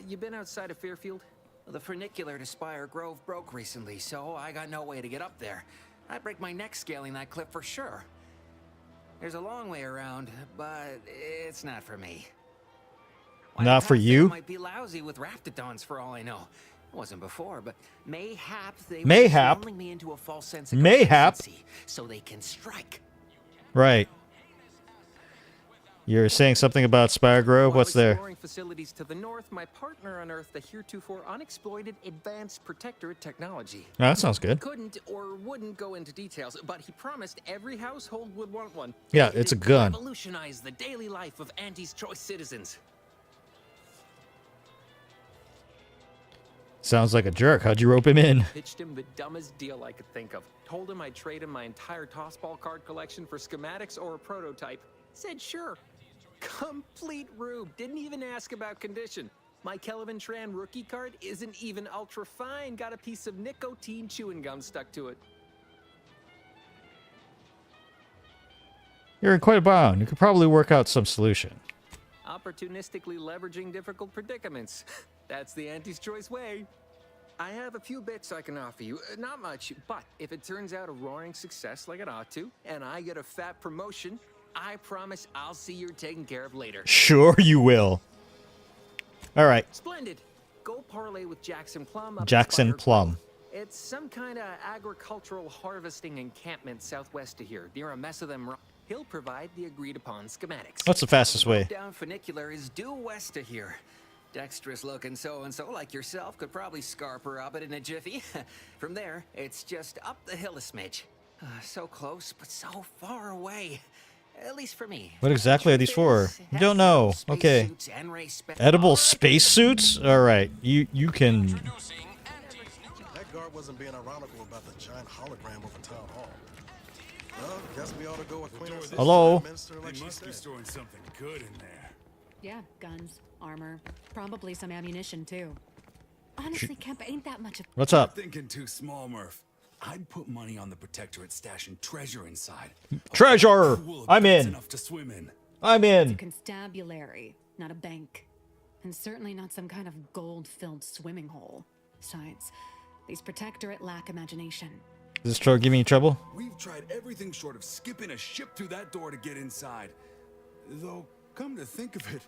you been outside of Fairfield? The funicular to Spire Grove broke recently, so I got no way to get up there. I'd break my neck scaling that cliff for sure. There's a long way around, but it's not for me. Not for you? Might be lousy with raptidons for all I know. It wasn't before, but mayhap they Mayhap. were lulling me into a false sense of Mayhap. complacency so they can strike. Right. You're saying something about Spire Grove? What's there? Exploring facilities to the north, my partner unearthed the heretofore unexploited advanced protectorate technology. Oh, that sounds good. He couldn't or wouldn't go into details, but he promised every household would want one. Yeah, it's a gun. Revolutionize the daily life of Anti's choice citizens. Sounds like a jerk. How'd you rope him in? Pitched him the dumbest deal I could think of. Told him I'd trade him my entire tossball card collection for schematics or a prototype. Said sure. Complete rube. Didn't even ask about condition. My Kelvin Tran rookie card isn't even ultra fine. Got a piece of nicotine chewing gum stuck to it. You're in quite a bind. You could probably work out some solution. Opportunistically leveraging difficult predicaments. That's the Anti's choice way. I have a few bits I can offer you. Not much, but if it turns out a roaring success like it ought to, and I get a fat promotion, I promise I'll see you're taken care of later. Sure you will. All right. Splendid. Go parlay with Jackson Plum. Jackson Plum. It's some kind of agricultural harvesting encampment southwest of here, near a mess of them. He'll provide the agreed upon schematics. What's the fastest way? Down funicular is due west of here. Dexterous looking so-and-so like yourself could probably scarp her up it in a jiffy. From there, it's just up the hill a smidge. So close, but so far away. At least for me. What exactly are these for? You don't know. Okay. Edible spacesuits? All right. You can... That guard wasn't being ironical about the giant hologram over town hall. Well, guess we ought to go acquaint ourselves. Hello? They must be storing something good in there. Yeah, guns, armor, probably some ammunition too. Honestly, Kemp ain't that much of... What's up? You're thinking too small, Murph. I'd put money on the Protectorate stashing treasure inside. Treasure! I'm in. Enough to swim in. I'm It's a in. constabulary, not a bank. And certainly not some kind of gold-filled swimming hole. Besides, these Protectorate lack imagination. Is this truck giving you trouble? We've tried everything short of skipping a ship through that door to get inside. Though, come to think of it,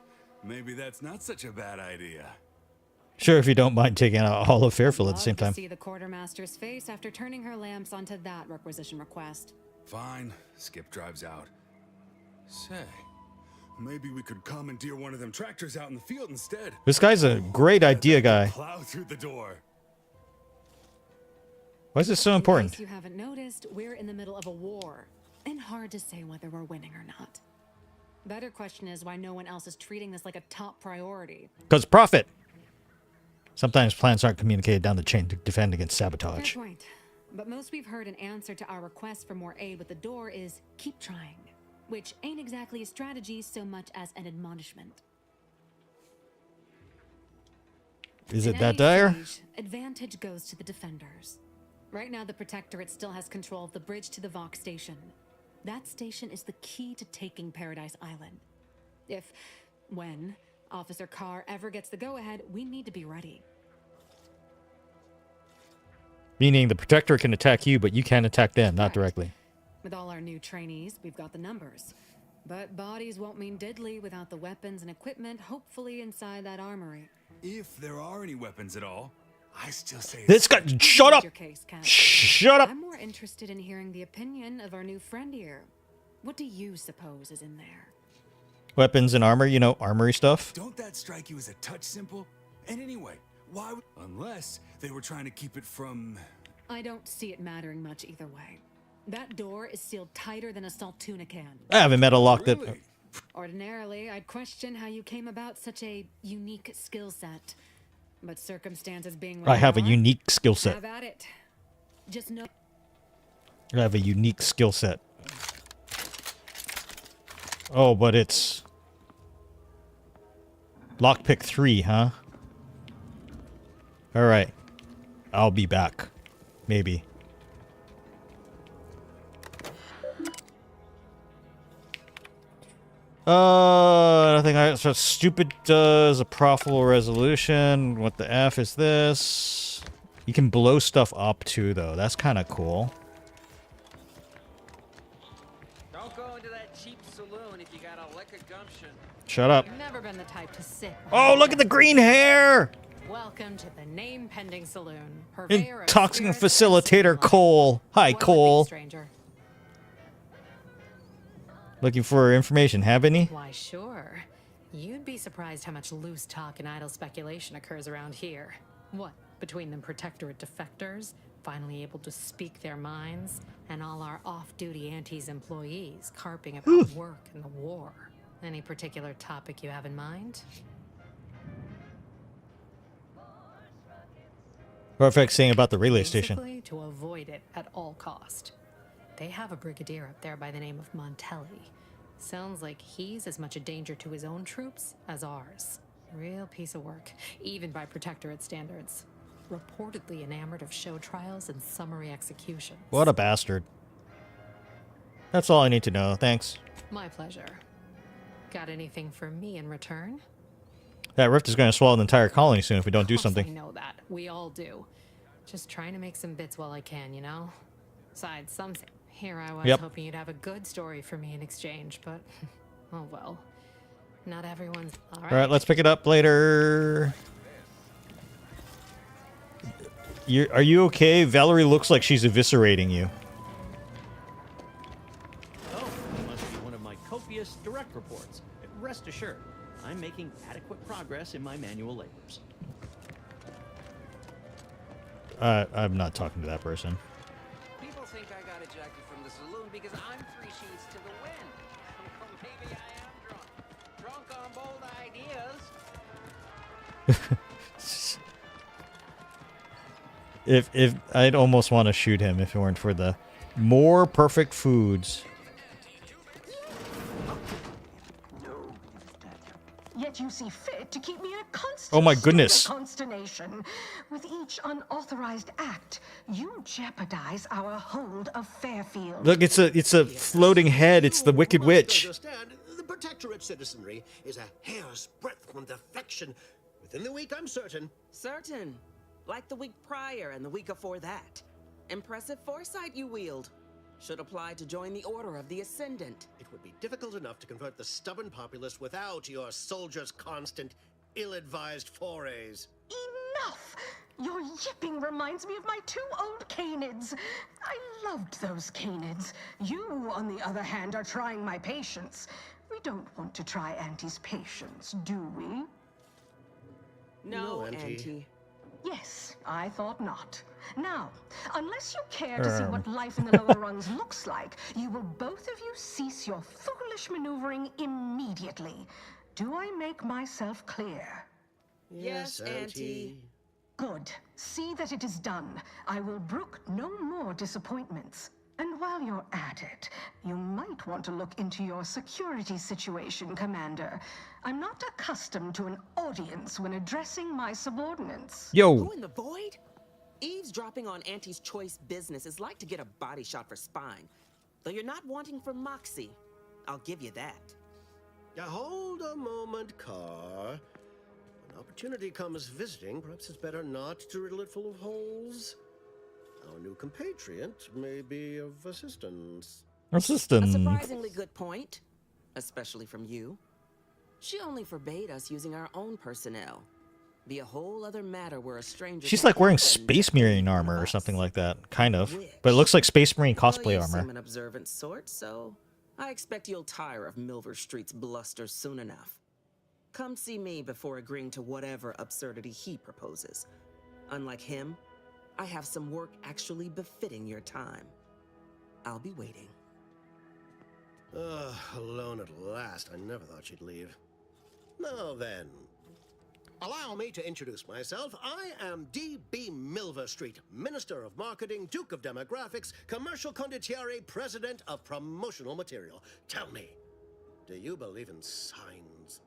maybe that's not such a bad idea. Sure, if you don't mind taking out all of Fairfield at the same time. See the quartermaster's face after turning her lamps onto that requisition request. Fine. Skip drives out. Say, maybe we could commandeer one of them tractors out in the field instead. This guy's a great idea guy. Plow through the door. Why is this so important? In case you haven't noticed, we're in the middle of a war, and hard to say whether we're winning or not. Better question is why no one else is treating this like a top priority. Because profit. Sometimes plans aren't communicated down the chain to defend against sabotage. Fair point. But most we've heard in answer to our request for more aid with the door is keep trying, which ain't exactly a strategy so much as an admonishment. Is it In that any dire? stage, advantage goes to the defenders. Right now, the Protectorate still has control of the bridge to the Vodk station. That station is the key to taking Paradise Island. When Officer Carr ever gets the go-ahead, we need to be ready. Meaning the Protector can attack you, but you can't attack them, not directly. With all our new trainees, we've got the numbers. But bodies won't mean diddly without the weapons and equipment, hopefully inside that armory. If there are any weapons at all, I still say This guy, shut up! Your case, Kat. Shut up! I'm more interested in hearing the opinion of our new friend here. What do you suppose is in there? Weapons and armor, you know, armory stuff. Don't that strike you as a touch simple? And anyway, why would... Unless they were trying to keep it from... I don't see it mattering much either way. That door is sealed tighter than a salt tuna can. I haven't met a lock that... Ordinarily, I'd question how you came about such a unique skill set. But circumstances being I have a what they are, unique skill set. Have at it. Just know... I have a unique skill set. Oh, but it's... Lockpick 3, huh? Alright. I'll be back. Maybe. Nothing. So stupid does a profitable resolution. What the F is this? You can blow stuff up too, though. That's kind of cool. Don't go into that cheap saloon if you got a lick of gumption. Shut up. Never been the type to sit. Oh, look at the green hair! Welcome to the name pending saloon. Intoxicant facilitator Cole. Hi, Cole. Stranger. Looking for information. Have any? Why, sure. You'd be surprised how much loose talk and idle speculation occurs around here. What, between them Protectorate defectors, finally able to speak their minds, and all our off-duty Antes employees carping about work and the war. Any particular topic you have in mind? Perfect saying about the relay station. Basically, to avoid it at all cost. They have a brigadier up there by the name of Montelli. Sounds like he's as much a danger to his own troops as ours. Real piece of work, even by Protectorate standards. Reportedly enamored of show trials and summary executions. What a bastard. That's all I need to know. Thanks. My pleasure. Got anything for me in return? That rift is going to swallow the entire colony soon if we don't do something. I know that. We all do. Just trying to make some bits while I can, you know? Besides, here I was hoping you'd have a good story for me in exchange, but oh well. Not everyone's... All right, let's pick it up later. Are you okay? Valerie looks like she's eviscerating you. Oh, it must be one of my copious direct reports. Rest assured, I'm making adequate progress in my manual labors. I'm not talking to that person. People think I got ejected from the saloon because I'm 3 sheets to the wind. Well, maybe I am drunk. Drunk on bold ideas. If I'd almost want to shoot him if it weren't for the more perfect foods. Yet you see fit to keep me in a constant Oh my goodness. state of consternation. With each unauthorized act, you jeopardize our hold of Fairfield. Look, it's a floating head. It's the Wicked Witch. Understand, the Protectorate citizenry is a hair's breadth from defection. Within the week, I'm certain. Certain. Like the week prior and the week before that. Impressive foresight you wield. Should apply to join the Order of the Ascendant. It would be difficult enough to convert the stubborn populace without your soldiers' constant, ill-advised forays. Enough! Your yipping reminds me of my 2 old canids. I loved those canids. You, on the other hand, are trying my patience. We don't want to try Auntie's patience, do we? No, Auntie. Yes, I thought not. Now, unless you care to see what life in the lower rungs looks like, you will both of you cease your foolish maneuvering immediately. Do I make myself clear? Yes, Auntie. Good. See that it is done. I will brook no more disappointments. And while you're at it, you might want to look into your security situation, Commander. I'm not accustomed to an audience when addressing my subordinates. Yo. Who in the void? Eavesdropping on Auntie's choice business is like to get a body shot for spine. Though you're not wanting for moxie. I'll give you that. Now hold a moment, Car. When opportunity comes visiting, perhaps it's better not to riddle it full of holes. Our new compatriot may be of assistance. A surprisingly good point, especially from you. She only forbade us using our own personnel. Be a whole other matter where a stranger. She's like wearing Space Marine armor or something like that, kind of. But it looks like Space Marine cosplay You armor. seem an observant sort, so I expect you'll tire of Milver Street's bluster soon enough. Come see me before agreeing to whatever absurdity he proposes. Unlike him, I have some work actually befitting your time. I'll be waiting. Alone at last. I never thought she'd leave. Now then, allow me to introduce myself. I am D.B. Milver Street, Minister of Marketing, Duke of Demographics, Commercial Condottiere, President of Promotional Material. Tell me, do you believe in signs?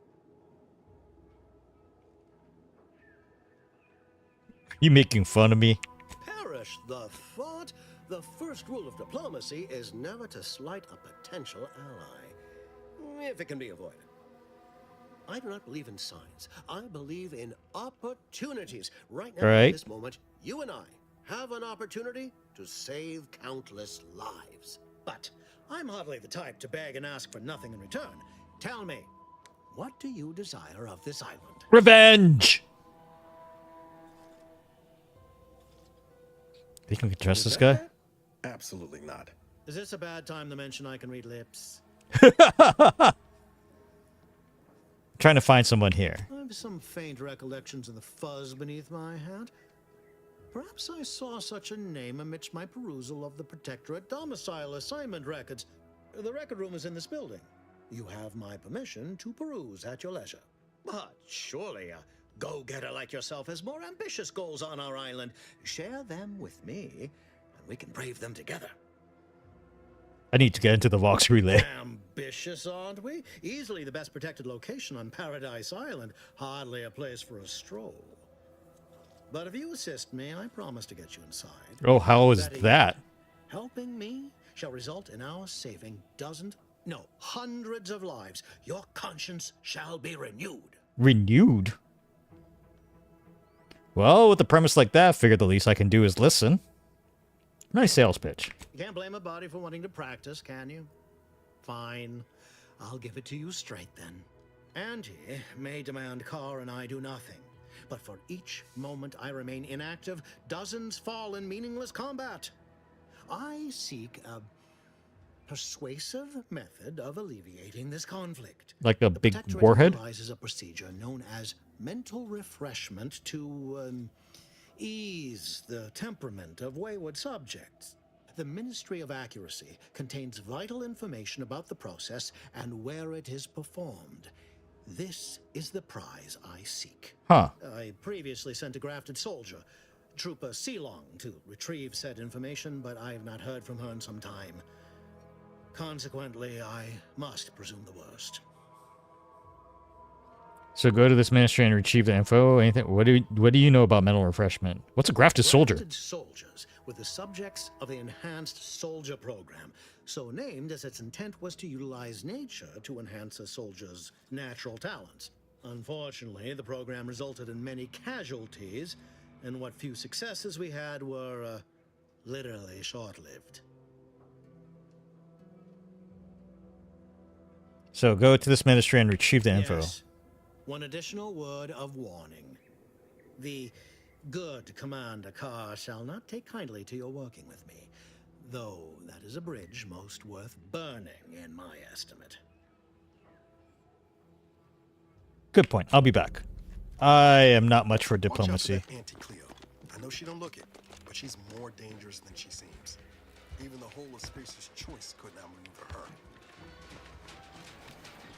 You making fun of me? Perish the thought. The first rule of diplomacy is never to slight a potential ally, if it can be avoided. I do not believe in signs. I believe in opportunities. Right now, at this moment, you and I have an opportunity to save countless lives. But I'm hardly the type to beg and ask for nothing in return. Tell me, what do you desire of this island? Revenge! Think we can trust this guy? Absolutely not. Is this a bad time to mention I can read lips? Trying to find someone here. I have some faint recollections of the fuzz beneath my hat. Perhaps I saw such a name amidst my perusal of the Protectorate domicile assignment records. The record room is in this building. You have my permission to peruse at your leisure. But surely a go-getter like yourself has more ambitious goals on our island. Share them with me, and we can brave them together. I need to get into the Vox relay. Ambitious, aren't we? Easily the best protected location on Paradise Island. Hardly a place for a stroll. But if you assist me, I promise to get you inside. Oh, how is that? Helping me shall result in our saving hundreds of lives. Your conscience shall be renewed. Renewed? Well, with a premise like that, I figure the least I can do is listen. Nice sales pitch. You can't blame a body for wanting to practice, can you? Fine. I'll give it to you straight then. Auntie may demand Car and I do nothing. But for each moment I remain inactive, dozens fall in meaningless combat. I seek a persuasive method of alleviating this conflict. Like a big warhead? Utilizes a procedure known as mental refreshment to ease the temperament of wayward subjects. The Ministry of Accuracy contains vital information about the process and where it is performed. This is the prize I seek. Huh. I previously sent a grafted soldier, Trooper Sealong, to retrieve said information, but I have not heard from her in some time. Consequently, I must presume the worst. So go to this ministry and retrieve the info. Anything? What do you know about mental refreshment? What's a grafted soldier? Grafted soldiers were the subjects of the Enhanced Soldier Program, so named as its intent was to utilize nature to enhance a soldier's natural talents. Unfortunately, the program resulted in many casualties, and what few successes we had were literally short-lived. So go to this ministry and retrieve the info. Yes. One additional word of warning. The good Commander Carr shall not take kindly to your working with me, though that is a bridge most worth burning in my estimate. Good point. I'll be back. I am not much for diplomacy. Watch out for that Auntie Cleo. I know she don't look it, but she's more dangerous than she seems. Even the whole of Spacer's choice could not maneuver her.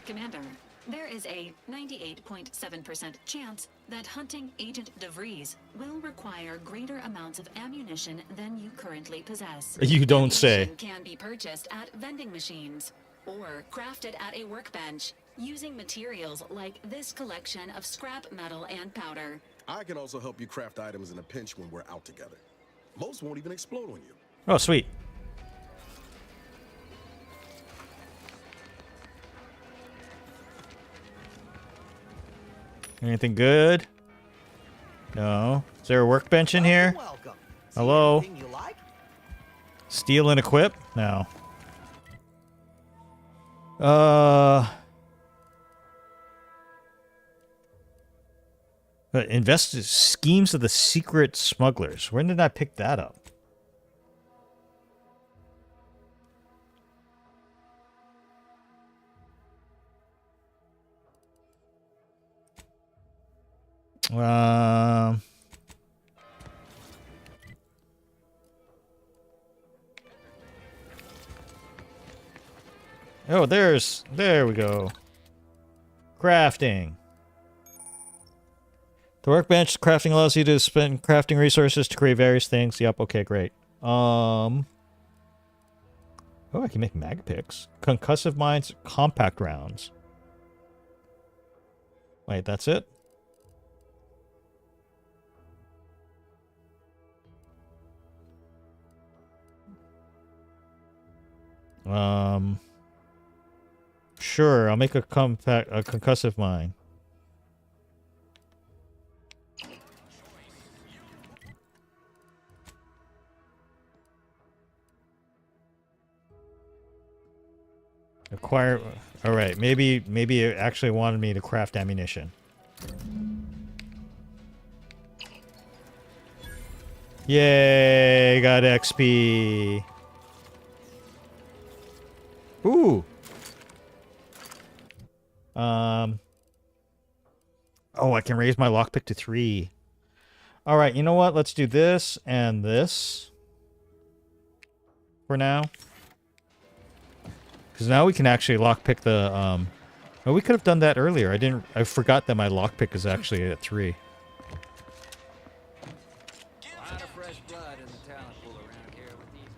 Commander, there is a 98.7% chance that hunting Agent DeVries will require greater amounts of ammunition than you currently possess. You don't say. Ammunition can be purchased at vending machines or crafted at a workbench using materials like this collection of scrap metal and powder. I can also help you craft items in a pinch when we're out together. Most won't even explode on you. Oh, sweet. Anything good? No. Is there a workbench in here? Hello? Steal and equip? No. Invest schemes of the secret smugglers. When did I pick that up? Oh, there we go. Crafting. The workbench crafting allows you to spend crafting resources to create various things. Yep, okay, great. Oh, I can make mag picks. Concussive mines, compact rounds. Wait, that's it? Sure, I'll make a concussive mine. Acquire. All right, maybe it actually wanted me to craft ammunition. Yay! Got XP. Ooh. Oh, I can raise my lockpick to 3. All right, you know what? Let's do this and this for now. Because now we can actually lockpick the, oh, we could have done that earlier. I forgot that my lockpick is actually at 3. A lot of fresh blood in the talent pool around here with these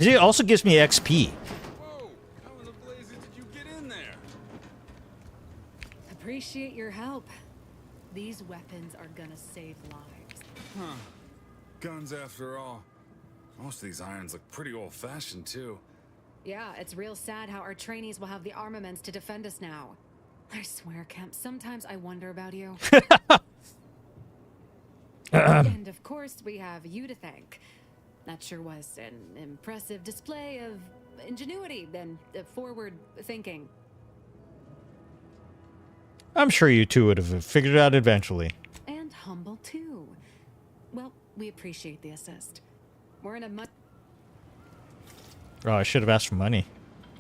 It also gives me XP. Whoa! How in the blazes did you get in there? Appreciate your help. These weapons are gonna save lives. Huh. Guns after all. Most of these irons look pretty old-fashioned, too. Yeah, it's real sad how our trainees will have the armaments to defend us now. I swear, Kemp, sometimes I wonder about you. And of course, we have you to thank. That sure was an impressive display of ingenuity and forward thinking. I'm sure you two would have figured it out eventually. And humble, too. Well, we appreciate the assist. We're in a much... Oh, I should have asked for money.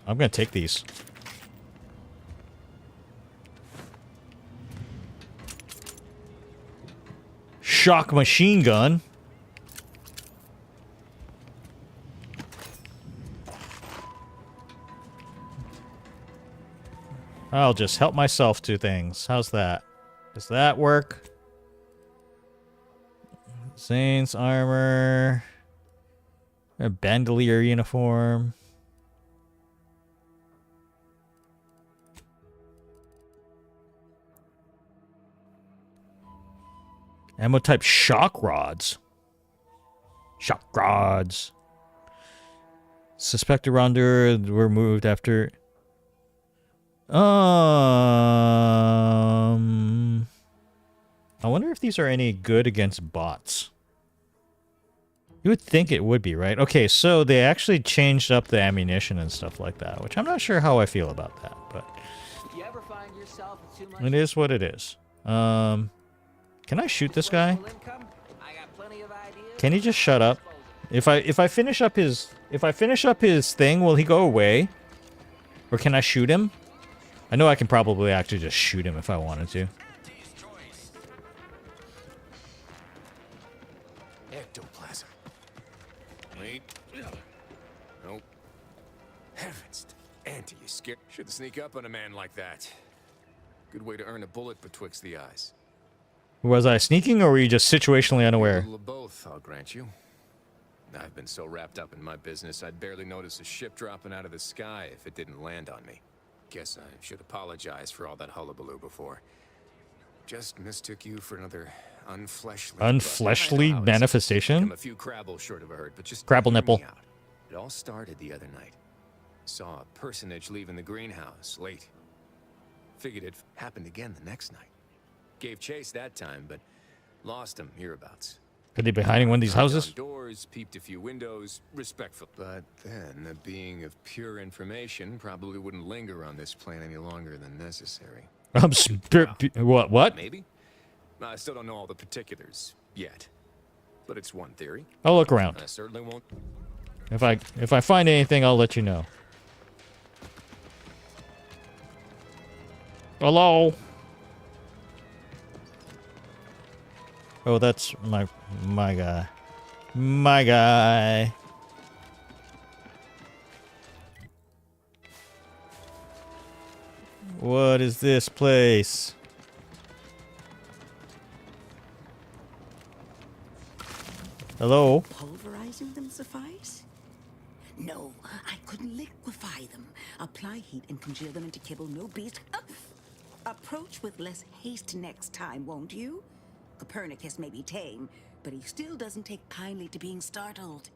I'm gonna take these. Shock machine gun. I'll just help myself to things. How's that? Does that work? Zane's armor. A bandolier uniform. Ammo type shock rods. Shock rods. Suspected wrongdoer were moved after... I wonder if these are any good against bots. You would think it would be, right? Okay, so they actually changed up the ammunition and stuff like that, which I'm not sure how I feel about that, but it is what it is. Can I shoot this guy? Can he just shut up? If I finish up his thing, will he go away? Or can I shoot him? I know I can probably actually just shoot him if I wanted to. Ectoplasm. Wait. Nope. Heavens. Auntie, you scared? Shouldn't sneak up on a man like that. Good way to earn a bullet betwixt the eyes. Was I sneaking or were you just situationally unaware? A little of both, I'll grant you. I've been so wrapped up in my business, I'd barely notice a ship dropping out of the sky if it didn't land on me. Guess I should apologize for all that hullabaloo before. Just mistook you for another unfleshly manifestation? I'm a few crabble short of a hurt, but just crabble hear nipple. me out. It all started the other night. Saw a personage leaving the greenhouse late. Figured it happened again the next night. Gave chase that time, but lost him hereabouts. Could they be hiding one of these houses? Doors, peeped a few windows, respectful. But then, a being of pure information probably wouldn't linger on this plane any longer than necessary. What? Maybe. I still don't know all the particulars yet, but it's one theory. I'll look around. I certainly won't. If I find anything, I'll let you know. Hello. Oh, that's my guy. My guy. What is this place? Hello? Pulverizing them suffice? No, I couldn't liquefy them. Apply heat and congeal them into kibble, no beast. Approach with less haste next time, won't you? Copernicus may be tame, but he still doesn't take kindly to being startled.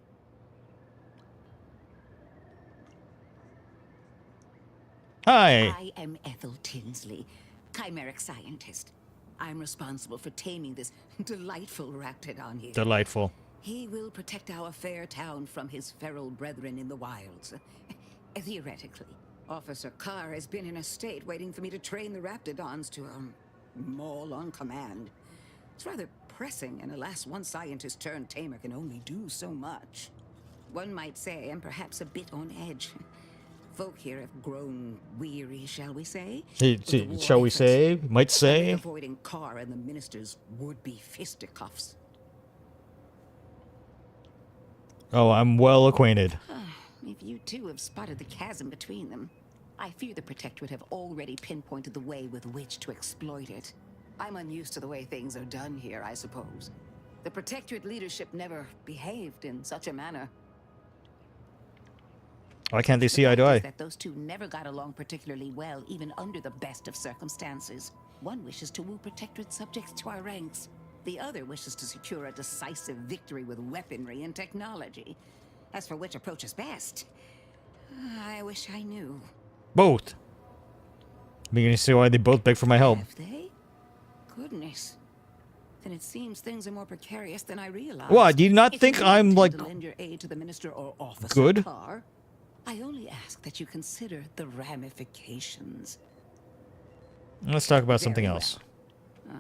Hi. I am Ethel Tinsley, chimeric scientist. I'm responsible for taming this delightful raptidon here. Delightful. He will protect our fair town from his feral brethren in the wilds. Theoretically. Officer Carr has been in a state waiting for me to train the raptidons to, maul on command. It's rather pressing, and alas, one scientist turned tamer can only do so much. One might say I'm perhaps a bit on edge. Folk here have grown weary, shall we say? Shall we say? Might say? Avoiding Carr and the minister's would-be fisticuffs. Oh, I'm well acquainted. If you two have spotted the chasm between them, I fear the Protectorate have already pinpointed the way with which to exploit it. I'm unused to the way things are done here, I suppose. The Protectorate leadership never behaved in such a manner. Why can't they see eye to eye? That those two never got along particularly well, even under the best of circumstances. One wishes to woo Protectorate subjects to our ranks. The other wishes to secure a decisive victory with weaponry and technology. As for which approach is best, I wish I knew. Both. I'm beginning to see why they both beg for my help. Have they? Goodness. Then it seems things are more precarious than I realized. What? Do you not If think you I'm intend like to lend your aid to the minister or officer good? Carr, I only ask that you consider the ramifications. Let's talk about something Very else.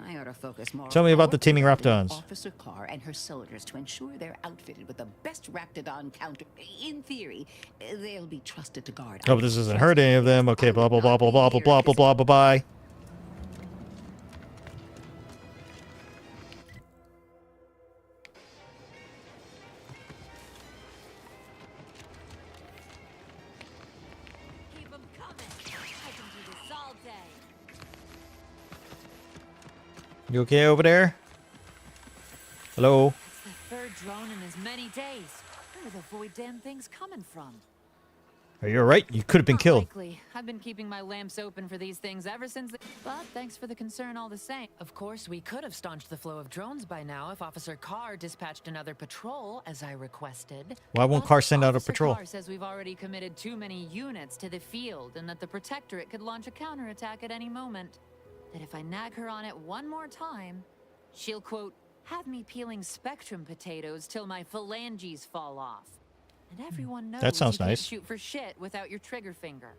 I ought to focus more. Tell me about the teaming raptidons. Officer Carr and her soldiers to ensure they're outfitted with the best raptidon counter. In theory, they'll be trusted to guard. Hope this doesn't hurt any of them. Okay, blah blah blah blah blah blah blah blah blah blah bye. Keep 'em coming. I can do this all day. You okay over there? Hello? It's the third drone in as many days. Where are the void damn things coming from? Are you alright? You could have been Not killed. likely. I've been keeping my lamps open for these things ever since But thanks for the concern all the same. Of course, we could have staunched the flow of drones by now if Officer Carr dispatched another patrol, as I requested. Why won't But Carr send out a Officer patrol? Carr says we've already committed too many units to the field and that the Protectorate could launch a counterattack at any moment. That if I nag her on it one more time, she'll, quote, have me peeling Spectrum potatoes till my phalanges fall off. And everyone knows That sounds you can't nice. shoot for shit without your trigger finger.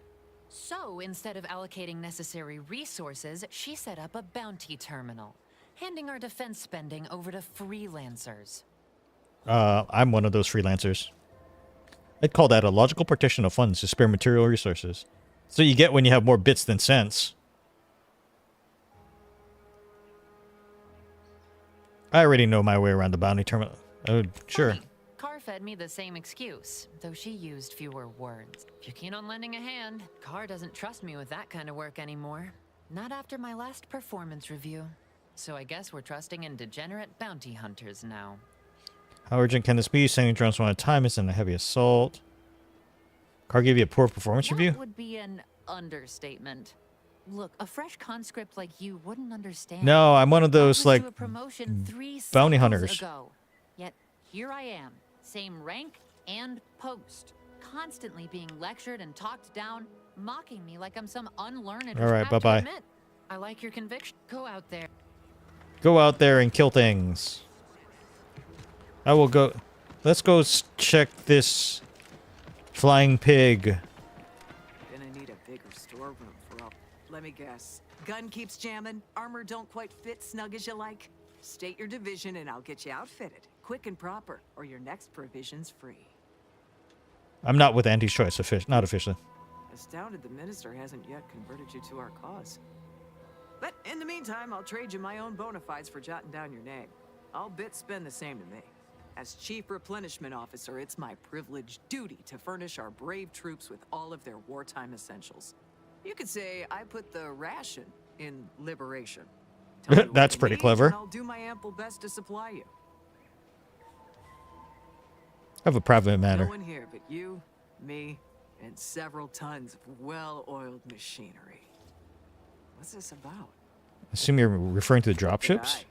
So instead of allocating necessary resources, she set up a bounty terminal, handing our defense spending over to freelancers. I'm one of those freelancers. I'd call that a logical partition of funds to spare material resources. So you get when you have more bits than cents. I already know my way around the bounty terminal. Oh, sure. Carr fed me the same excuse, though she used fewer words. If you're keen on lending a hand, Carr doesn't trust me with that kind of work anymore. Not after my last performance review. So I guess we're trusting in degenerate bounty hunters now. How urgent can this be? Sending drones one at a time isn't a heavy assault. Carr gave you a poor performance review? That would be an understatement. Look, a fresh conscript like you wouldn't understand. No, I'm one of those, like, a promotion 3 bounty cycles hunters. ago. Yet here I am, same rank and post, constantly being lectured and talked down, mocking me like I'm some unlearned. All right, have to bye-bye. admit, I like your conviction. Go out there. Go out there and kill things. I will go. Let's go check this flying pig. Gonna need a bigger storeroom for all. Let me guess. Gun keeps jamming, armor don't quite fit snug as you like. State your division and I'll get you outfitted, quick and proper, or your next provision's free. I'm not with anti-choice, not officially. Astounded the minister hasn't yet converted you to our cause. But in the meantime, I'll trade you my own bona fides for jotting down your name. All bits spend the same to me. As Chief Replenishment Officer, it's my privileged duty to furnish our brave troops with all of their wartime essentials. You could say I put the ration in liberation. Tell me what That's you pretty need, clever. and I'll do my ample best to supply you. I have a private matter. No one here but you, me, and several tons of well-oiled machinery. What's this about? Assume you're referring to the dropships?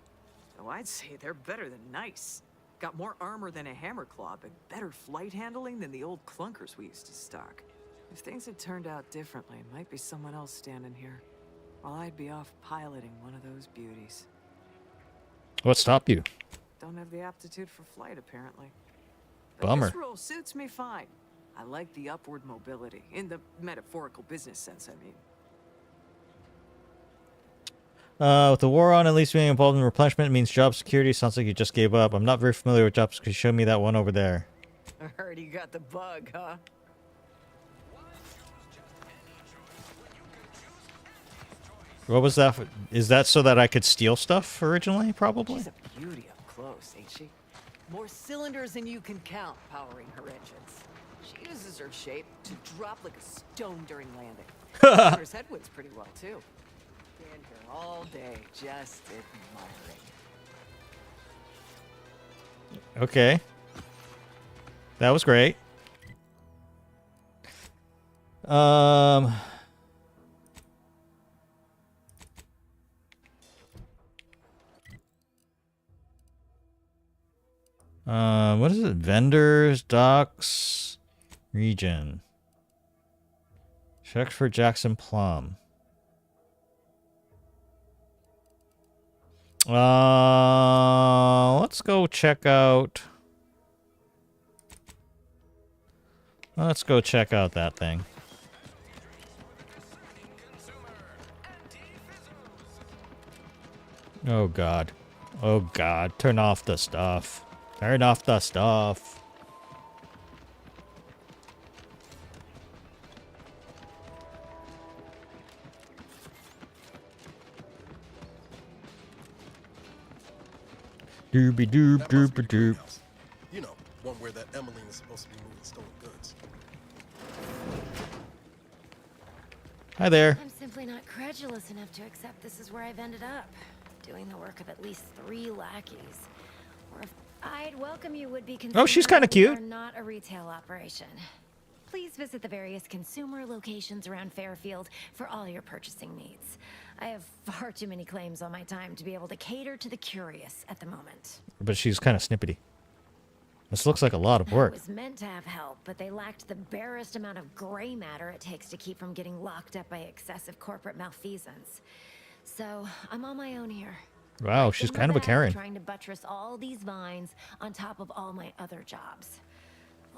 Oh, I'd say they're better than nice. Got more armor than a hammerclaw, but better flight handling than the old clunkers we used to stock. If things had turned out differently, it might be someone else standing here, while I'd be off piloting one of those beauties. What stopped you? Don't have the aptitude for flight, apparently. But Bummer. this role suits me fine. I like the upward mobility, in the metaphorical business sense, I mean. With the war on, at least being involved in replenishment means job security. Sounds like you just gave up. I'm not very familiar with jobs. Could you show me that one over there? I heard you got the bug, huh? What was that? Is that so that I could steal stuff originally, probably? She's a beauty up close, ain't she? More cylinders than you can count powering her engines. She uses her shape to drop like a stone during landing. Covers headwinds pretty well, too. Stand here all day, just admiring. Okay. That was great. What is it? Vendors, docks, region. Check for Jackson Plum. Let's go check out. Let's go check out that thing. Oh God. Oh God. Turn off the stuff. Turn off the stuff. Doobie doop doop doop. You know, one where that Emmeline is supposed to be moving stolen goods. Hi there. I'm simply not credulous enough to accept this is where I've ended up, doing the work of at least 3 lackeys. Or if I'd welcome you would be Oh, she's kinda considered, we cute. are not a retail operation. Please visit the various consumer locations around Fairfield for all your purchasing needs. I have far too many claims on my time to be able to cater to the curious at the moment. But she's kind of snippety. This looks like a lot of I work. was meant to have help, but they lacked the barest amount of gray matter it takes to keep from getting locked up by excessive corporate malfeasance. So I'm on my own here. Wow, she's kind of a Karen. Trying to buttress all these vines on top of all my other jobs.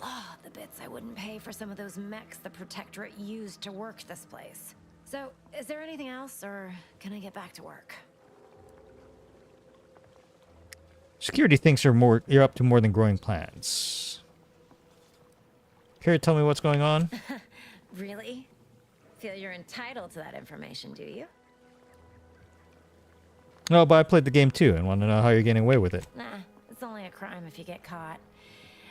Oh, the bits I wouldn't pay for some of those mechs the Protectorate used to work this place. So, is there anything else, or can I get back to work? Security thinks you're up to more than growing plants. Care to tell me what's going on? Really? Feel you're entitled to that information, do you? No, but I played the game too and want to know how you're getting away with it. Nah, it's only a crime if you get caught.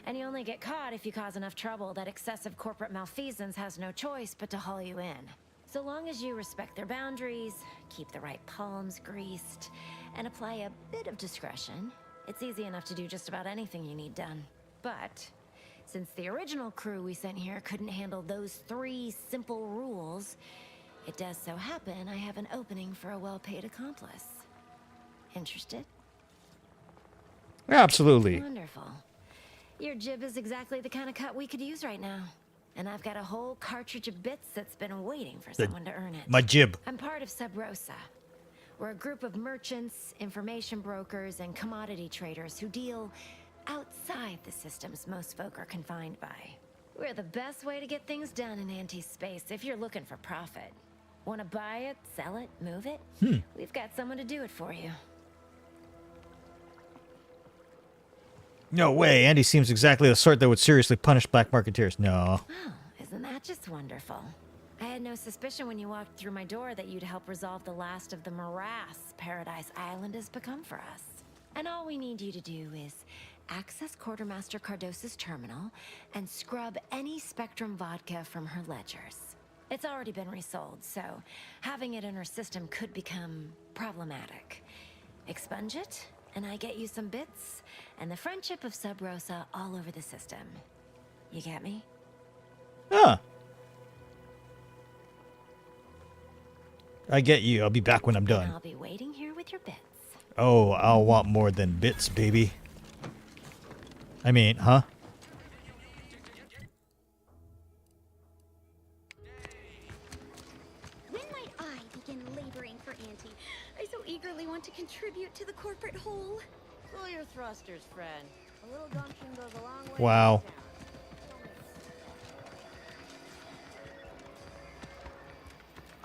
And you only get caught if you cause enough trouble that excessive corporate malfeasance has no choice but to haul you in. So long as you respect their boundaries, keep the right palms greased, and apply a bit of discretion, it's easy enough to do just about anything you need done. But since the original crew we sent here couldn't handle those 3 simple rules, it does so happen I have an opening for a well-paid accomplice. Interested? Absolutely. Wonderful. Your jib is exactly the kind of cut we could use right now. And I've got a whole cartridge of bits that's been waiting for someone to earn it. My jib. I'm part of Sub Rosa. We're a group of merchants, information brokers, and commodity traders who deal outside the systems most folk are confined by. We're the best way to get things done in anti-space if you're looking for profit. Want to buy it, sell it, move it? We've got someone to do it for you. No way. Andy seems exactly the sort that would seriously punish black marketeers. No. Oh, isn't that just wonderful? I had no suspicion when you walked through my door that you'd help resolve the last of the morass Paradise Island has become for us. And all we need you to do is access Quartermaster Cardos's terminal and scrub any Spectrum vodka from her ledgers. It's already been resold, so having it in her system could become problematic. Expunge it, and I get you some bits, and the friendship of Sub Rosa all over the system. You get me? Huh. I get you. I'll be back when I'm done. I'll be waiting here with your bits. Oh, I'll want more than bits, baby. I mean, huh? When might I begin laboring for Auntie? I so eagerly want to contribute to the corporate whole. Cool your thrusters, friend. A little gumption goes a long way. Wow.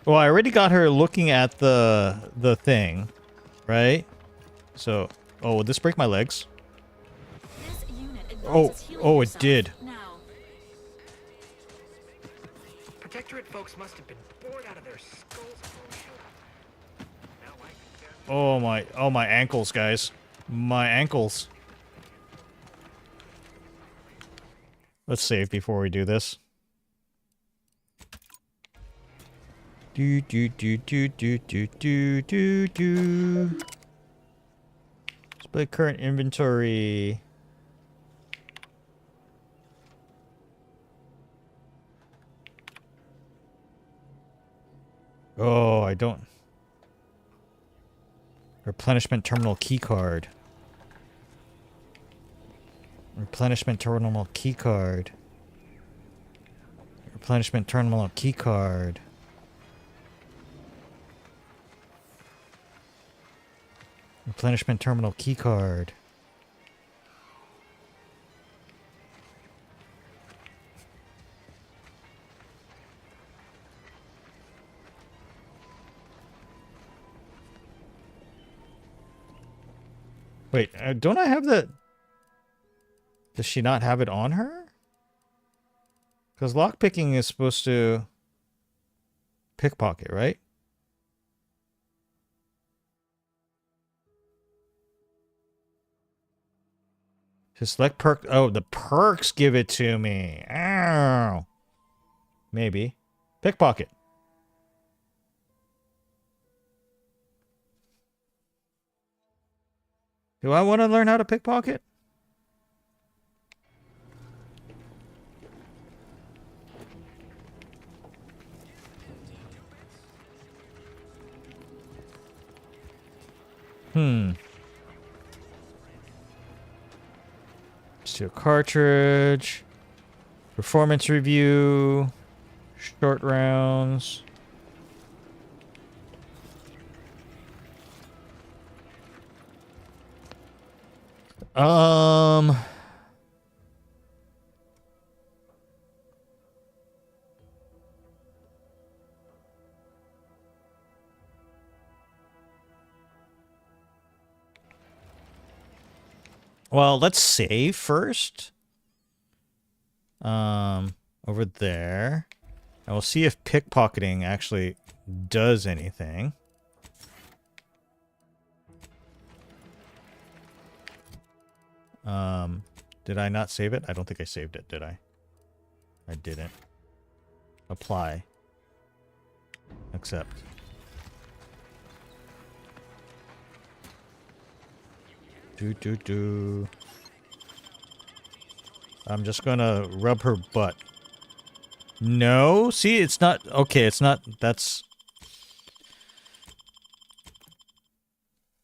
Well, I already got her looking at the thing, right? So, oh, would this break my legs? Oh, it did. Protectorate folks must have been bored out of their skulls. Oh my ankles, guys. My ankles. Let's save before we do this. Do do do do do do do do do. Split current inventory. Oh, I don't. Replenishment terminal key card. Replenishment terminal key card. Replenishment terminal key card. Replenishment terminal key card. Wait, don't I have the... Does she not have it on her? Because lockpicking is supposed to pickpocket, right? To select perk. Oh, the perks give it to me. Ow. Maybe. Pickpocket. Do I want to learn how to pickpocket? Steel cartridge. Performance review. Short rounds. Well, let's save first. Over there. And we'll see if pickpocketing actually does anything. Did I not save it? I don't think I saved it, did I? I didn't. Apply. Accept. I'm just gonna rub her butt. No? See, it's not... Okay, it's not... That's...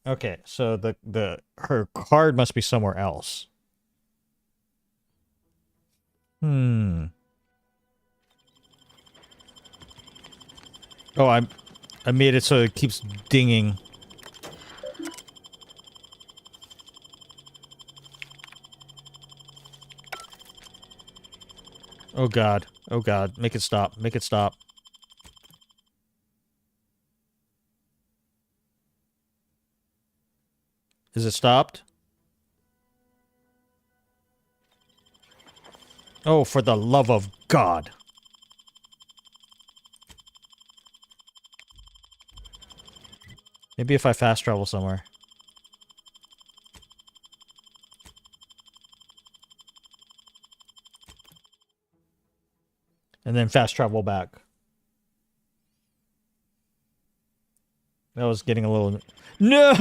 Okay, so her card must be somewhere else. Oh, I made it so it keeps dinging. Oh god. Oh god. Make it stop. Make it stop. Is it stopped? Oh, for the love of God. Maybe if I fast travel somewhere. And then fast travel back. That was getting a little... No!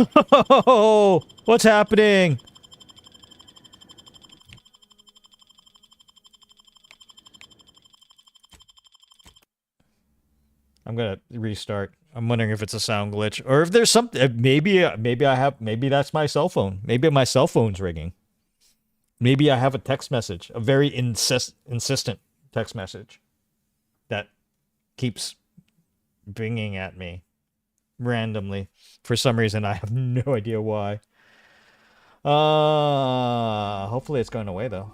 What's happening? I'm gonna restart. I'm wondering if it's a sound glitch or if there's something. Maybe that's my cell phone. Maybe my cell phone's ringing. Maybe I have a text message, a very insistent text message that keeps binging at me randomly for some reason. I have no idea why. Hopefully it's going away though.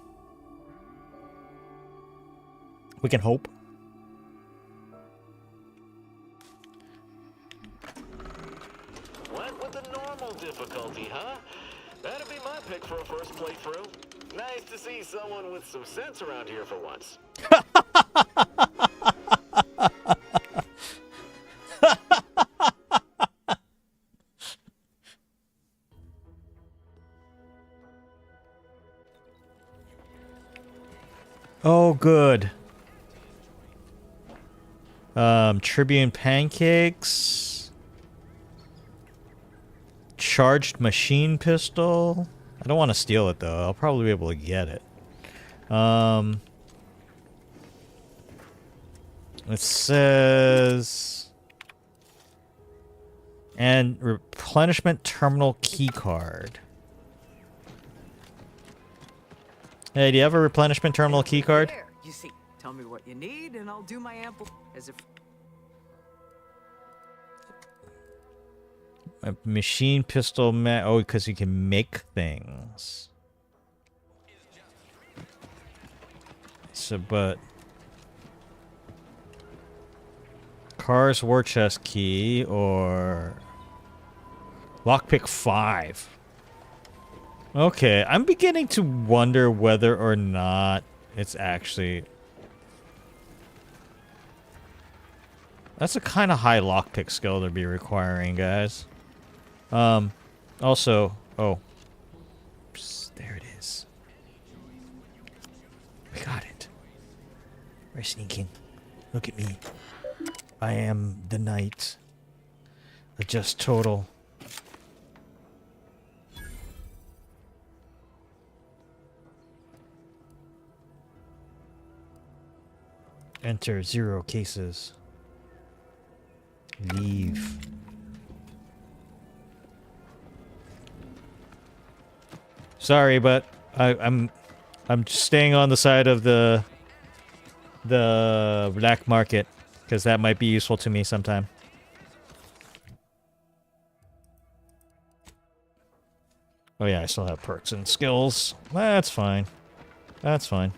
We can hope. Went with the normal difficulty, huh? That'd be my pick for a first playthrough. Nice to see someone with some sense around here for once. Oh, good. Tribune pancakes. Charged machine pistol. I don't want to steal it though. I'll probably be able to get it. It says... And replenishment terminal key card. Hey, do you have a replenishment terminal key card? There, you see, tell me what you need and I'll do my ample as if... A machine pistol, oh, because you can make things. So, but... Car's war chest key, or... Lockpick 5. Okay, I'm beginning to wonder whether or not it's actually... That's a kind of high lockpick skill to be requiring, guys. Also... Oh. Psst, there it is. We got it. We're sneaking. Look at me. I am the knight. The just total. Enter 0 cases. Leave. Sorry, but I'm just staying on the side of the black market because that might be useful to me sometime. Oh yeah, I still have perks and skills. That's fine. That's fine.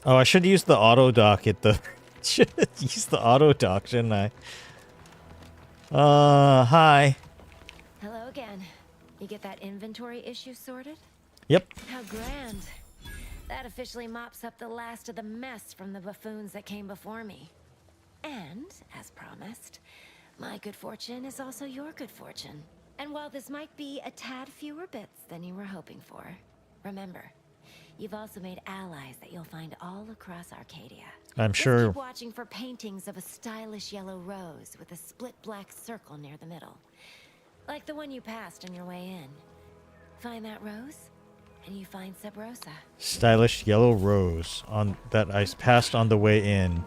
Oh, I should use the auto dock at the... should use the auto dock, shouldn't I? Hi. Hello again. You get that inventory issue sorted? Yep. How grand. That officially mops up the last of the mess from the buffoons that came before me. And, as promised, my good fortune is also your good fortune. And while this might be a tad fewer bits than you were hoping for, remember, you've also made allies that you'll find all across Arcadia. I'm Just sure. keep watching for paintings of a stylish yellow rose with a split black circle near the middle. Like the one you passed on your way in. Find that rose, and you find Sub Rosa. Stylish yellow rose on that I passed on the way in.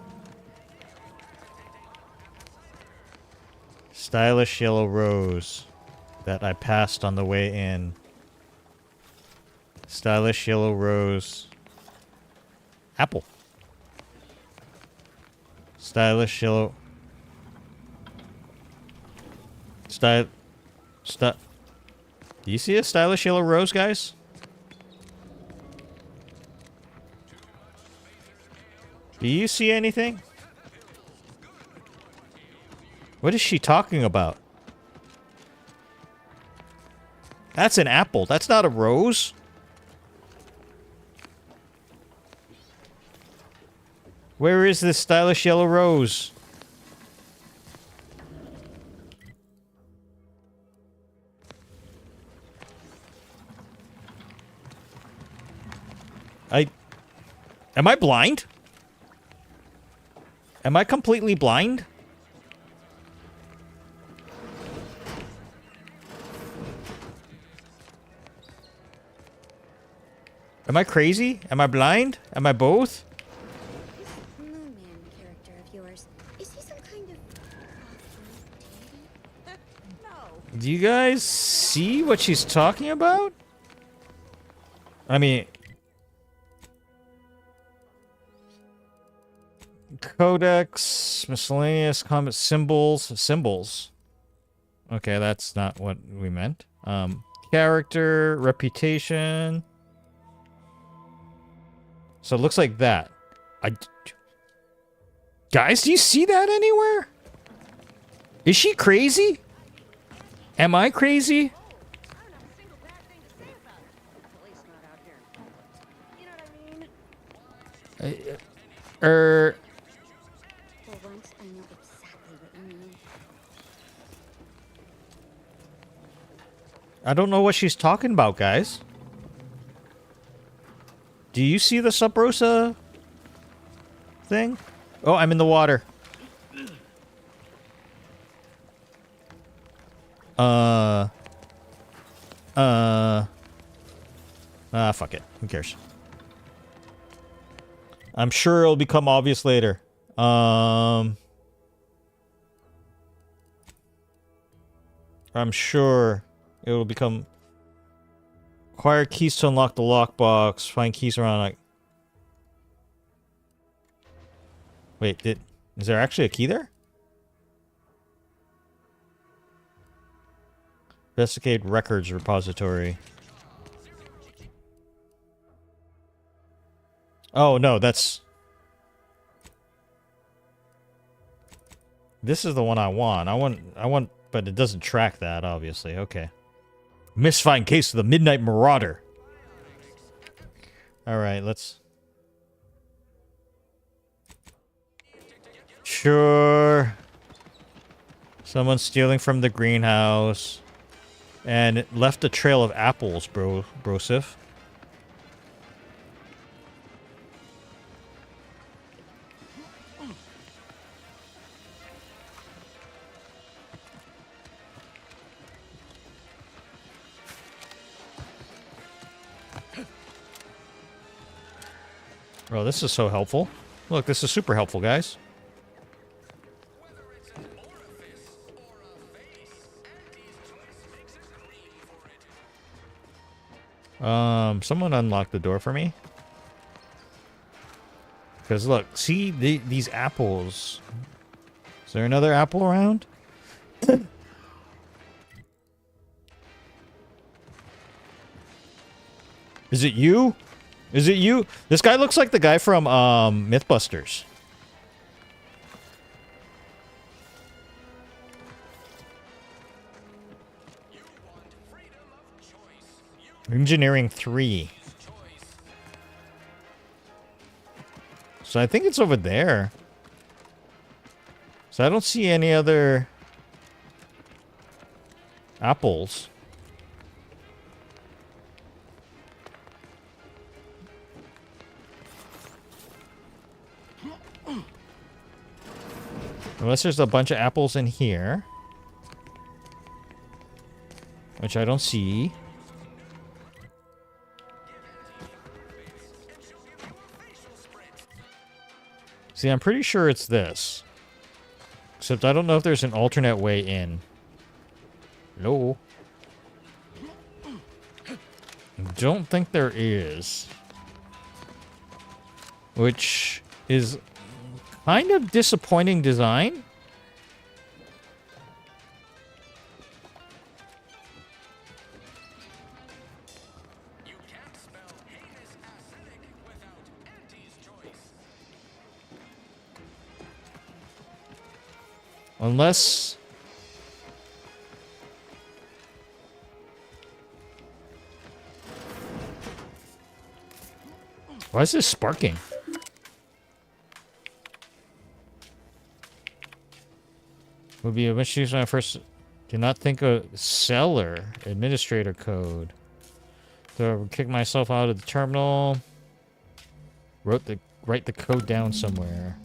Stylish yellow rose that I passed on the way in. Stylish yellow rose. Apple. Stylish yellow. Do you see a stylish yellow rose, guys? Do you see anything? What is she talking about? That's an apple. That's not a rose. Where is this stylish yellow rose? Am I blind? Am I completely blind? Am I crazy? Am I blind? Am I both? This Moon Man character of yours, is he some kind of... Do you guys see what she's talking about? I mean... Codex, miscellaneous comment, symbols. Okay, that's not what we meant. Character, reputation. So it looks like that. Guys, do you see that anywhere? Is she crazy? Am I crazy? For once, I know exactly what you mean. I don't know what she's talking about, guys. Do you see the Sub Rosa thing? Oh, I'm in the water. Fuck it. Who cares? I'm sure it'll become obvious later. I'm sure it'll become... Acquire keys to unlock the lockbox. Find keys around, like... Wait, is there actually a key there? Investigate records repository. Oh, no, that's... This is the one I want. I want, but it doesn't track that, obviously. Okay. Misfind case of the Midnight Marauder. Alright, let's... Sure. Someone's stealing from the greenhouse. And it left a trail of apples, Brosif. Bro, this is so helpful. Look, this is super helpful, guys. Someone unlock the door for me. Because look, see these apples. Is there another apple around? Is it you? Is it you? This guy looks like the guy from Mythbusters. Engineering 3. So I think it's over there. So I don't see any other apples. Unless there's a bunch of apples in here. Which I don't see. See, I'm pretty sure it's this. Except I don't know if there's an alternate way in. No. Don't think there is. Which is kind of disappointing design. Unless... Why is this sparking? Would be a bunch of when I first did not think of seller administrator code. So I kick myself out of the terminal. Write the code down somewhere.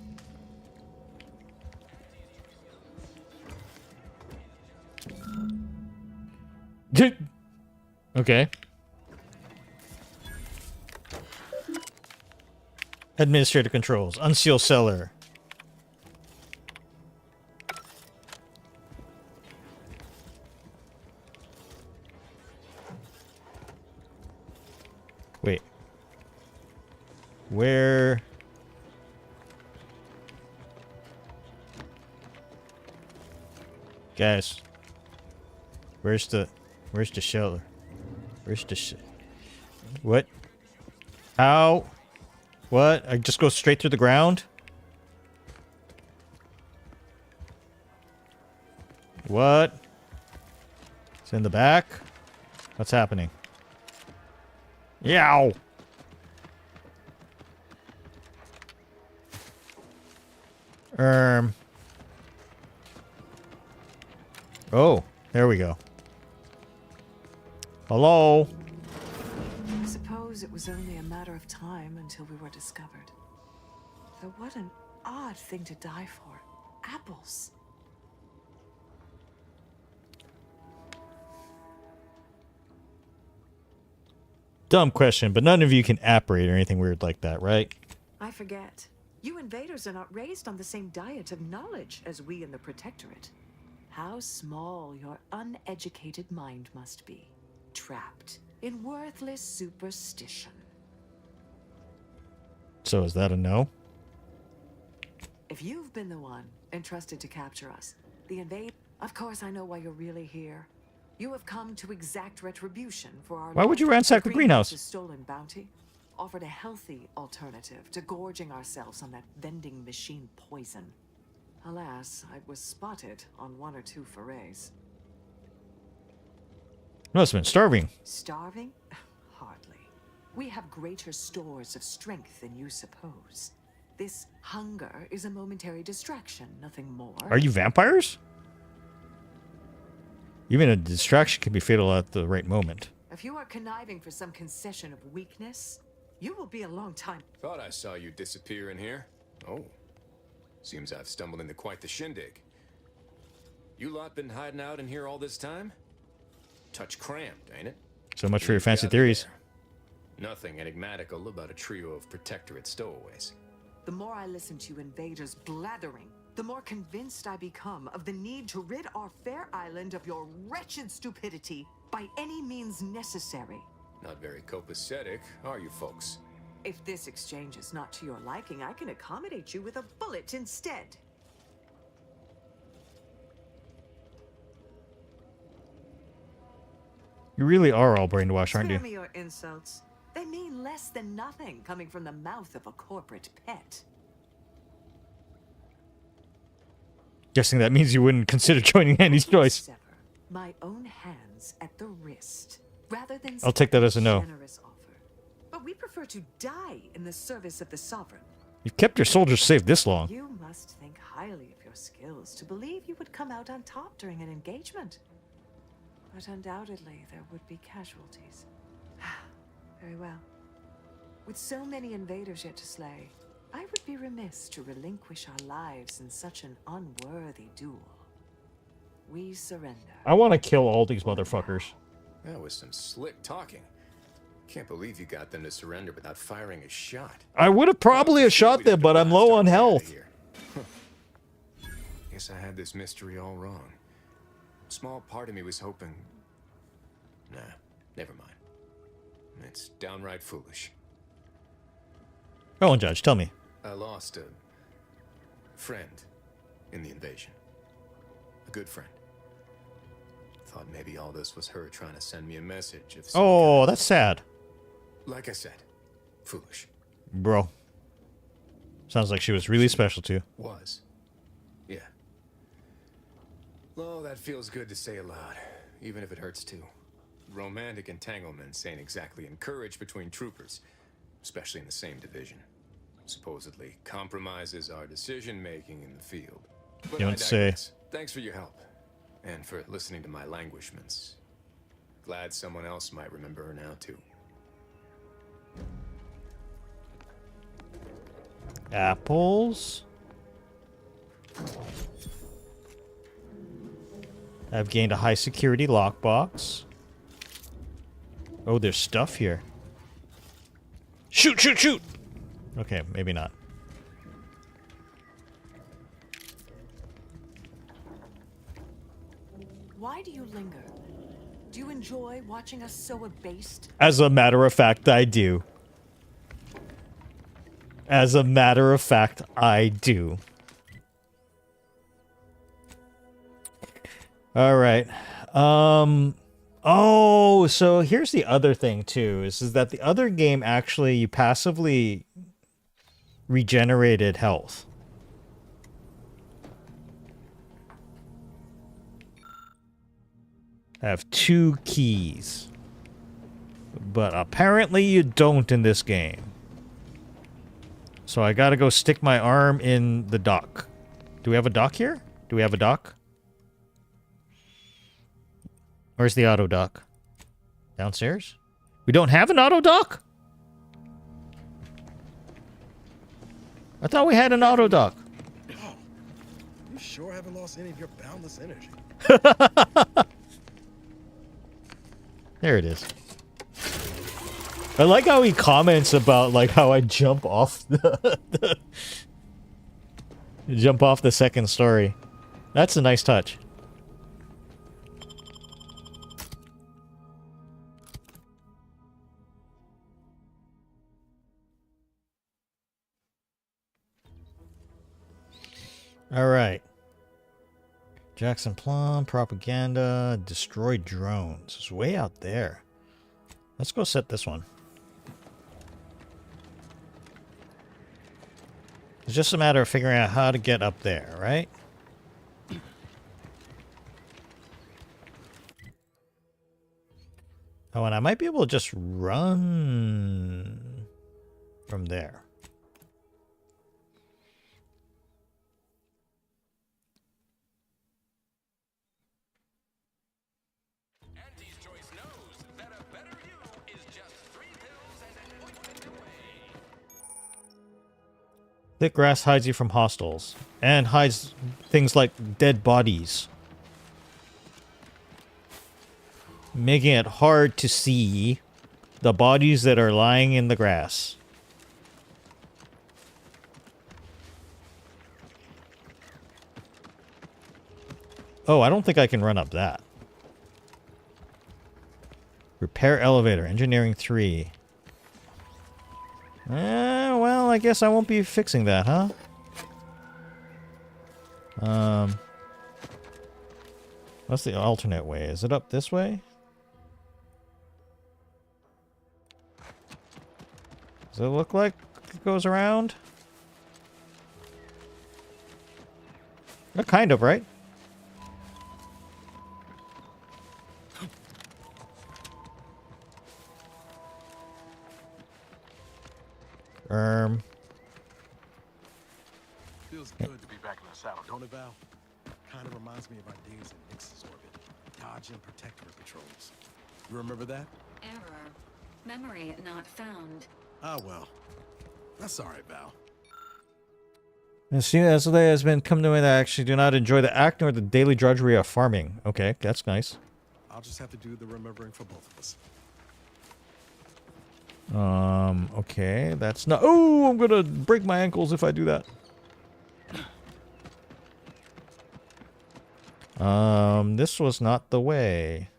Okay. Administrator controls. Unseal seller. Wait. Where? Guys. Where's the shelter? Where's the what? How? What? I just go straight through the ground? What? It's in the back? What's happening? Yow! Oh, there we go. Hello? I suppose it was only a matter of time until we were discovered. Though what an odd thing to die for. Apples. Dumb question, but none of you can apparate or anything weird like that, right? I forget. You invaders are not raised on the same diet of knowledge as we in the Protectorate. How small your uneducated mind must be. Trapped in worthless superstition. So is that a no? If you've been the one entrusted to capture us, the invade... Of course I know why you're really here. You have come to exact retribution for our... Why would you ransack the greenhouse? Stolen bounty offered a healthy alternative to gorging ourselves on that vending machine poison. Alas, I was spotted on 1 or 2 forays. Must have been starving. Starving? Hardly. We have greater stores of strength than you suppose. This hunger is a momentary distraction, nothing more. Are you vampires? Even a distraction can be fatal at the right moment. If you are conniving for some concession of weakness, you will be a long time. Thought I saw you disappear in here. Oh. Seems I've stumbled into quite the shindig. You lot been hiding out in here all this time? Touch cramped, ain't it? So much for your fancy theories. Nothing enigmatical about a trio of Protectorate stowaways. The more I listen to invaders blathering, the more convinced I become of the need to rid our fair island of your wretched stupidity by any means necessary. Not very copacetic, are you folks? If this exchange is not to your liking, I can accommodate you with a bullet instead. You really are all brainwashed, aren't you? Spare me your insults. They mean less than nothing coming from the mouth of a corporate pet. Guessing that means you wouldn't consider joining Andy's choice. My own hands at the wrist, rather than I'll take that as a no. generous offer. But we prefer to die in the service of the sovereign. You've kept your soldiers safe this long. You must think highly of your skills to believe you would come out on top during an engagement. But undoubtedly, there would be casualties. Very well. With so many invaders yet to slay, I would be remiss to relinquish our lives in such an unworthy duel. We surrender. I want to kill all these motherfuckers. That was some slick talking. Can't believe you got them to surrender without firing a shot. I would have probably have shot them, but I'm low on health. Guess I had this mystery all wrong. Small part of me was hoping... Nah, never mind. It's downright foolish. Go on, Judge, tell me. I lost a friend in the invasion. A good friend. Thought maybe all this was her trying to send me a message of some Oh, kind. that's sad. Like I said, foolish. Bro. Sounds like she was really special to you. Was. Yeah. Oh, that feels good to say aloud, even if it hurts too. Romantic entanglements ain't exactly encouraged between troopers, especially in the same division. Supposedly compromises our decision-making in the field. But You I don't say. digress. Thanks for your help, and for listening to my languishments. Glad someone else might remember her now, too. Apples. I've gained a high security lockbox. Oh, there's stuff here. Shoot, shoot, shoot! Okay, maybe not. Why do you linger? Do you enjoy watching us so abased? As a matter of fact, I do. As a matter of fact, I do. All right. Oh, so here's the other thing too, is that the other game actually you passively regenerated health. I have 2 keys. But apparently you don't in this game. So I gotta go stick my arm in the dock. Do we have a dock here? Do we have a dock? Where's the auto dock? Downstairs? We don't have an auto dock? I thought we had an auto dock. Oh, you sure haven't lost any of your boundless energy. There it is. I like how he comments about like how I jump off the jump off the second story. That's a nice touch. All right. Jackson Plum, propaganda, destroy drones. It's way out there. Let's go set this one. It's just a matter of figuring out how to get up there, right? Oh, and I might be able to just run from there. Thick grass hides you from hostiles, and hides things like dead bodies, making it hard to see the bodies that are lying in the grass. Oh, I don't think I can run up that. Repair elevator. Engineering 3. Well, I guess I won't be fixing that, huh? What's the alternate way? Is it up this way? Does it look like it goes around? Kind of, right? Feels good to be back in the saddle, don't it, Val? Kind of reminds me of our days in Nix's orbit. Dodge and protect her patrols. You remember that? Error. Memory not found. Ah, well. That's all right, Val. As soon as Leia has been come to me that I actually do not enjoy the act nor the daily drudgery of farming. Okay, that's nice. I'll just have to do the remembering for both of us. Okay, that's not... Oh, I'm gonna break my ankles if I do that. This was not the way.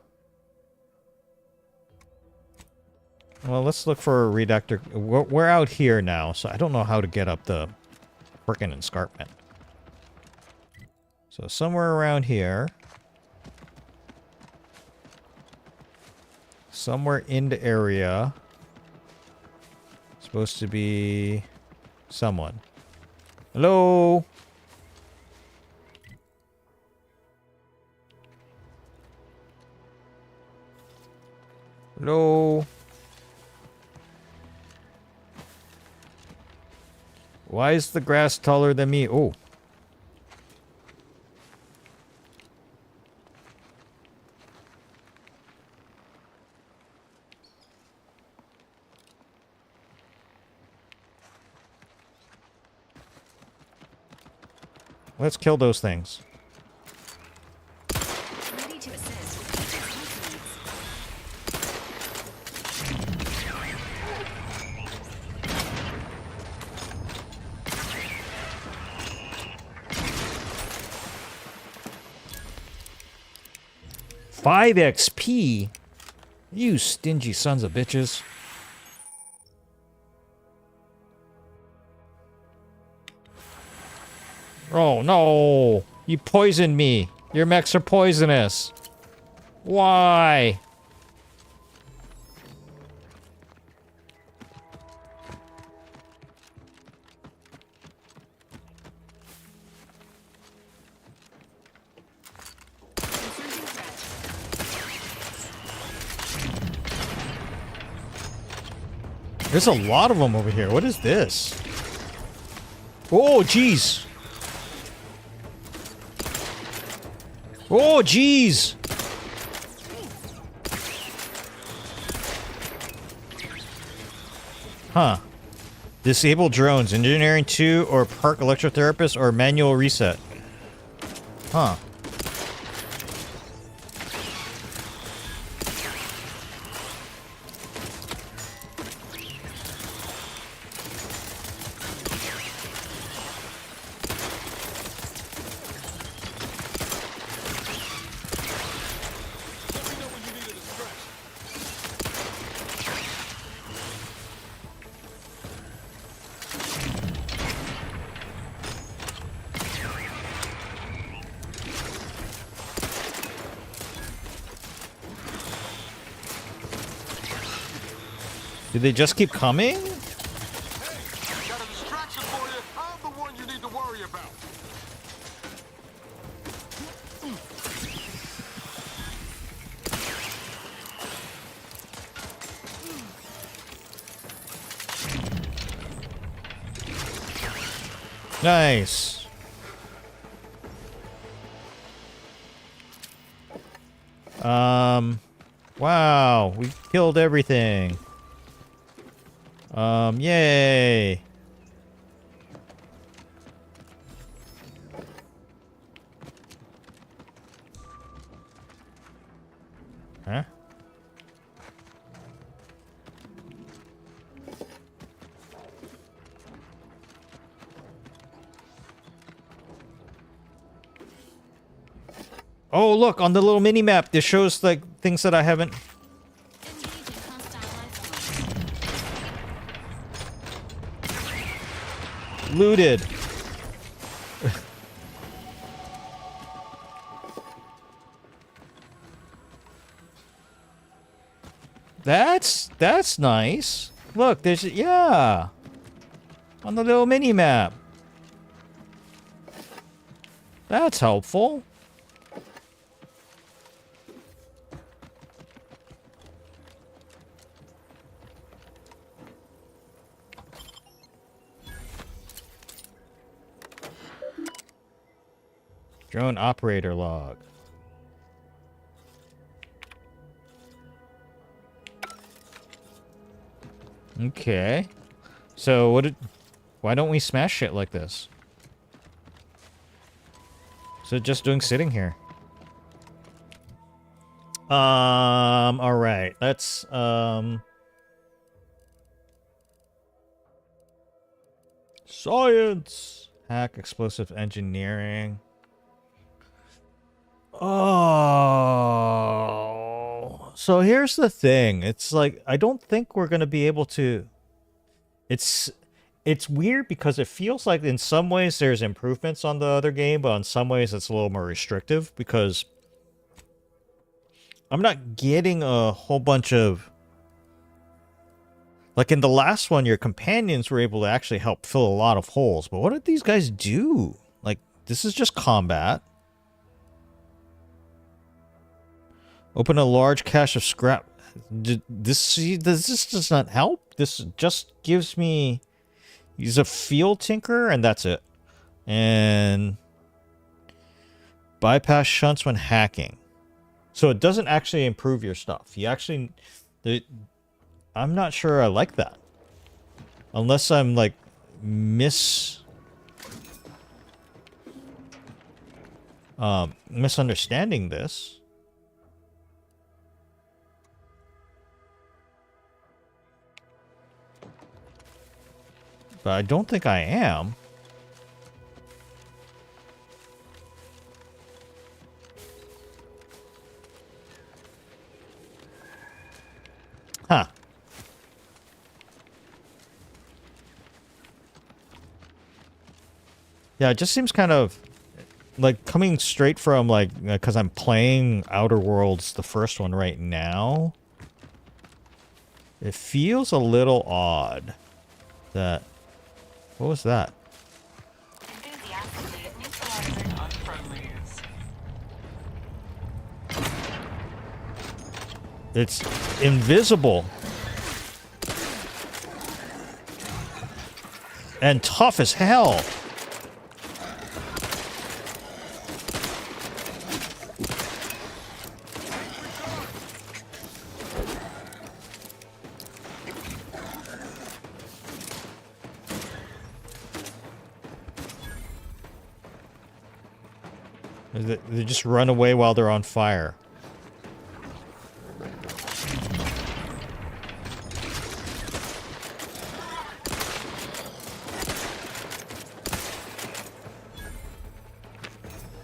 Well, let's look for a reductor. We're out here now, so I don't know how to get up the frickin' escarpment. So somewhere around here. Somewhere in the area. Supposed to be someone. Hello? Hello? Why is the grass taller than me? Oh. Let's kill those things. Ready to assist with Agent Five XP? You stingy sons of bitches. Oh no! You poisoned me! Your mechs are poisonous! Why? There's a lot of them over here. What is this? Oh, jeez! Oh, jeez! Huh. Disable drones. Engineering 2 or park electrotherapist or manual reset. Huh. Do they just keep coming? Got a distraction for you. I'm the one you need to worry about. Nice. Wow, we killed everything. Yay. Huh? Oh, look, on the little mini map, this shows like things that I haven't Looted. That's nice. Look, there's yeah. On the little mini map. That's helpful. Drone operator log. Okay. So why don't we smash shit like this? So just doing sitting here. All right. Let's science, hack, explosive engineering. Oh, so here's the thing. It's like, I don't think we're going to be able to... It's weird because it feels like in some ways there's improvements on the other game, but in some ways it's a little more restrictive because I'm not getting a whole bunch of... Like in the last one, your companions were able to actually help fill a lot of holes, but what did these guys do? Like, this is just combat. Open a large cache of scrap. This does not help. This just gives me... Use a field tinker, and that's it. And... bypass shunts when hacking. So it doesn't actually improve your stuff. You actually... I'm not sure I like that. Unless I'm, like, misunderstanding this. But I don't think I am. Huh. Yeah, it just seems kind of like coming straight from like, because I'm playing Outer Worlds, the first one right now. It feels a little odd that... What was that? It's invisible. And tough as hell. They just run away while they're on fire.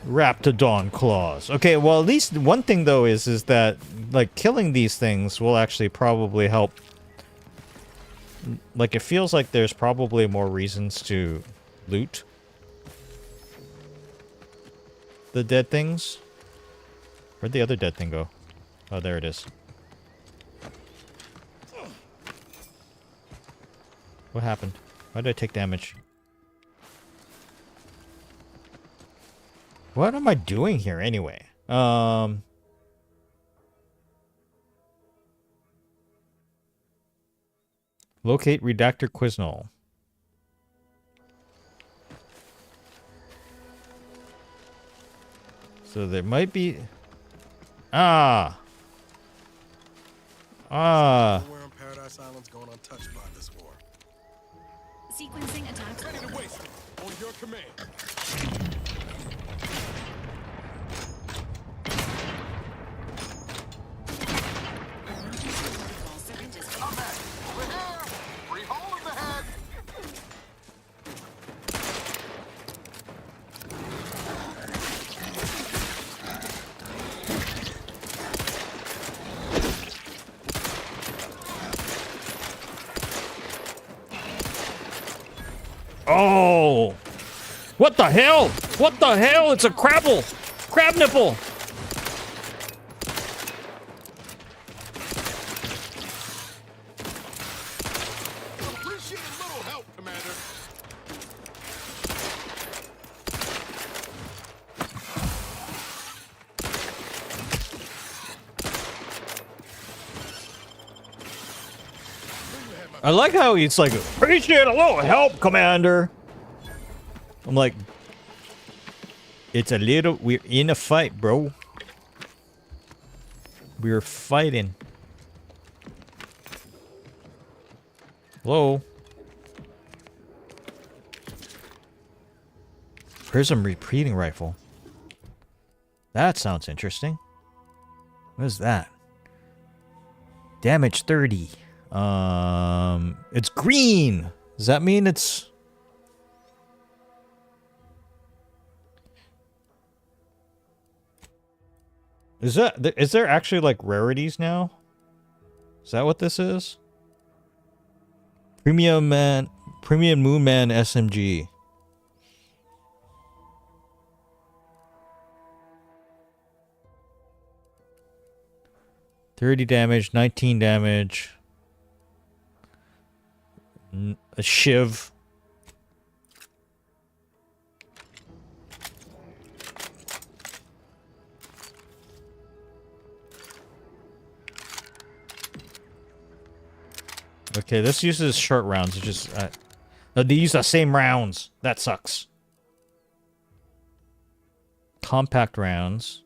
Raptidon claws. Okay, well at least one thing though is that like killing these things will actually probably help. Like it feels like there's probably more reasons to loot the dead things. Where'd the other dead thing go? Oh, there it is. What happened? Why did I take damage? What am I doing here anyway? Locate redactor Quiznal. So there might be... Ah! Nowhere on Paradise Island's going untouched by this war. Sequencing attack. Ready to waste it. On your command. Oh! What the hell? What the hell? It's a crabble! Crab nipple! Appreciate a little help, Commander. I like how he's like, appreciate a little help, Commander. I'm like, it's a little, we're in a fight, bro. We're fighting. Hello? Prism repeating rifle. That sounds interesting. What is that? Damage 30. It's green. Does that mean it's... Is there actually like rarities now? Is that what this is? Premium Moon Man SMG. $30 damage, 19 damage. A shiv. Okay, this uses short rounds. It's just no, they use the same rounds. That sucks. Compact rounds.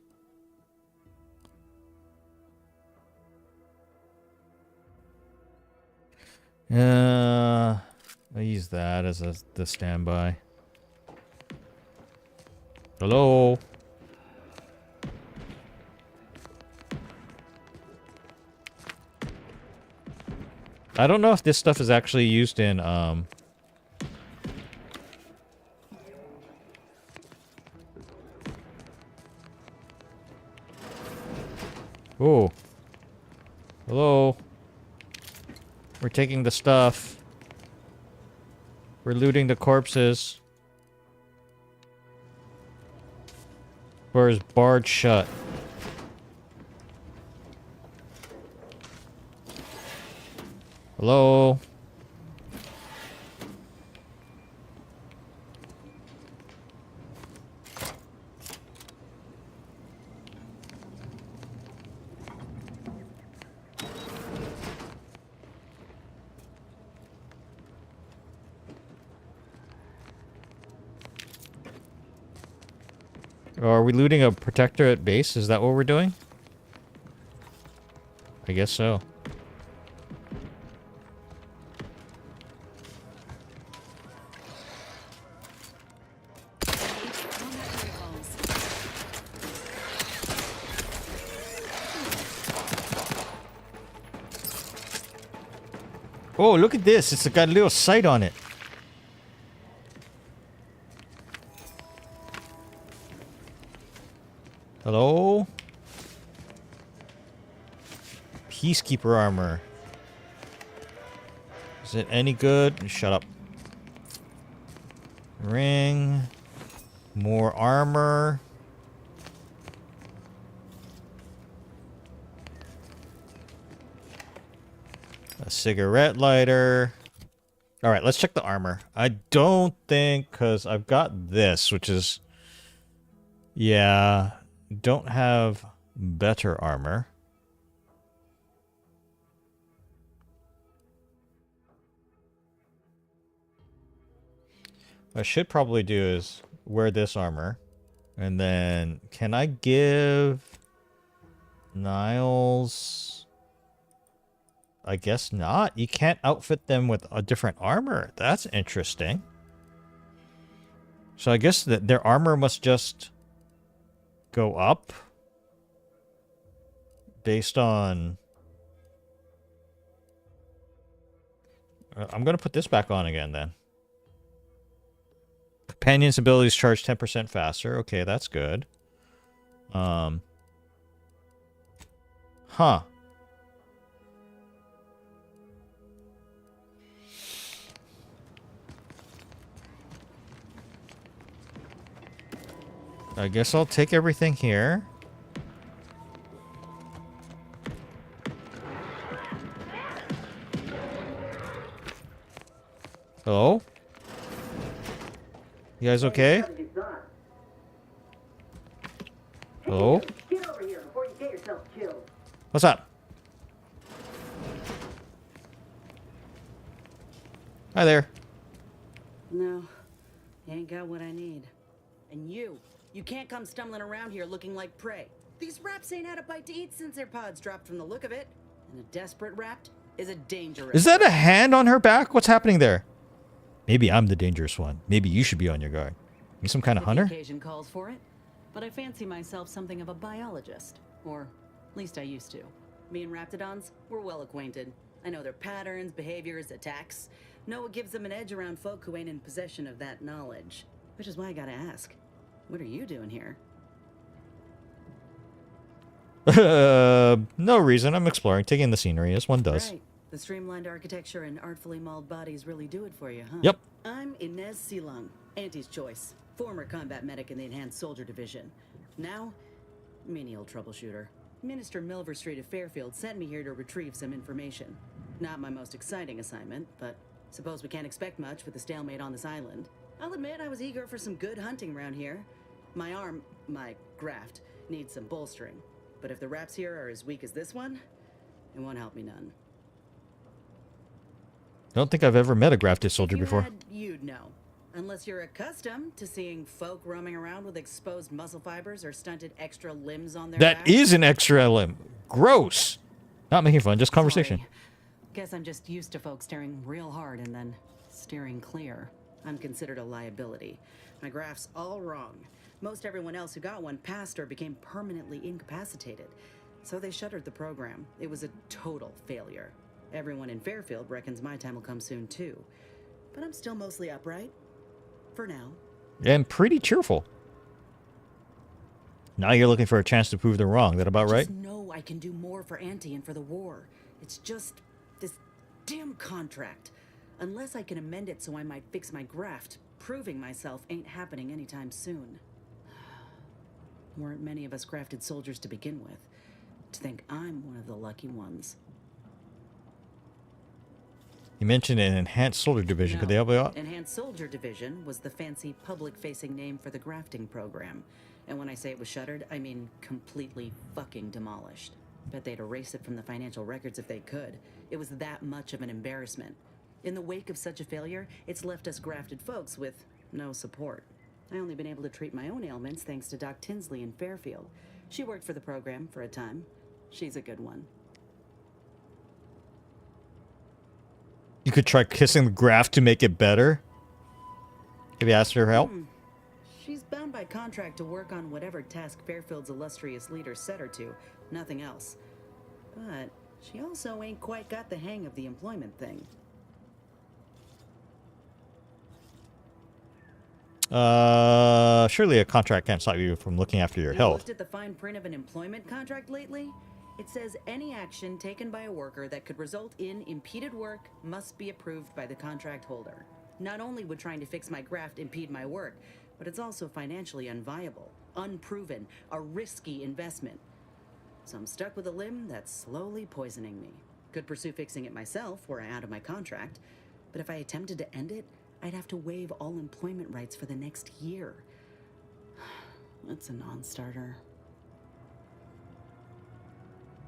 I use that as the standby. Hello. I don't know if this stuff is actually used in Oh. Hello. We're taking the stuff. We're looting the corpses. Door is barred shut. Hello? Are we looting a protectorate base? Is that what we're doing? I guess so. Oh, look at this. It's got a little sight on it. Hello? Peacekeeper armor. Is it any good? Shut up. Ring. More armor. A cigarette lighter. Alright, let's check the armor. I don't think, because I've got this, which is... Yeah... Don't have better armor. What I should probably do is wear this armor. And then, can I give Niles? I guess not. You can't outfit them with a different armor. That's interesting. So I guess that their armor must just go up based on... I'm going to put this back on again then. Companion's abilities charge 10% faster. Okay, that's good. Huh. I guess I'll take everything here. Hello? You guys okay? Hello? Get over here before you get yourself killed. What's up? Hi there. No, you ain't got what I need. And you can't come stumbling around here looking like prey. These raps ain't had a bite to eat since their pods dropped from the look of it. And a desperate rapt is a dangerous. Is that a hand on her back? What's happening there? Maybe I'm the dangerous one. Maybe you should be on your guard. You some kind of hunter? The occasion calls for it, but I fancy myself something of a biologist. Or at least I used to. Me and raptidons, we're well acquainted. I know their patterns, behaviors, attacks. Know what gives them an edge around folk who ain't in possession of that knowledge. Which is why I gotta ask, what are you doing here? No reason. I'm exploring, taking the scenery as one does. Right. The streamlined architecture and artfully mauled bodies really do it for you, huh? Yep. I'm Inez Silung, Auntie's choice. Former combat medic in the Enhanced Soldier Division. Now, menial troubleshooter. Minister Milver Street of Fairfield sent me here to retrieve some information. Not my most exciting assignment, but suppose we can't expect much with the stalemate on this island. I'll admit I was eager for some good hunting around here. My arm, my graft, needs some bolstering. But if the raps here are as weak as this one, it won't help me none. I don't think I've ever met a grafted soldier before. You'd know. Unless you're accustomed to seeing folk roaming around with exposed muscle fibers or stunted extra limbs on their That backs. is an extra limb. Gross. Not making fun, just conversation. Guess I'm just used to folks staring real hard and then steering clear. I'm considered a liability. My graph's all wrong. Most everyone else who got one passed or became permanently incapacitated. So they shuttered the program. It was a total failure. Everyone in Fairfield reckons my time will come soon too. But I'm still mostly upright. For now. And pretty cheerful. Now you're looking for a chance to prove them wrong. That about right? I just know I can do more for Auntie and for the war. It's just this damn contract. Unless I can amend it so I might fix my graft, proving myself ain't happening anytime soon. Weren't many of us grafted soldiers to begin with. To think I'm one of the lucky ones. You mentioned an Enhanced Soldier Division. Could they help you out? Enhanced Soldier Division was the fancy public-facing name for the grafting program. And when I say it was shuttered, I mean completely fucking demolished. Bet they'd erase it from the financial records if they could. It was that much of an embarrassment. In the wake of such a failure, it's left us grafted folks with no support. I only been able to treat my own ailments thanks to Doc Tinsley in Fairfield. She worked for the program for a time. She's a good one. You could try kissing the graft to make it better. Have you asked her help? She's bound by contract to work on whatever task Fairfield's illustrious leader set her to, nothing else. But she also ain't quite got the hang of the employment thing. Surely a contract can't stop you from looking after your You health. looked at the fine print of an employment contract lately? It says any action taken by a worker that could result in impeded work must be approved by the contract holder. Not only would trying to fix my graft impede my work, but it's also financially unviable, unproven, a risky investment. So I'm stuck with a limb that's slowly poisoning me. Could pursue fixing it myself were I out of my contract, but if I attempted to end it, I'd have to waive all employment rights for the next year. That's a non-starter.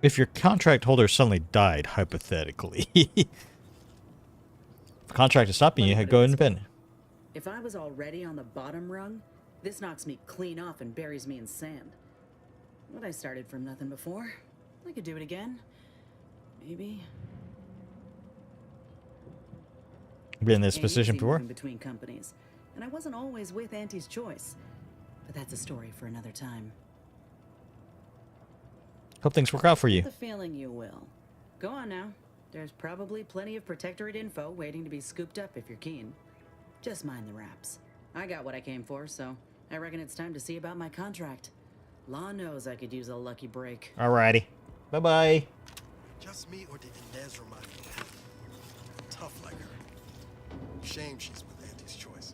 If your contract holder suddenly died, hypothetically. If the contract is stopping you, go independent. If I was already on the bottom rung, this knocks me clean off and buries me in sand. But I started from nothing before. I could do it again. Maybe. Been in this Ain't position easy before? moving between companies, and I wasn't always with Auntie's choice. But that's a story for another time. Hope things work out for you. The feeling you will. Go on now. There's probably plenty of Protectorate info waiting to be scooped up if you're keen. Just mind the raps. I got what I came for, so I reckon it's time to see about my contract. Law knows I could use a lucky break. Alrighty. Bye-bye. Just me, or did Inez remind me of Hattie? Tough like her. Shame she's with Auntie's choice.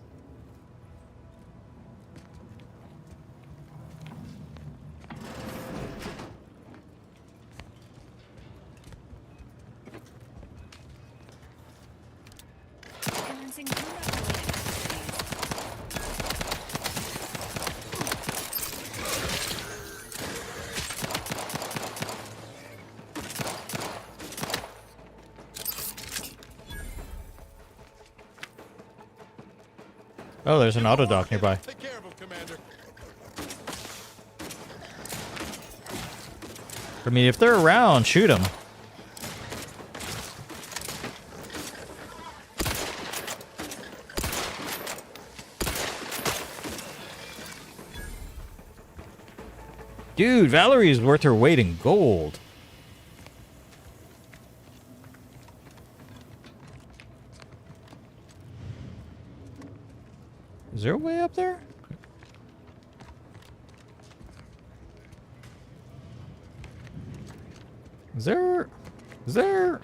commencing UF-related activities. Oh, there's an auto dock nearby. Take care of him, Commander. I mean, if they're around, shoot them. Dude, Valerie is worth her weight in gold. Is there a way up there? Is there?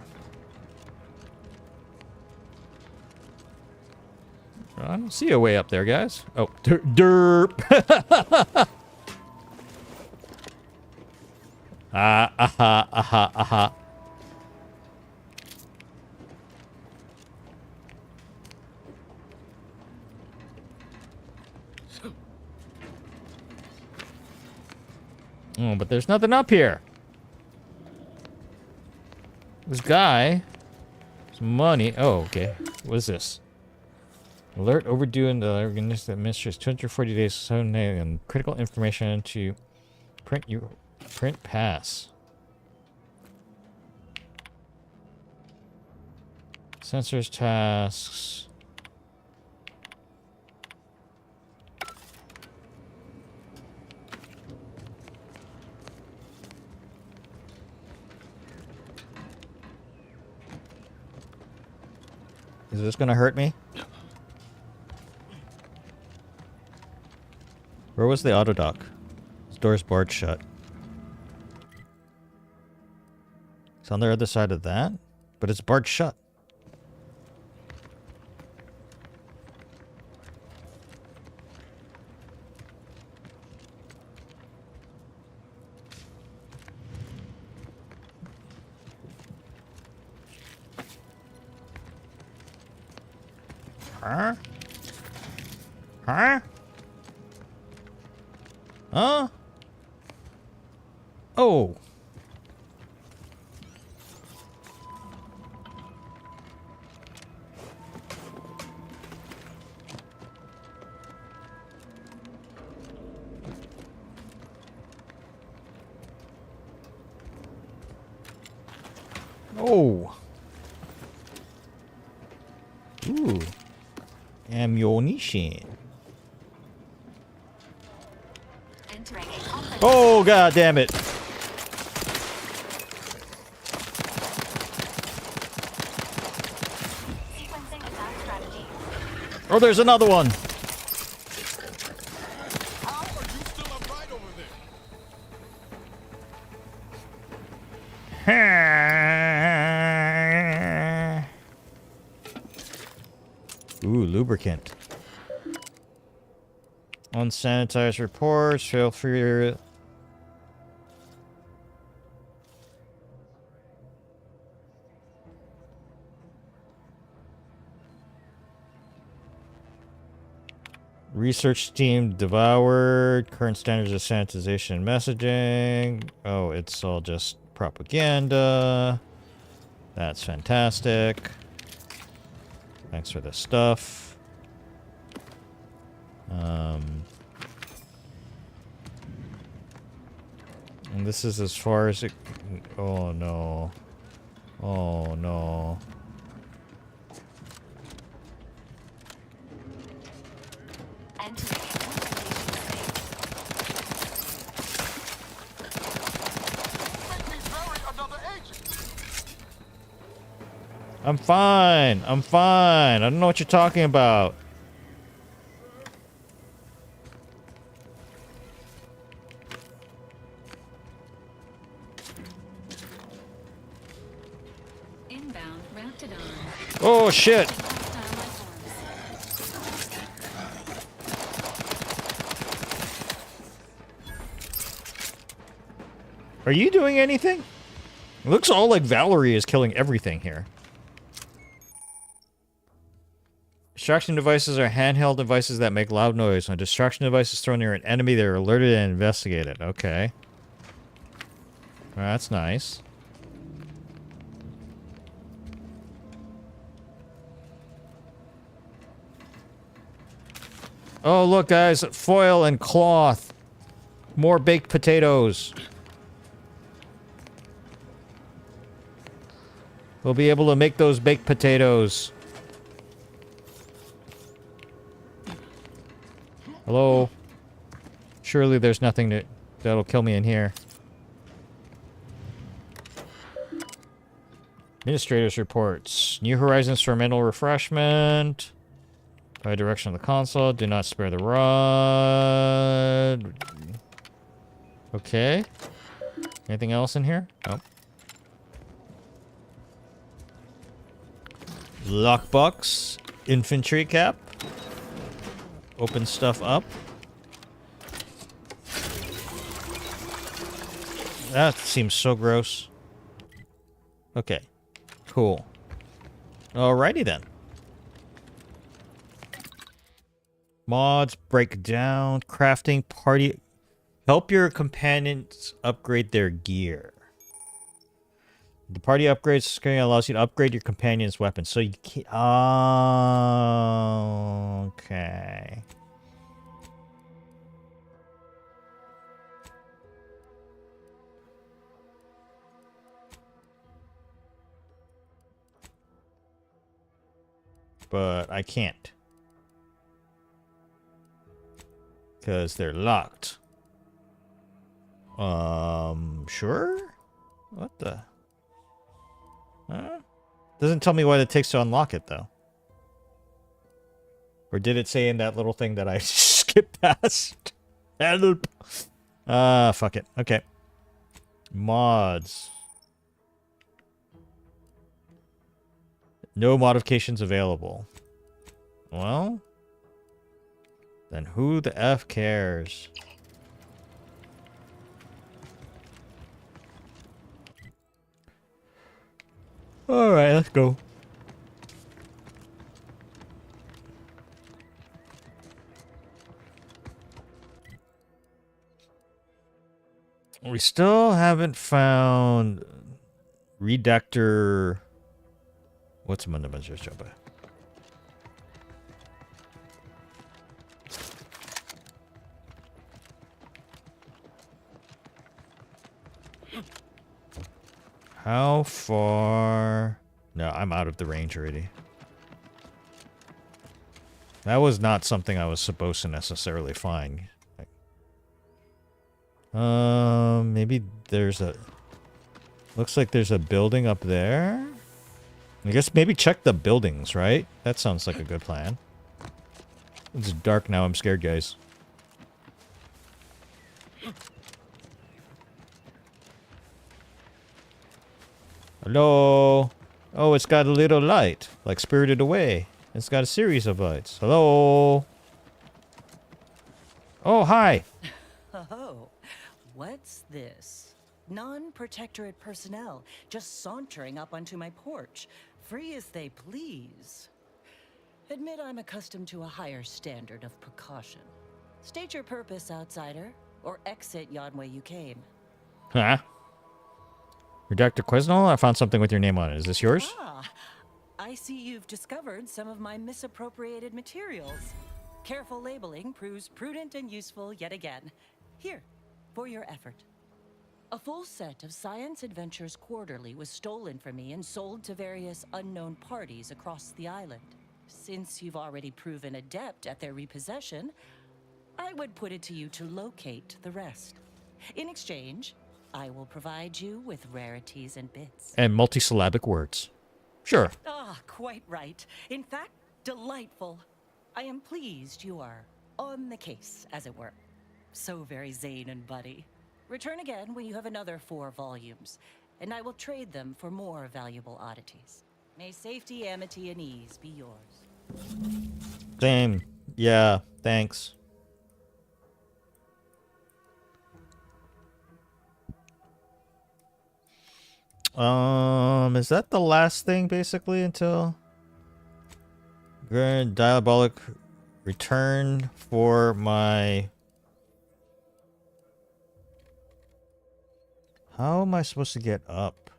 I don't see a way up there, guys. Oh, derp. Aha. Oh, but there's nothing up here. This guy, some money. Oh, okay. What is this? Alert overdue in the organization that administers 240 days so and critical information to print pass. Sensors tasks. Is this gonna hurt me? Where was the auto dock? This door's barred shut. It's on the other side of that, but it's barred shut. Huh? Huh? Huh? Oh. Oh. Ooh. Ammunition. Oh, god damn it. Oh, there's another one. Ooh, lubricant. Unsanitized reports. Feel free. Research team devoured. Current standards of sanitization and messaging. Oh, it's all just propaganda. That's fantastic. Thanks for the stuff. And this is as far as it... Oh, no. Oh, no. I'm fine. I'm fine. I don't know what you're talking about. Inbound Raptidon. Oh, shit. Are you doing anything? It looks all like Valerie is killing everything here. Distraction devices are handheld devices that make loud noise. When a distraction device is thrown near an enemy, they are alerted and investigated. Okay. Well, that's nice. Oh, look, guys. Foil and cloth. More baked potatoes. We'll be able to make those baked potatoes. Hello? Surely there's nothing that'll kill me in here. Administrator's reports. New Horizons for mental refreshment. By direction of the console. Do not spare the rod. Okay. Anything else in here? Nope. Lockbox. Infantry cap. Open stuff up. That seems so gross. Okay. Cool. Alrighty then. Mods, breakdown, crafting, party. Help your companions upgrade their gear. The party upgrades screen allows you to upgrade your companion's weapons. So you can't... Oh, okay. But I can't. Because they're locked. Sure? What the... Huh? Doesn't tell me what it takes to unlock it, though. Or did it say in that little thing that I skipped past? Help! Fuck it. Okay. Mods. No modifications available. Well... Then who the F cares? Alright, let's go. We still haven't found Redactor. What's my number? How far? No, I'm out of the range already. That was not something I was supposed to necessarily find. Maybe there's a... Looks like there's a building up there. I guess maybe check the buildings, right? That sounds like a good plan. It's dark now. I'm scared, guys. Hello? Oh, it's got a little light. Like Spirited Away. It's got a series of lights. Hello? Oh, hi. Oh, what's this? Non-protectorate personnel just sauntering up onto my porch, free as they please. Admit I'm accustomed to a higher standard of precaution. State your purpose, outsider, or exit yon way you came. Huh? You're Dr. Quesnel? I found something with your name on it. Is this yours? Ah, I see you've discovered some of my misappropriated materials. Careful labeling proves prudent and useful yet again. Here, for your effort. A full set of Science Adventures Quarterly was stolen from me and sold to various unknown parties across the island. Since you've already proven adept at their repossession, I would put it to you to locate the rest. In exchange, I will provide you with rarities and bits. And multisyllabic words. Sure. Ah, quite right. In fact, delightful. I am pleased you are on the case, as it were. So very Zane and Buddy. Return again when you have another 4 volumes, and I will trade them for more valuable oddities. May safety, amity, and ease be yours. Same. Yeah, thanks. Is that the last thing, basically, until... Grand diabolic return for my... How am I supposed to get up?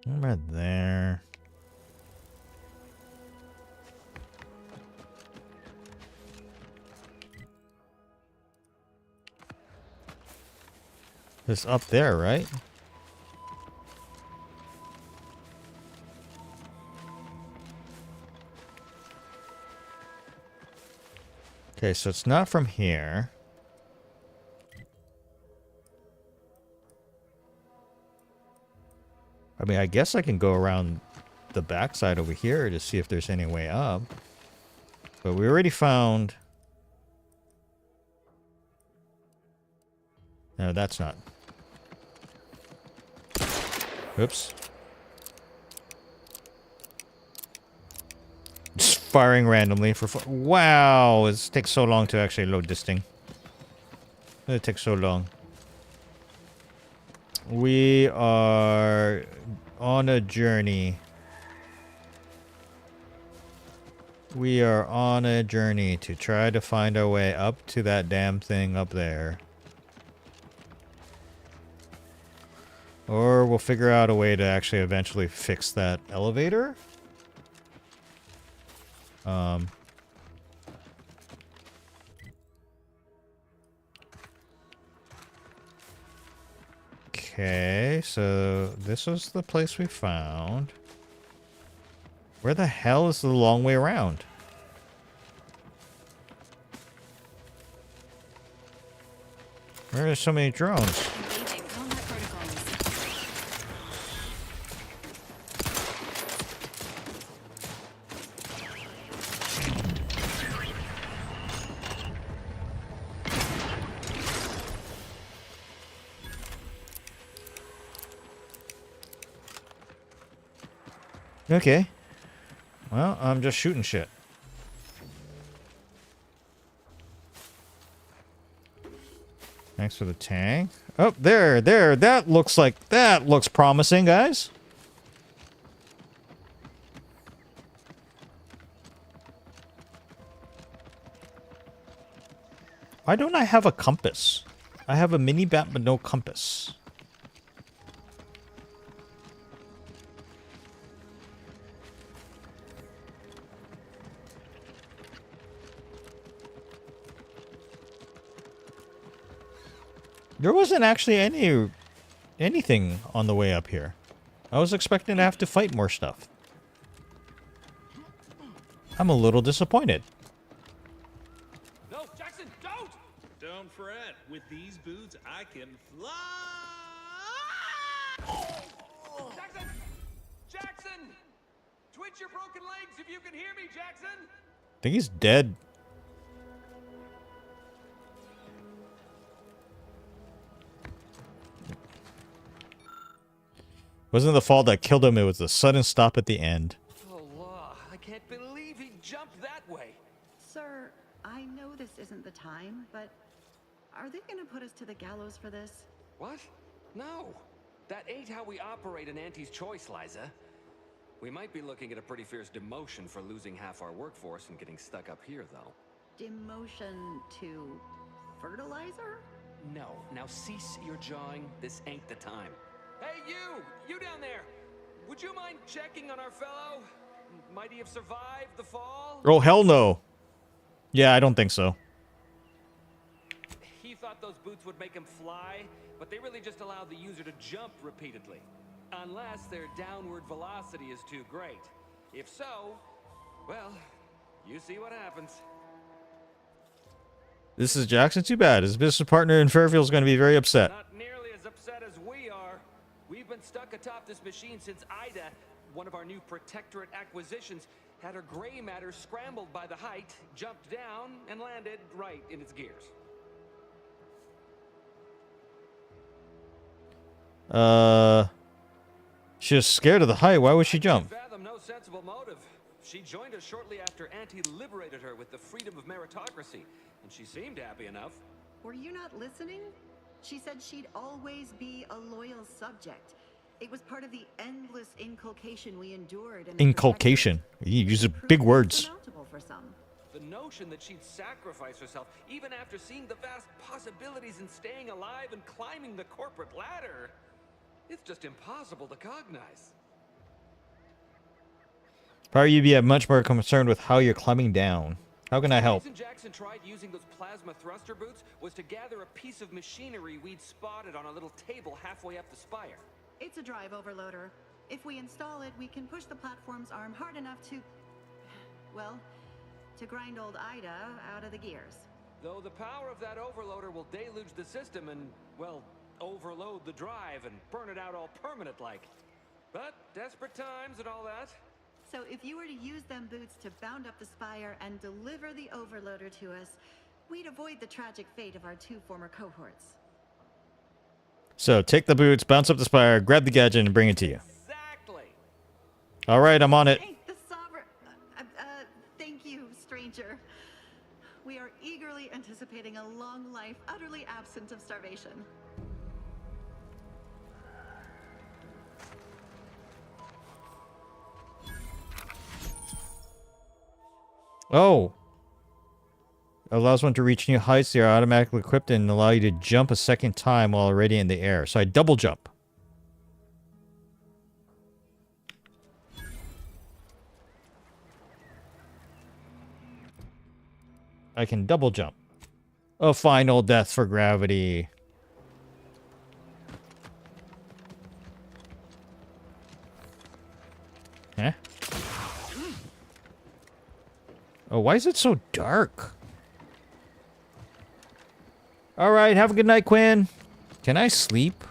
I'm right there. It's up there, right? Okay, so it's not from here. I mean, I guess I can go around the backside over here to see if there's any way up. But we already found... No, that's not. Oops. Just firing randomly for... Wow! It takes so long to actually load this thing. It takes so long. We are on a journey. We are on a journey to try to find our way up to that damn thing up there. Or we'll figure out a way to actually eventually fix that elevator. Okay, so this was the place we found. Where the hell is the long way around? Where are so many drones? Okay. Well, I'm just shooting shit. Thanks for the tank. Oh, there. That looks promising, guys. Why don't I have a compass? I have a mini bat but no compass. There wasn't actually anything on the way up here. I was expecting to have to fight more stuff. I'm a little disappointed. No, Jackson, don't! Don't fret. With these boots, I can fly! Jackson! Jackson! Twitch your broken legs if you can hear me, Jackson! I think he's dead. Wasn't the fall that killed him, it was the sudden stop at the end. Oh, I can't believe he jumped that way. Sir, I know this isn't the time, but are they gonna put us to the gallows for this? What? No. That ain't how we operate in Auntie's Choice, Liza. We might be looking at a pretty fierce demotion for losing half our workforce and getting stuck up here, though. Demotion to fertilizer? No. Now cease your jawing. This ain't the time. Hey, you down there! Would you mind checking on our fellow? Might he have survived the fall? Oh, hell no. Yeah, I don't think so. He thought those boots would make him fly, but they really just allow the user to jump repeatedly. Unless their downward velocity is too great. If so, well, you see what happens. This is Jackson. Too bad. His business partner in Fairfield is going to be very upset. Not nearly as upset as we are. We've been stuck atop this machine since Ida, one of our new protectorate acquisitions, had her gray matter scrambled by the height, jumped down, and landed right in its gears. She was scared of the height. Why would she jump? Fathom no sensible motive. She joined us shortly after Auntie liberated her with the freedom of meritocracy, and she seemed happy enough. Were you not listening? She said she'd always be a loyal subject. It was part of the endless inculcation we endured. And Inculcation. He uses big words. for some. The notion that she'd sacrifice herself, even after seeing the vast possibilities in staying alive and climbing the corporate ladder, it's just impossible to cognize. Probably you'd be much more concerned with how you're climbing down. How can I help? The reason Jackson tried using those plasma thruster boots was to gather a piece of machinery we'd spotted on a little table halfway up the spire. It's a drive overloader. If we install it, we can push the platform's arm hard enough to, well, to grind old Ida out of the gears. Though the power of that overloader will deluge the system and, well, overload the drive and burn it out all permanent-like. But desperate times and all that. So if you were to use them boots to bound up the spire and deliver the overloader to us, we'd avoid the tragic fate of our 2 former cohorts. So take the boots, bounce up the spire, grab the gadget, and bring it to you. Exactly. All right, I'm on it. Hey, the Sovereign. Thank you, stranger. We are eagerly anticipating a long life, utterly absent of starvation. Oh. Allows one to reach new heights. They are automatically equipped and allow you to jump a second time while already in the air. So I double jump. I can double jump. A final death for gravity. Huh? Oh, why is it so dark? All right, have a good night, Quinn. Can I sleep?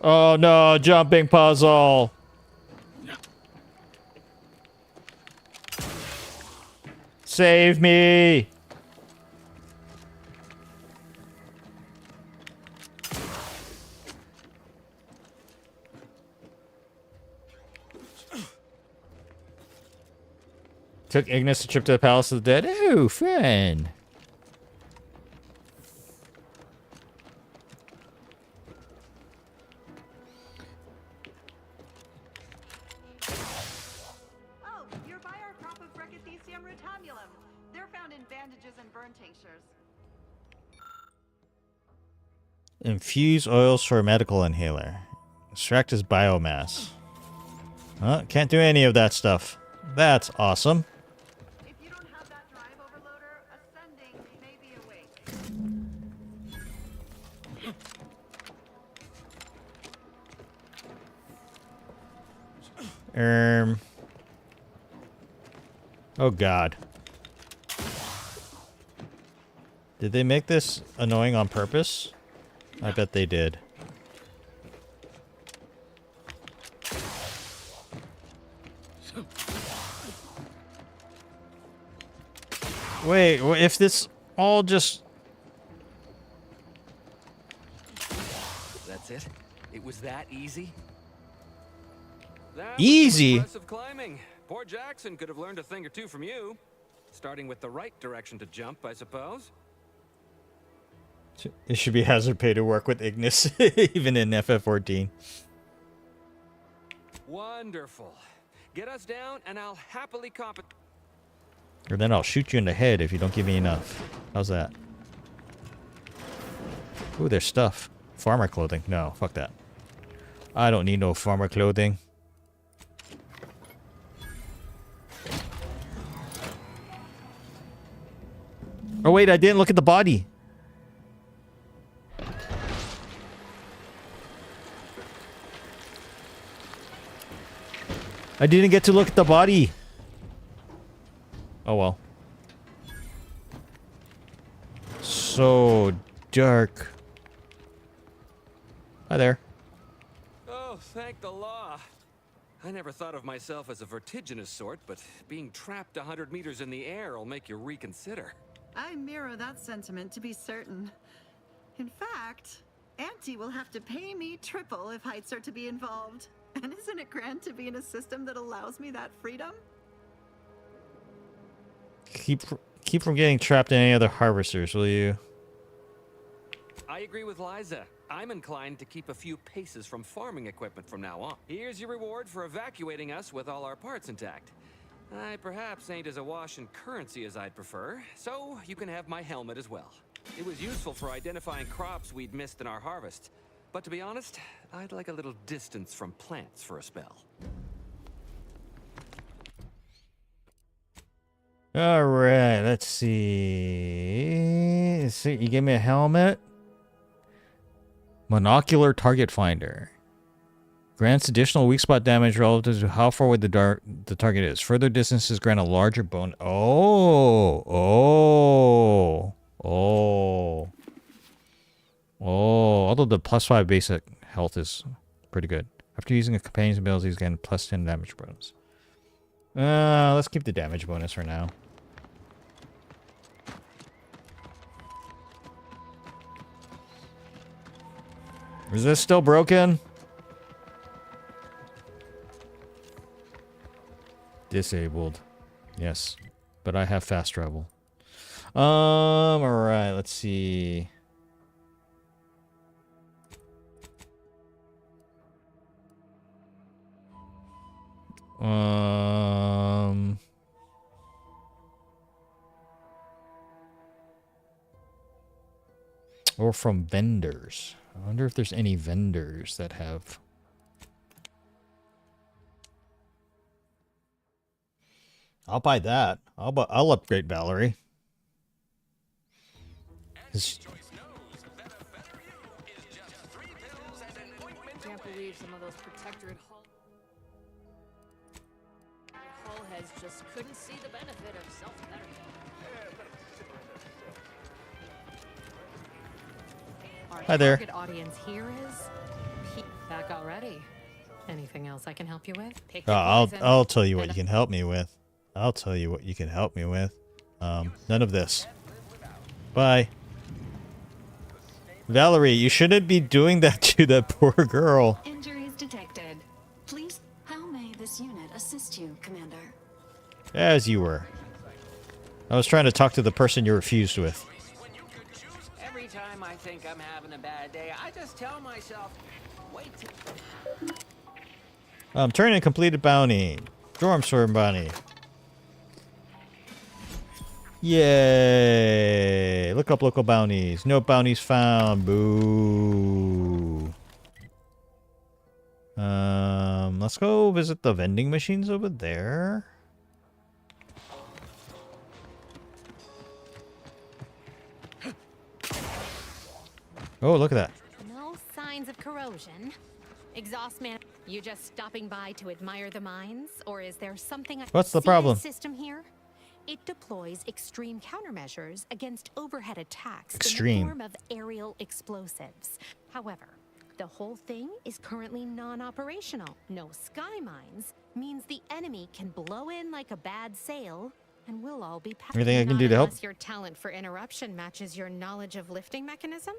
Oh no, jumping puzzle. Save me. Took Ignis a trip to the Palace of the Dead. Oh, fun. Oh, you're by our crop of Brachythecium rotabulum. They're found in bandages and burn tinctures. Infuse oils for a medical inhaler. Extract his biomass. Can't do any of that stuff. That's awesome. If you don't have that drive overloader, ascending may be a wait. Oh god. Did they make this annoying on purpose? I bet they did. Wait, if this all just... That's it? It was that easy? That Easy? was impressive climbing. Poor Jackson could have learned a thing or two from you. Starting with the right direction to jump, I suppose. It should be hazard pay to work with Ignis, even in FF14. Wonderful. Get us down and I'll happily comp it. Or then I'll shoot you in the head if you don't give me enough. How's that? Ooh, there's stuff. Farmer clothing. No, fuck that. I don't need no farmer clothing. Oh wait, I didn't look at the body. I didn't get to look at the body. Oh well. So dark. Hi there. Oh, thank the law. I never thought of myself as a vertiginous sort, but being trapped 100 meters in the air will make you reconsider. I mirror that sentiment, to be certain. In fact, Auntie will have to pay me triple if heights are to be involved. And isn't it grand to be in a system that allows me that freedom? Keep from getting trapped in any other harvesters, will you? I agree with Liza. I'm inclined to keep a few paces from farming equipment from now on. Here's your reward for evacuating us with all our parts intact. I perhaps ain't as awash in currency as I'd prefer, so you can have my helmet as well. It was useful for identifying crops we'd missed in our harvest. But to be honest, I'd like a little distance from plants for a spell. All right, let's see. You gave me a helmet. Monocular target finder. Grants additional weak spot damage relative to how far away the target is. Further distances grant a larger bone. Although the +5 basic health is pretty good. After using a companion's abilities, gain +10 damage bonus. Let's keep the damage bonus for now. Is this still broken? Disabled. Yes. But I have fast travel. Alright, let's see. Or from vendors. I wonder if there's any vendors that have... I'll buy that. I'll upgrade Valerie. Can't believe some of those protectorate hull heads just couldn't see the benefit of self-betterment. Hi there. Our target audience here is back already. Anything else I can help you with? Pick your poison. I'll tell you what you can help me with. I'll tell you what you can help me with. None of this. Bye. Valerie, you shouldn't be doing that to that poor girl. Injuries detected. Please, how may this unit assist you, Commander? As you were. I was trying to talk to the person you refused with. Every time I think I'm having a bad day, I just tell myself, wait till... Turn in completed bounty. Storm bounty. Yay! Look up local bounties. No bounties found. Boo. Let's go visit the vending machines over there. Oh, look at that. No signs of corrosion. Exhaust man, you just stopping by to admire the mines, or is there something? What's the See problem? this system here? It deploys extreme countermeasures against overhead attacks in Extreme. the form of aerial explosives. However, the whole thing is currently non-operational. No sky mines means the enemy can blow in like a bad sail, and we'll all be Anything I can do to help? Unless your talent for interruption matches your knowledge of lifting mechanisms.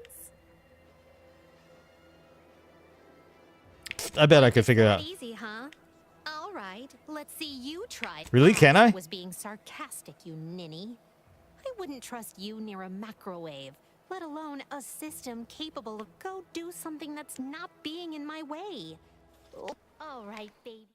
I bet I could figure it out. Easy, huh? All right, let's see you try. Really? Can I? Was being sarcastic, you ninny. I wouldn't trust you near a microwave, let alone a system capable of go do something that's not being in my way. All right, baby.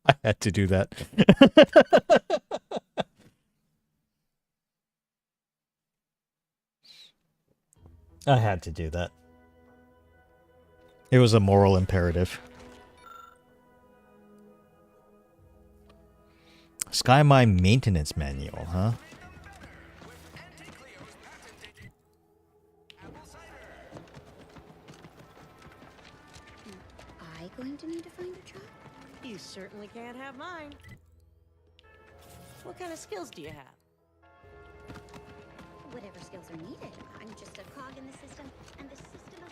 I had to do that. I had to do that. It was a moral imperative. Sky Mine maintenance manual, huh? I going to need to find a job? You certainly can't have mine. What kind of skills do you have? Whatever skills are needed. I'm just a cog in the system, and the system alive.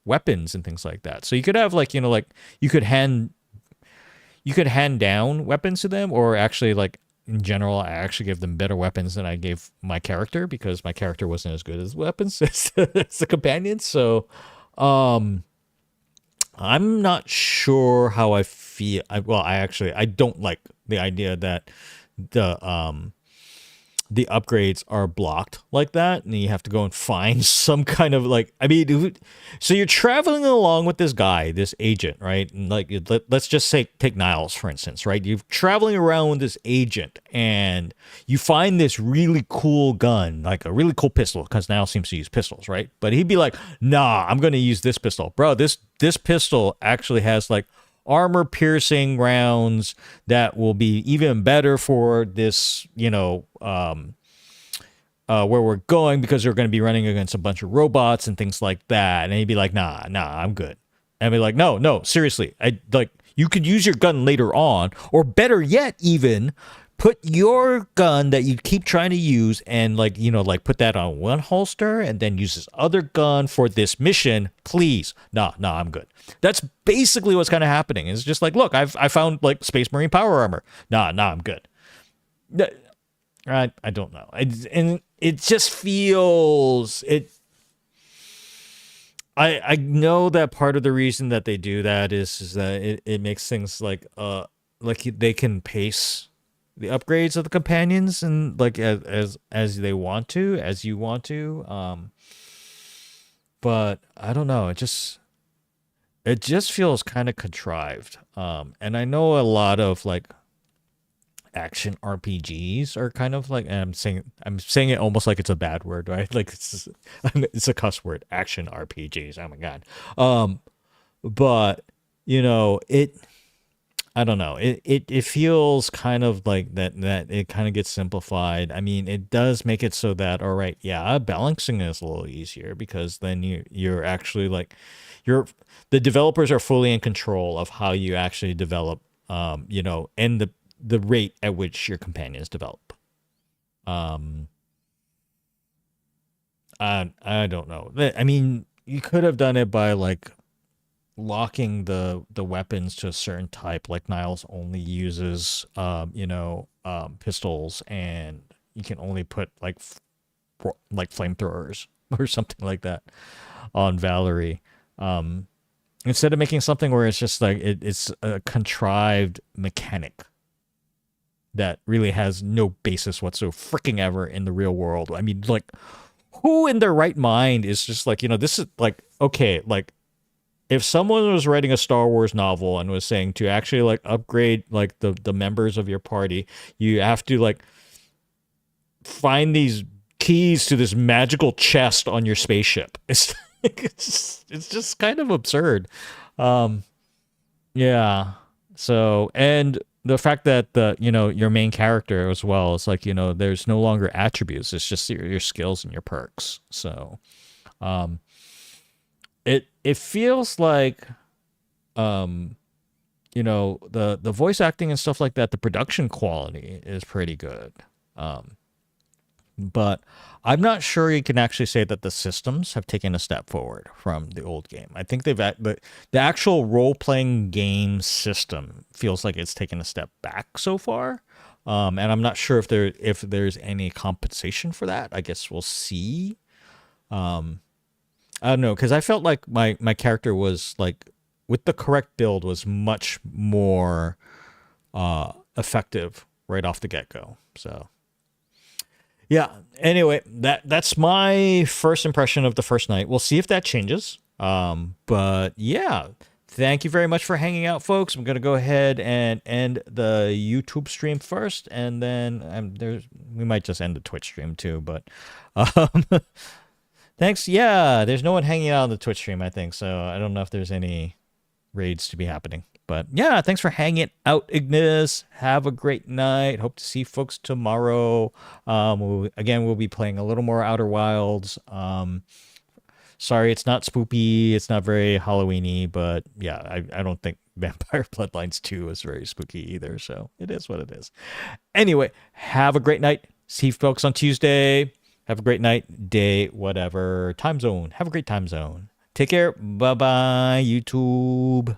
weapons and things like that. So you could have like, you know, like you could hand down weapons to them, or actually like in general, I actually give them better weapons than I gave my character, because my character wasn't as good as weapons as the companions. So I'm not sure how I feel. I don't like the idea that the upgrades are blocked like that, and you have to go and find some kind of like, I mean, so you're traveling along with this guy, this agent, right? And like, let's just say, take Niles, for instance, right? You're traveling around with this agent and you find this really cool gun, like a really cool pistol, because Niles seems to use pistols, right? But he'd be like, nah, I'm going to use this pistol. Bro, this pistol actually has like armor piercing rounds that will be even better for this, you know, where we're going, because they're going to be running against a bunch of robots and things like that. And he'd be like, nah, I'm good. And I'd be like, no, seriously. You could use your gun later on, or better yet, even put your gun that you keep trying to use and like, you know, like put that on one holster and then use this other gun for this mission, please. Nah, I'm good. That's basically what's kind of happening. It's just like, look, I found like Space Marine power armor. Nah, I'm good. I don't know. And it just feels it. I know that part of the reason that they do that is that it makes things like they can pace the upgrades of the companions and like as they want to, as you want to. But I don't know. It just feels kind of contrived. And I know a lot of like action RPGs are kind of like, and I'm saying it almost like it's a bad word, right? Like it's a cuss word, action RPGs. Oh my God. But you know, I don't know. It feels kind of like that it kind of gets simplified. I mean, it does make it so that, all right, yeah, balancing is a little easier, because then you're actually like the developers are fully in control of how you actually develop, you know, and the rate at which your companions develop. I don't know. I mean, you could have done it by like locking the weapons to a certain type, like Niles only uses you know, pistols, and you can only put like flamethrowers or something like that on Valerie, instead of making something where it's just like it's a contrived mechanic that really has no basis whatsoever freaking ever in the real world. I mean, like, who in their right mind is just like, you know, this is like, okay, like if someone was writing a Star Wars novel and was saying to actually like upgrade like the members of your party, you have to like find these keys to this magical chest on your spaceship. It's just kind of absurd. Yeah. So, and the fact that you know, your main character as well, it's like, you know, there's no longer attributes. It's just your skills and your perks. So, it feels like, you know, the voice acting and stuff like that, the production quality is pretty good. But I'm not sure you can actually say that the systems have taken a step forward from the old game. I think the actual role-playing game system feels like it's taken a step back so far. And I'm not sure if there's any compensation for that. I guess we'll see. I don't know, because I felt like my character was like, with the correct build, was much more effective right off the get-go. So yeah, anyway, that's my first impression of the first night. We'll see if that changes. But yeah, thank you very much for hanging out, folks. I'm going to go ahead and end the YouTube stream first, and then we might just end the Twitch stream too, but thanks. Yeah, there's no one hanging out on the Twitch stream, I think, so I don't know if there's any raids to be happening. But yeah, thanks for hanging out, Ignis. Have a great night. Hope to see folks tomorrow. We'll be playing a little more Outer Wilds. Sorry, it's not spoopy. It's not very Halloween-y, but yeah, I don't think Vampire Bloodlines 2 is very spooky either, so it is what it is. Anyway, have a great night. See folks on Tuesday. Have a great night, day, whatever. Time zone. Have a great time zone. Take care. Bye-bye, YouTube.